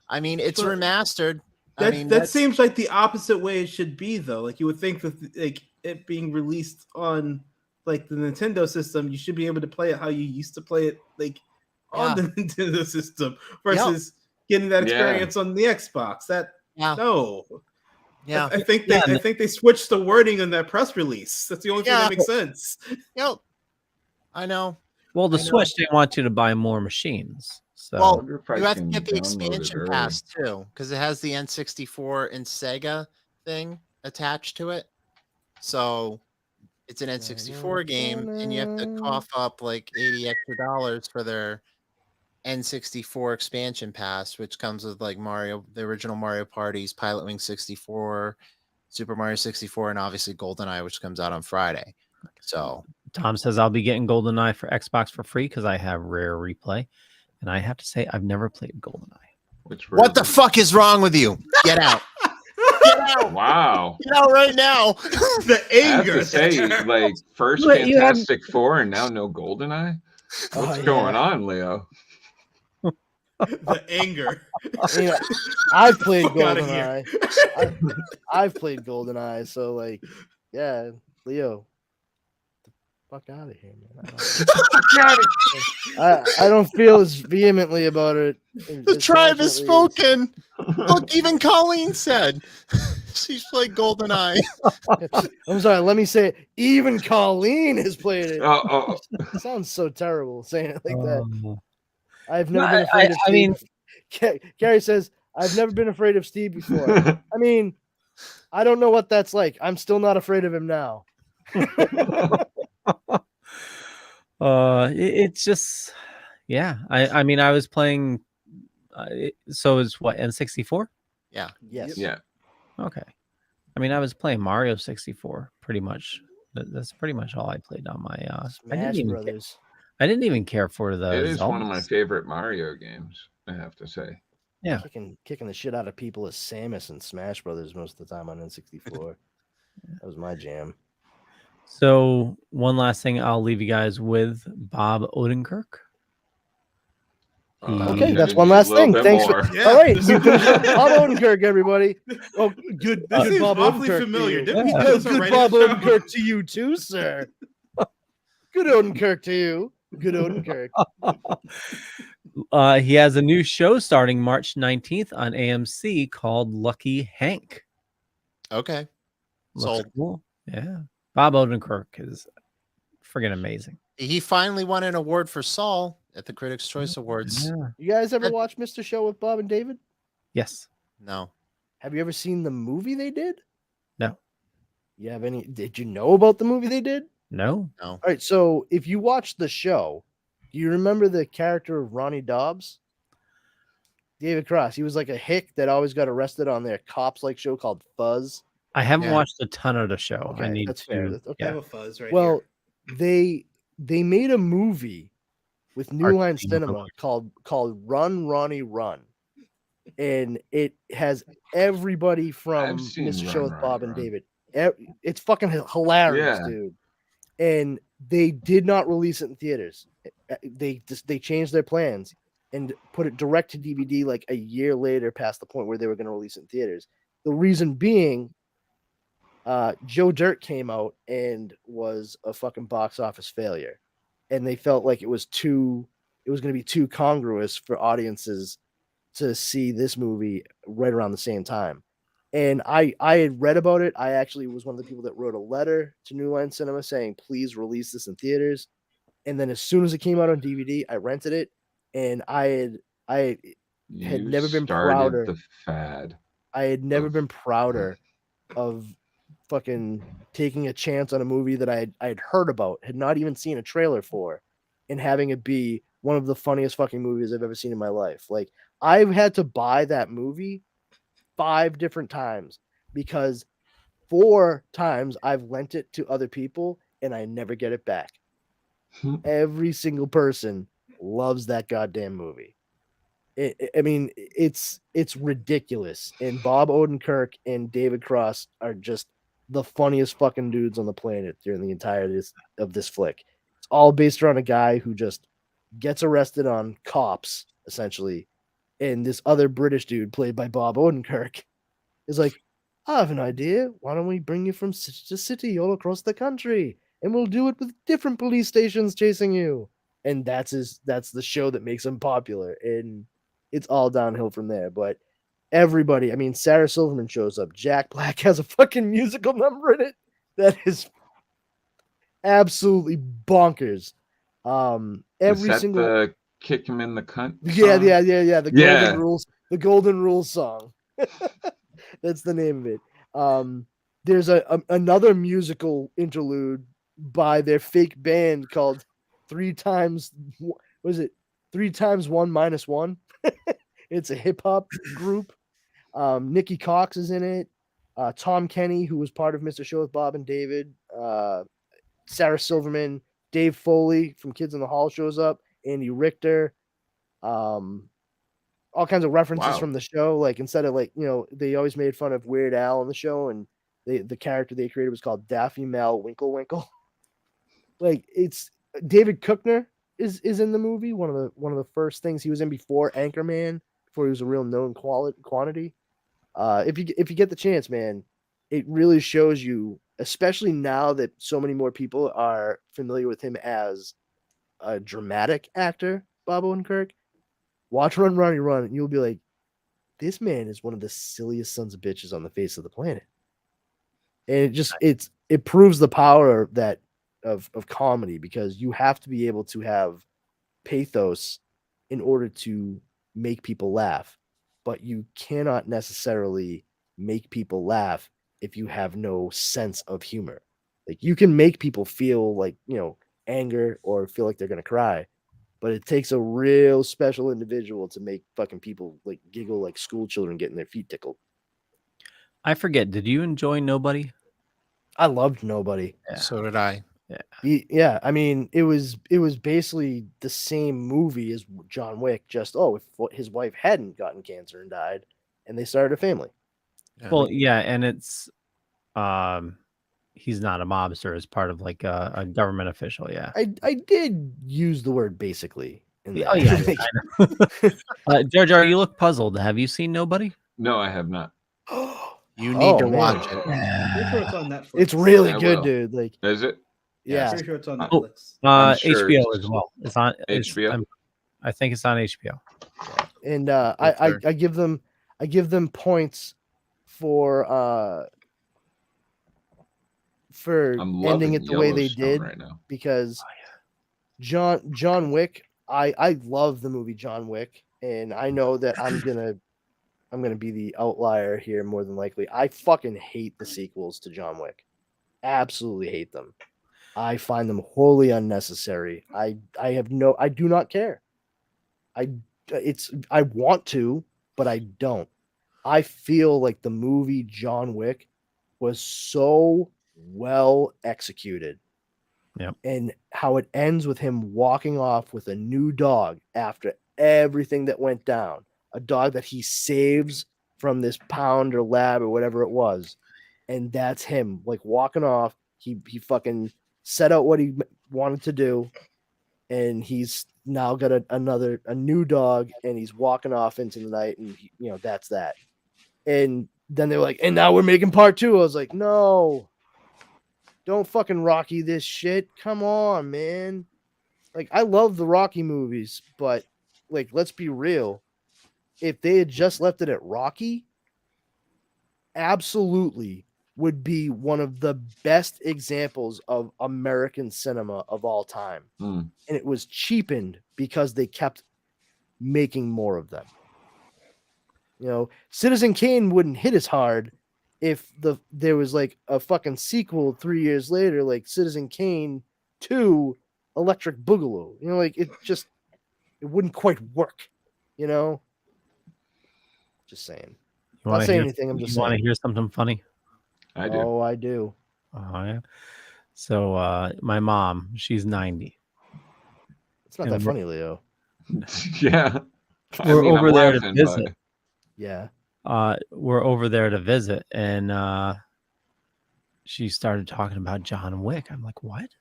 I mean, it's But remastered. I That mean, that seems like the opposite way it should be, though. Like you would think that like it being released on like the Nintendo system, you should be able to play it how you used to play it, like on the Nintendo system, versus getting that experience on the Xbox. No. Yeah. I think they switched the wording in that press release. That's the only thing Yeah. that makes sense. Yep. I know. Well, the I know. Switch didn't want you to buy more machines. So Well, wonder if I you have to can get the download it expansion early. pass too, because it has the N64 and Sega thing attached to it. So it's an N64 game, and you have to cough up like $80 extra for their N64 expansion pass, which comes with like Mario, the original Mario Parties, Pilot Wing 64, Super Mario 64, and obviously GoldenEye, which comes out on Friday. So Tom says I'll be getting GoldenEye for Xbox for free because I have Rare Replay, and I have to say I've never played GoldenEye. what the fuck is wrong with you? Get out! Get out! Wow. Get out right now! The I have anger. to say, like, first But you have- Fantastic Four and now no GoldenEye? What's going on, Leo? The anger. You know, I've played Fuck outta here. GoldenEye. I've played GoldenEye, so like, yeah, Leo, get the fuck out of here, man. I don't feel as vehemently about it. The tribe has spoken. Look, even Colleen said she's played GoldenEye. I'm sorry. Let me say it. Even Colleen has played it. Oh, Sounds so terrible saying it like that. Um, I've never No, been afraid of I Steve. mean- Gary says, I've never been afraid of Steve before. I mean, I don't know what that's like. I'm still not afraid of him now. It's just, yeah. I mean, I was playing. So it's what, N64? Yeah. Yes. yeah. Okay. I mean, I was playing Mario 64 pretty much. That's pretty much all I played on my. Smash Brothers. I didn't even care for the. It is one of my Zeldas. favorite Mario games, I have to say. Yeah. Kicking the shit out of people as Samus and Smash Brothers most of the time on N64. That was my jam. So one last thing I'll leave you guys with Bob Odenkirk. Okay, He- that's one last A little thing. bit Thanks more. for. All right, you Bob Odenkirk, everybody. Oh, good, This good seems Bob awfully Odenkirk. familiar. To Didn't we you. do Oh, this good already Bob on the show? Odenkirk to you too, sir. Good Odenkirk to you. Good Odenkirk. He has a new show starting March 19th on AMC called Lucky Hank. Okay. Looks Sold. cool. Yeah. Bob Odenkirk is friggin' amazing. He finally won an award for Saul at the Critics' Choice Awards. Yeah. You guys ever watch Mr. Show with Bob and David? Yes. No. Have you ever seen the movie they did? No. You have any? Did you know about the movie they did? No. No. All right. So if you watch the show, do you remember the character of Ronnie Dobbs? David Cross. He was like a hick that always got arrested on their cops like show called Fuzz. I haven't Yeah. watched a ton of the show. I Okay, need that's to. fair. That's okay. I have a fuzz right Well, here. they made a movie with New Line Artsy Cinema called Run Ronnie Run, and it has everybody I've from seen Mr. Run, Show with Ronnie, Bob and Run. David. It's fucking hilarious, Yeah. dude. And they did not release it in theaters. They changed their plans and put it direct to DVD like a year later, past the point where they were going to release it in theaters. The reason being, Joe Dirt came out and was a fucking box office failure, and they felt like it was going to be too congruous for audiences to see this movie right around the same time. And I had read about it. I actually was one of the people that wrote a letter to New Line Cinema saying, please release this in theaters. And then as soon as it came out on DVD, I rented it, and I had You never been started prouder. the fad. I had never of- been prouder of fucking taking a chance on a movie that I had heard about, had not even seen a trailer for, and having it be one of the funniest fucking movies I've ever seen in my life. Like, I've had to buy that movie 5 different times because 4 times I've lent it to other people and I never get it back. Every single person loves that goddamn movie. I mean, it's ridiculous. And Bob Odenkirk and David Cross are just the funniest fucking dudes on the planet during the entirety of this flick. It's all based around a guy who just gets arrested on cops, essentially. And this other British dude, played by Bob Odenkirk, is like, I have an idea. Why don't we bring you from city to city all across the country? And we'll do it with different police stations chasing you. And that's the show that makes him popular. And it's all downhill from there. But everybody, I mean, Sarah Silverman shows up. Jack Black has a fucking musical number in it that is absolutely bonkers. Every Is that single the kick him in the cunt? yeah, song? yeah, yeah, yeah. The Yeah. Golden Rules, the Golden Rules song. That's the name of it. There's another musical interlude by their fake band called 3 times. Was it 3 times 1 minus 1? It's a hip hop group. Nikki Cox is in it. Tom Kenny, who was part of Mr. Show with Bob and David. Sarah Silverman, Dave Foley from Kids in the Hall shows up. Andy Richter. All kinds of references Wow. from the show. Like, instead of, like, you know, they always made fun of Weird Al on the show, and the character they created was called Daffy Mal Winkle Winkle. Like, it's David Koechner is in the movie. One of the first things he was in before Anchorman, before he was a real known quantity. If you get the chance, man, it really shows you, especially now that so many more people are familiar with him as a dramatic actor, Bob Odenkirk. Watch Run Ronnie Run, and you'll be like, this man is one of the silliest sons of bitches on the face of the planet. And it proves the power of comedy, because you have to be able to have pathos in order to make people laugh, but you cannot necessarily make people laugh if you have no sense of humor. Like, you can make people feel like, you know, anger or feel like they're going to cry, but it takes a real special individual to make fucking people like giggle like school children getting their feet tickled. I forget. Did you enjoy Nobody? I loved Nobody. Yeah. So did I. Yeah, I mean, it was basically the same movie as John Wick, just if his wife hadn't gotten cancer and died, and they started a family. Yeah. Well, yeah, and it's he's not a mobster, as part of like a government official. Yeah. I did use the word basically in that. Oh yeah. I know. Jar Jar, you look puzzled. Have you seen Nobody? No, I have not. You need to man. watch it. Pretty sure it's on Netflix. It's really I good, will. dude. Like, Is it? yeah. Pretty sure it's on Oh, Netflix. I'm sure HBO it's as well. It's on HBO? I think it's on HBO. And Sure. I give them points for I'm ending loving it the way they Yellowstone did, right now. because John Wick, I love the movie John Wick, and I know that I'm gonna be the outlier here more than likely. I fucking hate the sequels to John Wick. Absolutely hate them. I find them wholly unnecessary. I do not care. I want to, but I don't. I feel like the movie John Wick was so well executed. Yep. And how it ends with him walking off with a new dog after everything that went down. A dog that he saves from this pound or lab or whatever it was. And that's him like walking off. He fucking set out what he wanted to do. And he's now got a new dog, and he's walking off into the night, and that's that. And then they're like, and now we're making part 2. I was like, no, don't fucking Rocky this shit. Come on, man. Like, I love the Rocky movies, but like, let's be real. If they had just left it at Rocky, absolutely would be one of the best examples of American cinema of all time. And it was cheapened because they kept making more of them. Citizen Kane wouldn't hit as hard if there was like a fucking sequel 3 years later, like Citizen Kane 2 Electric Boogaloo. Like it wouldn't quite work, Just saying. Not saying anything, I'm just saying. You want to hear something funny? I do. Oh, I do. Oh, yeah. So my mom, she's 90. It's not that funny, Leo. Yeah. We're over there to visit. But... Yeah. We're over there to visit, and she started talking about John Wick. I'm like, what?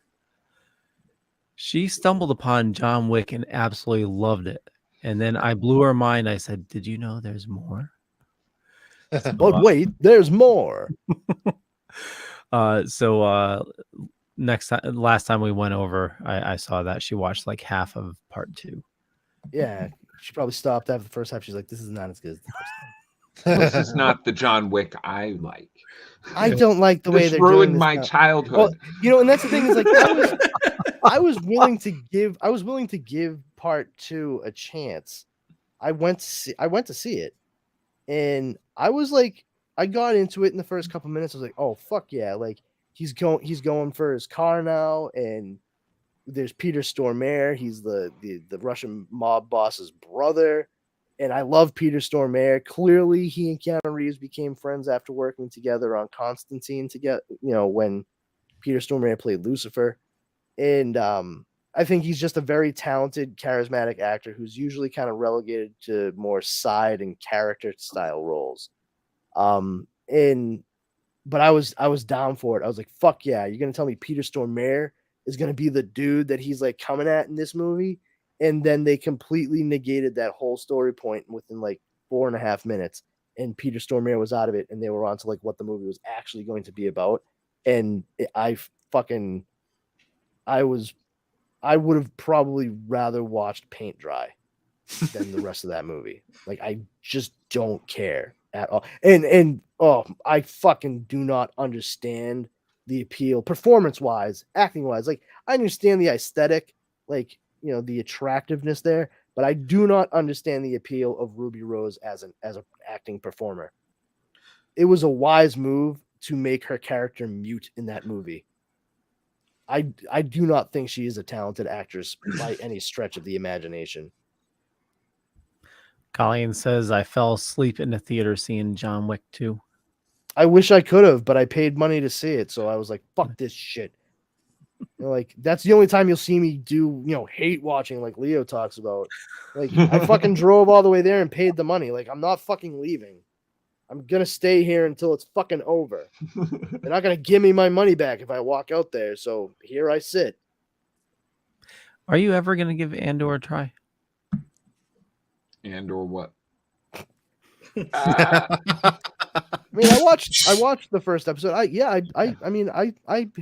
She stumbled upon John Wick and absolutely loved it. And then I blew her mind. I said, did you know there's more? But wait, there's more. Last time we went over, I saw that she watched like half of part 2. Yeah, she probably stopped after the first half. She's like, this is not as good as the first time. This is not the John Wick I like. I don't like the way they're ruined doing this my now. childhood. Well, and that's the thing is like I was willing to give part 2 a chance. I went to see it, and I was like, I got into it in the first couple minutes. I was like, oh fuck yeah, like he's going for his car now, and there's Peter Stormare. He's the Russian mob boss's brother. And I love Peter Stormare. Clearly, he and Keanu Reeves became friends after working together on Constantine when Peter Stormare played Lucifer. And I think he's just a very talented, charismatic actor who's usually kind of relegated to more side and character style roles. But I was down for it. I was like, fuck yeah, you're gonna tell me Peter Stormare is gonna be the dude that he's like coming at in this movie? And then they completely negated that whole story point within like 4.5 minutes, and Peter Stormare was out of it, and they were on to like what the movie was actually going to be about. And I would have probably rather watched paint dry than the rest of that movie. Like, I just don't care at all. And I fucking do not understand the appeal, performance wise, acting wise. Like, I understand the aesthetic, like, the attractiveness there, but I do not understand the appeal of Ruby Rose as an acting performer. It was a wise move to make her character mute in that movie. I do not think she is a talented actress by any stretch of the imagination. Colleen says, I fell asleep in the theater seeing John Wick 2. I wish I could have, but I paid money to see it, so I was like, fuck this shit. Like, that's the only time you'll see me do, hate watching like Leo talks about. Like, I fucking drove all the way there and paid the money. Like, I'm not fucking leaving. I'm gonna stay here until it's fucking over. They're not gonna give me my money back if I walk out there, so here I sit. Are you ever gonna give Andor a try? Andor what? I mean, I watched the first episode. I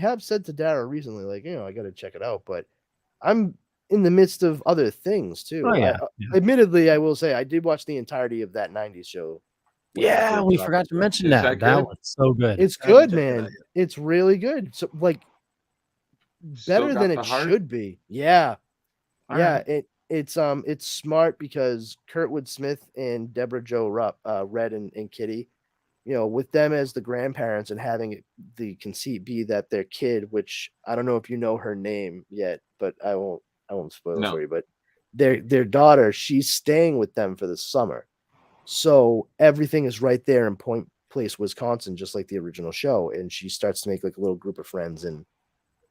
have said to Dara recently, like, I got to check it out, but I'm in the midst of other things too. Oh, yeah. Admittedly, I will say I did watch the entirety of that 90s show. Yeah, we forgot to mention that. That was so good. It's good, man. It's really good. So, like, better than it should be. Yeah. Yeah. It's smart because Kurtwood Smith and Deborah Jo Red and Kitty, with them as the grandparents and having the conceit be that their kid, which I don't know if you know her name yet, but I won't spoil it for you, but their daughter, she's staying with them for the summer. So everything is right there in Point Place, Wisconsin, just like the original show. And she starts to make like a little group of friends. And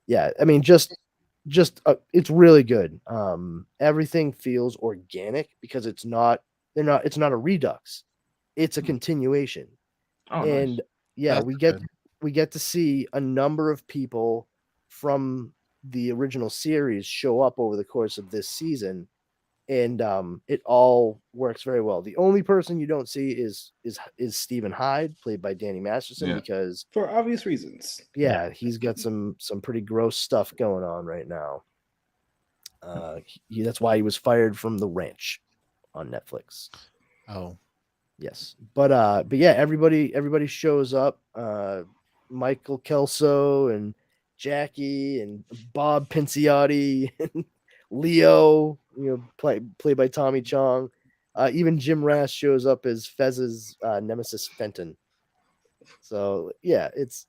yeah, I mean, just it's really good. Everything feels organic because it's not a redux. It's a continuation. Oh, And nice. yeah, That's good. we get to see a number of people from the original series show up over the course of this season, and it all works very well. The only person you don't see is Stephen Hyde, played by Danny Masterson, Yeah. because For obvious reasons. yeah, he's got some pretty gross stuff going on right now. That's why he was fired from The Ranch on Netflix. Oh, Yes, but yeah, everybody shows up. Michael Kelso and Jackie and Bob Pinciotti and Leo, played by Tommy Chong. Even Jim Rash shows up as Fez's nemesis Fenton. So yeah, it's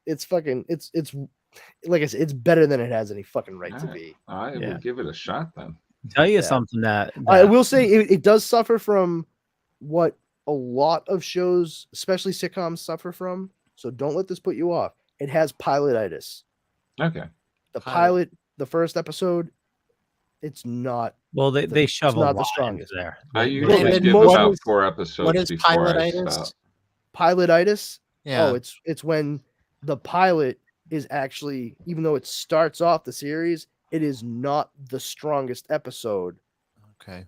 like I said, it's better than it has any fucking right to be. I Yeah. will give it a shot then. Tell you Yeah. something that I will say it does suffer from what a lot of shows, especially sitcoms, suffer from. So don't let this put you off. It has pilotitis. Okay. The pilot, the first episode, it's not. well, they shove it's a not lot the into strongest. there. I They- usually Brandon, give most about is- 4 episodes what is before I pilotitis? stop. Pilotitis. yeah. Oh, it's when the pilot is actually, even though it starts off the series, it is not the strongest episode Okay.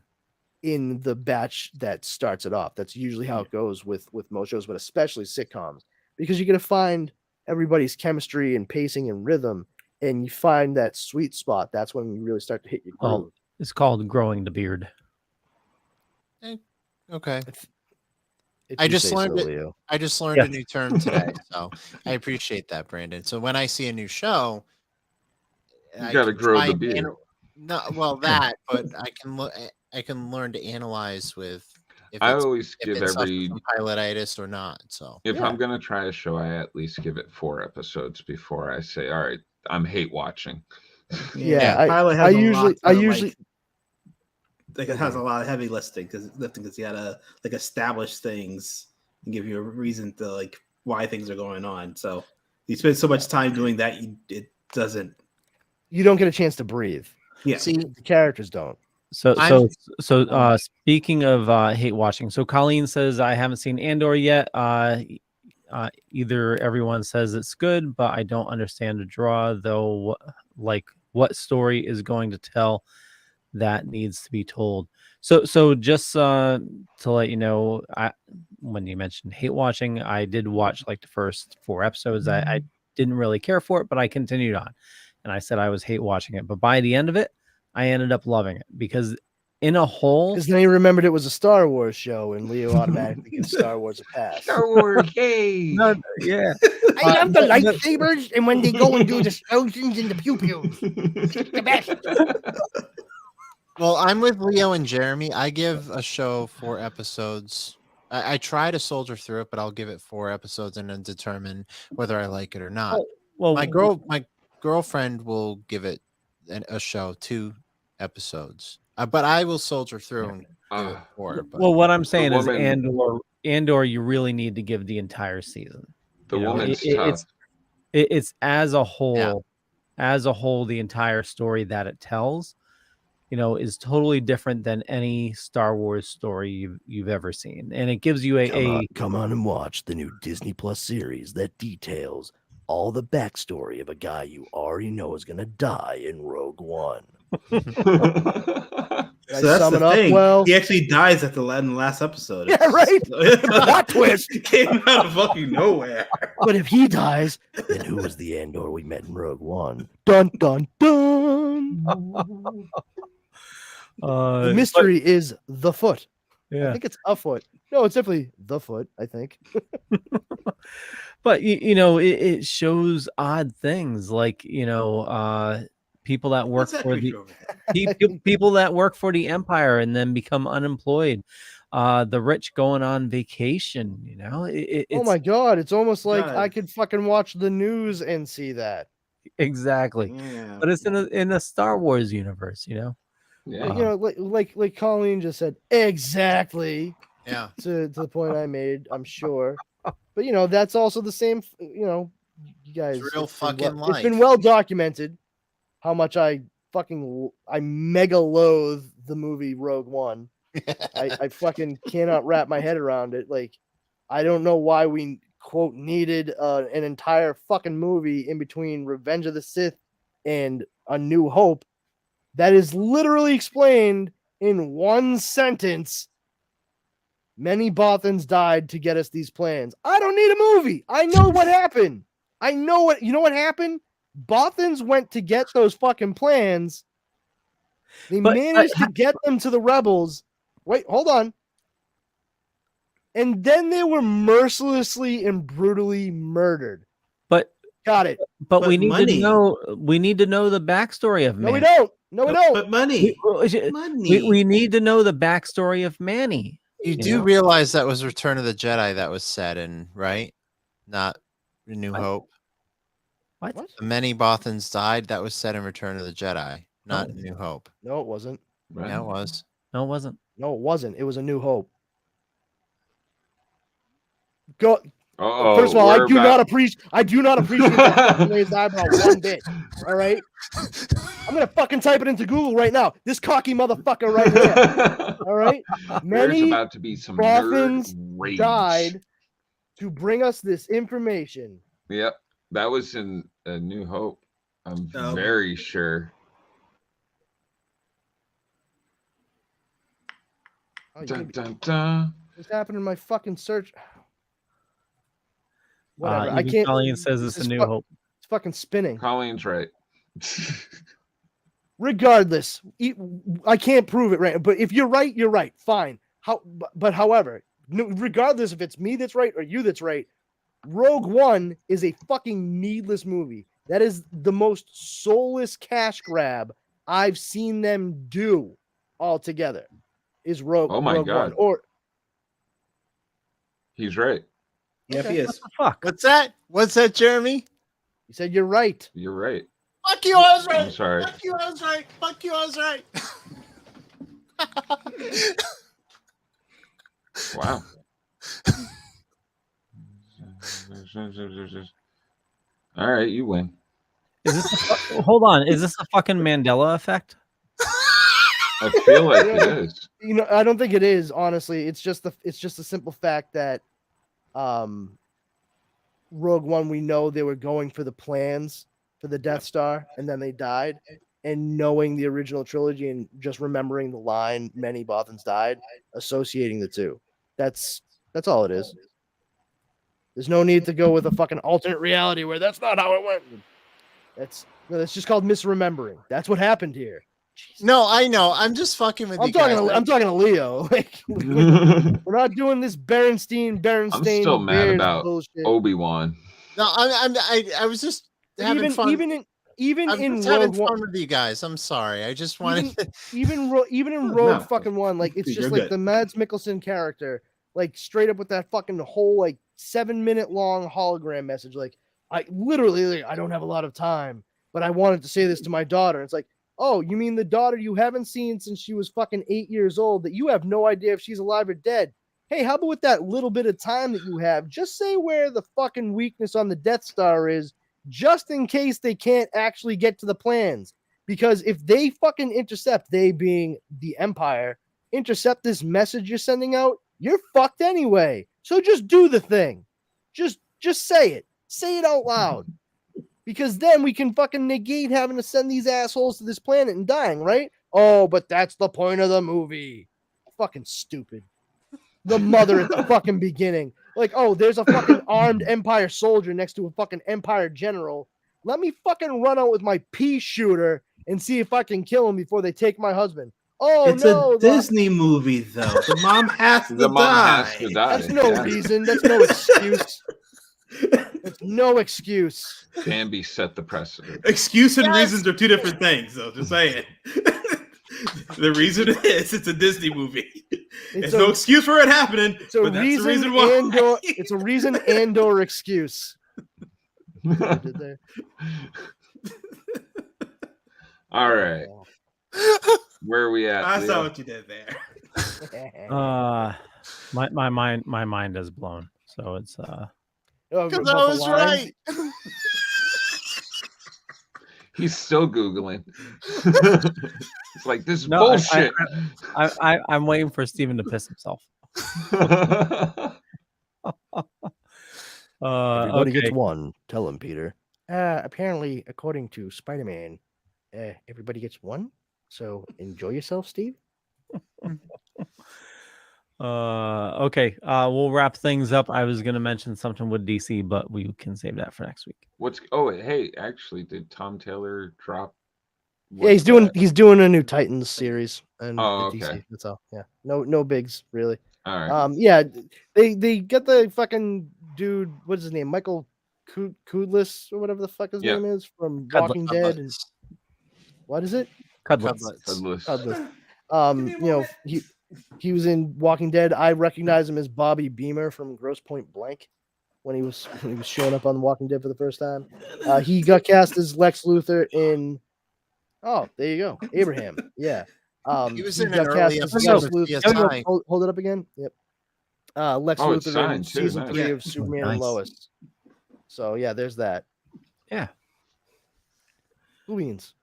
in the batch that starts it off. That's usually how it goes with most shows, but especially sitcoms, because you're gonna find everybody's chemistry and pacing and rhythm, and you find that sweet spot. That's when you really start to hit your Oh. groove. It's called growing the beard. Okay. If I you just say learned so, it. Leo. I just learned Yeah. a new term today, so I appreciate that, Brandon. So when I see a new show, You I gotta can grow try the and beard. no, well that, but I can learn to analyze with if I it's always if give it suffers every from pilotitis or not. So if Yeah. I'm gonna try a show, I at least give it 4 episodes before I say, all right, I'm hate watching. Yeah, Pilot I has a usually lot I to, usually like it has a lot of heavy lifting because you gotta like establish things and give you a reason to like why things are going on. So you spend so much time doing that, it doesn't. you don't get a chance to breathe. Yeah. see, The characters don't. So I'm- speaking of hate watching, so Colleen says I haven't seen Andor yet. Either everyone says it's good, but I don't understand the draw, though. Like, what story is going to tell that needs to be told? So just to let you know, when you mentioned hate watching, I did watch like the first 4 episodes. I didn't really care for it, but I continued on, and I said I was hate watching it. But by the end of it, I ended up loving it because in a whole, Because then he remembered it was a Star Wars show, and Leo automatically gives Star Wars a pass. Star Wars, yay! yeah, I love the but- lightsabers, and when they go and do the explosions and the pew pews, the best. well, I'm with Leo and Jeremy. I give a show 4 episodes. I try to soldier through it, but I'll give it 4 episodes and then determine whether I like it or not. well, My girlfriend will give it a show 2 episodes, but I will soldier through and give it 4. But Well, what I'm saying is, woman- Andor, you really need to give the entire season. The You know, woman's it- tough. It's as a whole, the entire story that it tells, is totally different than any Star Wars story you've ever seen, and it gives you Come on and watch the new Disney Plus series that details all the backstory of a guy you already know is gonna die in Rogue One. So that's sum the it up thing. well? He actually dies at the last episode. Yeah, right. Plot twist. It came out of fucking nowhere. But if he dies, then who was the Andor we met in Rogue One? Dun dun dun. The mystery is the foot. I yeah. think it's a foot. No, it's definitely the foot, I think. But it shows odd things like people that work What's that for the creature over there? people that work for the Empire and then become unemployed. The rich going on vacation. It's, Oh my god, it's almost like God. I could fucking watch the news and see that. exactly. Yeah. But it's in a Star Wars universe. Yeah. Like Colleen just said, exactly. Yeah. to the point I made, I'm sure. But you know, that's also the same. You know, you guys, real it's been fucking it's been life. well documented how much I mega loathe the movie Rogue One. I fucking cannot wrap my head around it. Like, I don't know why we quote needed an entire fucking movie in between Revenge of the Sith and A New Hope that is literally explained in one sentence. Many Bothans died to get us these plans. I don't need a movie. I know what happened. I know what, you know what happened? Bothans went to get those fucking plans. They managed to get them to the rebels. Wait, hold on. And then they were mercilessly and brutally murdered. But got it. But we need to know. We need to know the backstory of Manny. No, we don't. No, we don't. But money. We need to know the backstory of Manny. You do realize that was Return of the Jedi that was set in, right? Not A New Hope. What? The many Bothans died. That was set in Return of the Jedi, not A New Hope. No, it wasn't. Right. Yeah, it was. No, it wasn't. No, it wasn't. It was A New Hope. Go. Uh-oh, First of all, I do not appreciate that raised eyebrow one bit. All right, I'm gonna fucking type it into Google right now. This cocky motherfucker right here. All right, There's many about to be some Bothans nerd rage. died to bring us this information. Yep, that was in A New Hope. I'm very sure. Oh, dun, dun, dun. What's happening in my fucking search? Whatever. I Even can't. Colleen says it's A New Hope. It's fucking spinning. Colleen's right. Regardless, I can't prove it right. But if you're right, you're right. Fine. However, regardless if it's me that's right or you that's right, Rogue One is a fucking needless movie. That is the most soulless cash grab I've seen them do altogether. Is Rogue? Oh my Rogue God. One. Or he's right. Yeah, he is. Fuck. What's that? What's that, Jeremy? You said you're right. You're right. Fuck you, I was right. I'm sorry. Fuck you, I was right. Fuck you, I was right. Wow. All right, you win. Is this hold on? Is this a fucking Mandela effect? I feel like it is. You know, I don't think it is. Honestly, it's just the simple fact that, Rogue One, we know they were going for the plans for the Death Star, and then they died. And knowing the original trilogy and just remembering the line "Many Bothans died," associating the two. That's all it is. There's no need to go with a fucking alternate reality where that's not how it went. That's just called misremembering. That's what happened here. Jesus. No, I know. I'm just fucking with you guys. I'm talking to Leo. We're not doing this Berenstain. I'm still mad about bullshit. Obi-Wan. No, I was just having fun. Even I'm in just Rogue having One, fun with you guys. I'm sorry. I just wanted even in Rogue fucking One, like it's just like the Mads Mikkelsen character, like straight up with that fucking whole like 7-minute long hologram message. Like I literally, I don't have a lot of time, but I wanted to say this to my daughter. It's like, oh, you mean the daughter you haven't seen since she was fucking 8 years old that you have no idea if she's alive or dead? Hey, how about with that little bit of time that you have, just say where the fucking weakness on the Death Star is, just in case they can't actually get to the plans. Because if they fucking intercept, they being the Empire, intercept this message you're sending out, you're fucked anyway. So just do the thing. Just say it. Say it out loud. Because then we can fucking negate having to send these assholes to this planet and dying, right? Oh, but that's the point of the movie. Fucking stupid. The mother at the fucking beginning. Like, oh, there's a fucking armed Empire soldier next to a fucking Empire general. Let me fucking run out with my pea shooter and see if I can kill him before they take my husband. Oh, it's no. It's a Disney movie, though. The mom has to die. That's no reason. That's no excuse. That's no excuse. Bambi set the precedent. Excuse and reasons are two different things, though. Just saying. The reason is it's a Disney movie. There's no excuse for it happening. It's a reason why. It's a reason and/or excuse. All right. Where are we at? I saw what you did there. My mind is blown. So it's Oh, Because about I the was line? right. He's still Googling. It's like, this is No, bullshit. I'm waiting for Steven to piss himself. Everybody Okay. gets one. Tell him, Peter. Apparently, according to Spider-Man, everybody gets one. So enjoy yourself, Steve. Okay. We'll wrap things up. I was gonna mention something with DC, but we can save that for next week. Hey, actually, did Tom Taylor drop? Yeah, he's doing a new Titans series and Oh, DC. okay. That's all. Yeah, no bigs really. All right. Yeah, they got the fucking dude. What is his name? Michael Kudlis or whatever the fuck his name is from Walking Dead. And what is it? Cudlets. Kudlis. He was in Walking Dead. I recognize him as Bobby Beamer from Grosse Point Blank when he was showing up on Walking Dead for the first time. He got cast as Lex Luthor in. Oh, there you go, Abraham. Yeah. He was he in an got early cast as episode Lex of Luthor. CSI. Hold it up again. Yep. Lex Oh, it's Luthor in signed too, season nice. 3 Yeah. of Superman and Nice. Lois. So yeah, there's that. Yeah. Blue beans.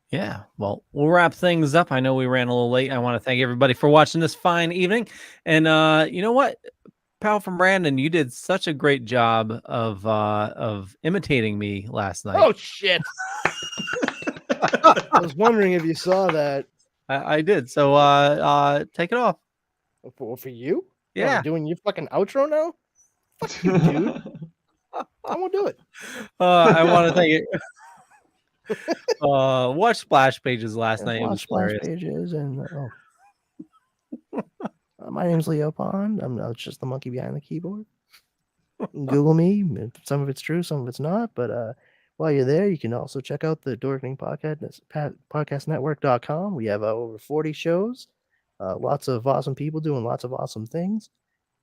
Yeah. Well, we'll wrap things up. I know we ran a little late. I want to thank everybody for watching this fine evening. And you know what? Pal from Brandon, you did such a great job of imitating me last night. Oh shit! I was wondering if you saw that. I did. So take it off. For you? Yeah. I'm doing your fucking outro now? Fuck you, dude. I won't do it. I want to thank you. Watch Splash Pages last night. It was Watch Splash hilarious. Pages and my name's Leo Pond. I'm just the monkey behind the keyboard. Google me. Some of it's true, some of it's not. But while you're there, you can also check out the Dorkening podcastnetwork.com. We have over 40 shows, lots of awesome people doing lots of awesome things.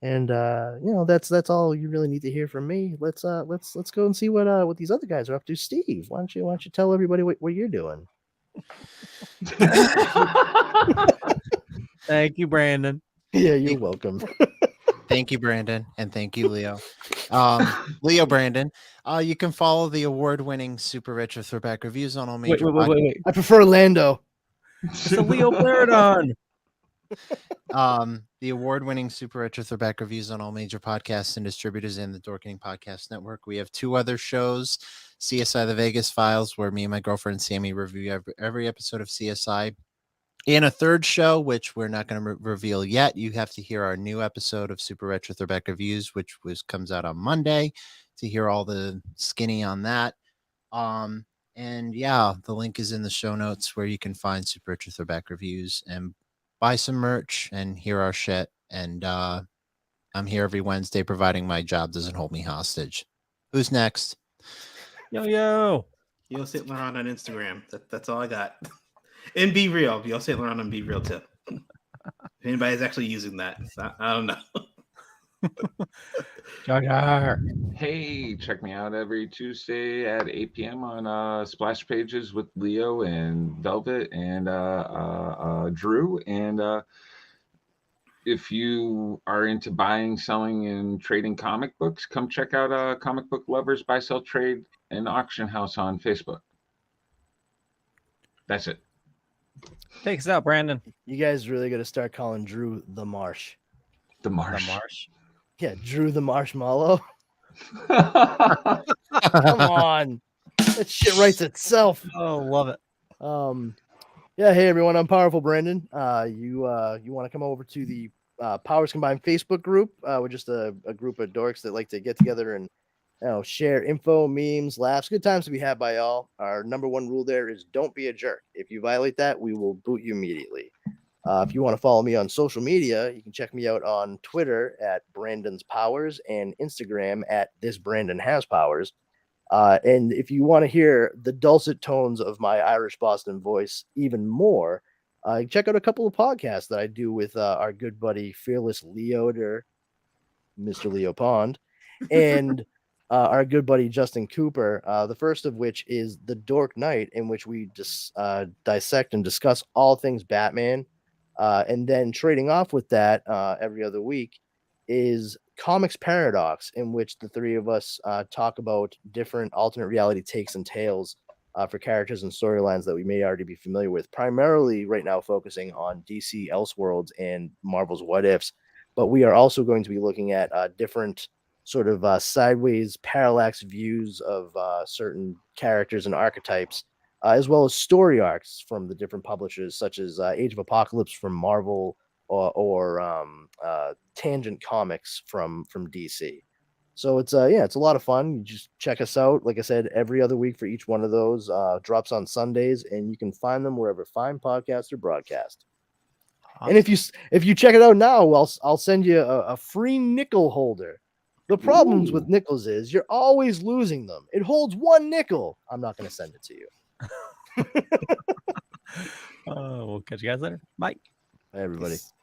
And that's all you really need to hear from me. Let's go and see what these other guys are up to. Steve, why don't you tell everybody what you're doing? Thank you, Brandon. Yeah, you're welcome. Thank you, Brandon, and thank you, Leo. Leo Brandon. You can follow the award-winning Super Rich or Throwback Reviews on all major. Wait. I prefer Lando. It's a Leo Baradon. The award-winning Super Retro Throwback Reviews on all major podcasts and distributors in the Dorkening Podcast Network. We have 2 other shows, CSI The Vegas Files, where me and my girlfriend Sammy review every episode of CSI, and a 3rd show, which we're not going to reveal yet. You have to hear our new episode of Super Retro Throwback Reviews, which comes out on Monday, to hear all the skinny on that. And yeah, the link is in the show notes where you can find Super Retro Throwback Reviews and buy some merch and hear our shit. And I'm here every Wednesday, providing my job doesn't hold me hostage. Who's next? Yo. Yo St. Laurent on Instagram. That's all I got. And Be Real. Yo St. Laurent on Be Real too. If anybody's actually using that, I don't know. Jar Jar. Hey, check me out every Tuesday at 8 p.m. on Splash Pages with Leo and Velvet and Drew. And if you are into buying, selling, and trading comic books, come check out Comic Book Lovers Buy, Sell, Trade, and Auction House on Facebook. That's it. Take us out, Brandon. You guys really got to start calling Drew the Marsh. The Marsh. The Marsh. Yeah, Drew the Marshmallow. Come Come on. That shit writes itself. Oh, love it. Yeah, hey everyone, I'm Powerful Brandon. You want to come over to the Powers Combined Facebook group? We're just a group of dorks that like to get together and share info, memes, laughs, good times to be had by all. Our number 1 rule there is don't be a jerk. If you violate that, we will boot you immediately. If you want to follow me on social media, you can check me out on Twitter at Brandon's Powers and Instagram at This Brandon Has Powers. And if you want to hear the dulcet tones of my Irish Boston voice even more, check out a couple of podcasts that I do with our good buddy Fearless Leoder, Mr. Leo Pond, and our good buddy Justin Cooper. The first of which is The Dork Night, in which we dissect and discuss all things Batman. And then trading off with that every other week is Comics Paradox, in which the three of us talk about different alternate reality takes and tales for characters and storylines that we may already be familiar with, primarily right now focusing on DC Elseworlds and Marvel's What Ifs. But we are also going to be looking at different sort of sideways parallax views of certain characters and archetypes, as well as story arcs from the different publishers, such as Age of Apocalypse from Marvel or Tangent Comics from DC. So it's it's a lot of fun. You just check us out. Like I said, every other week for each one of those drops on Sundays, and you can find them wherever fine podcasts are broadcast. Awesome. And if you check it out now, I'll send you a free nickel holder. The problems with nickels is you're always losing them. It holds 1 nickel. I'm not going to send it to you. We'll catch you guys later. Bye. Bye, everybody. Peace.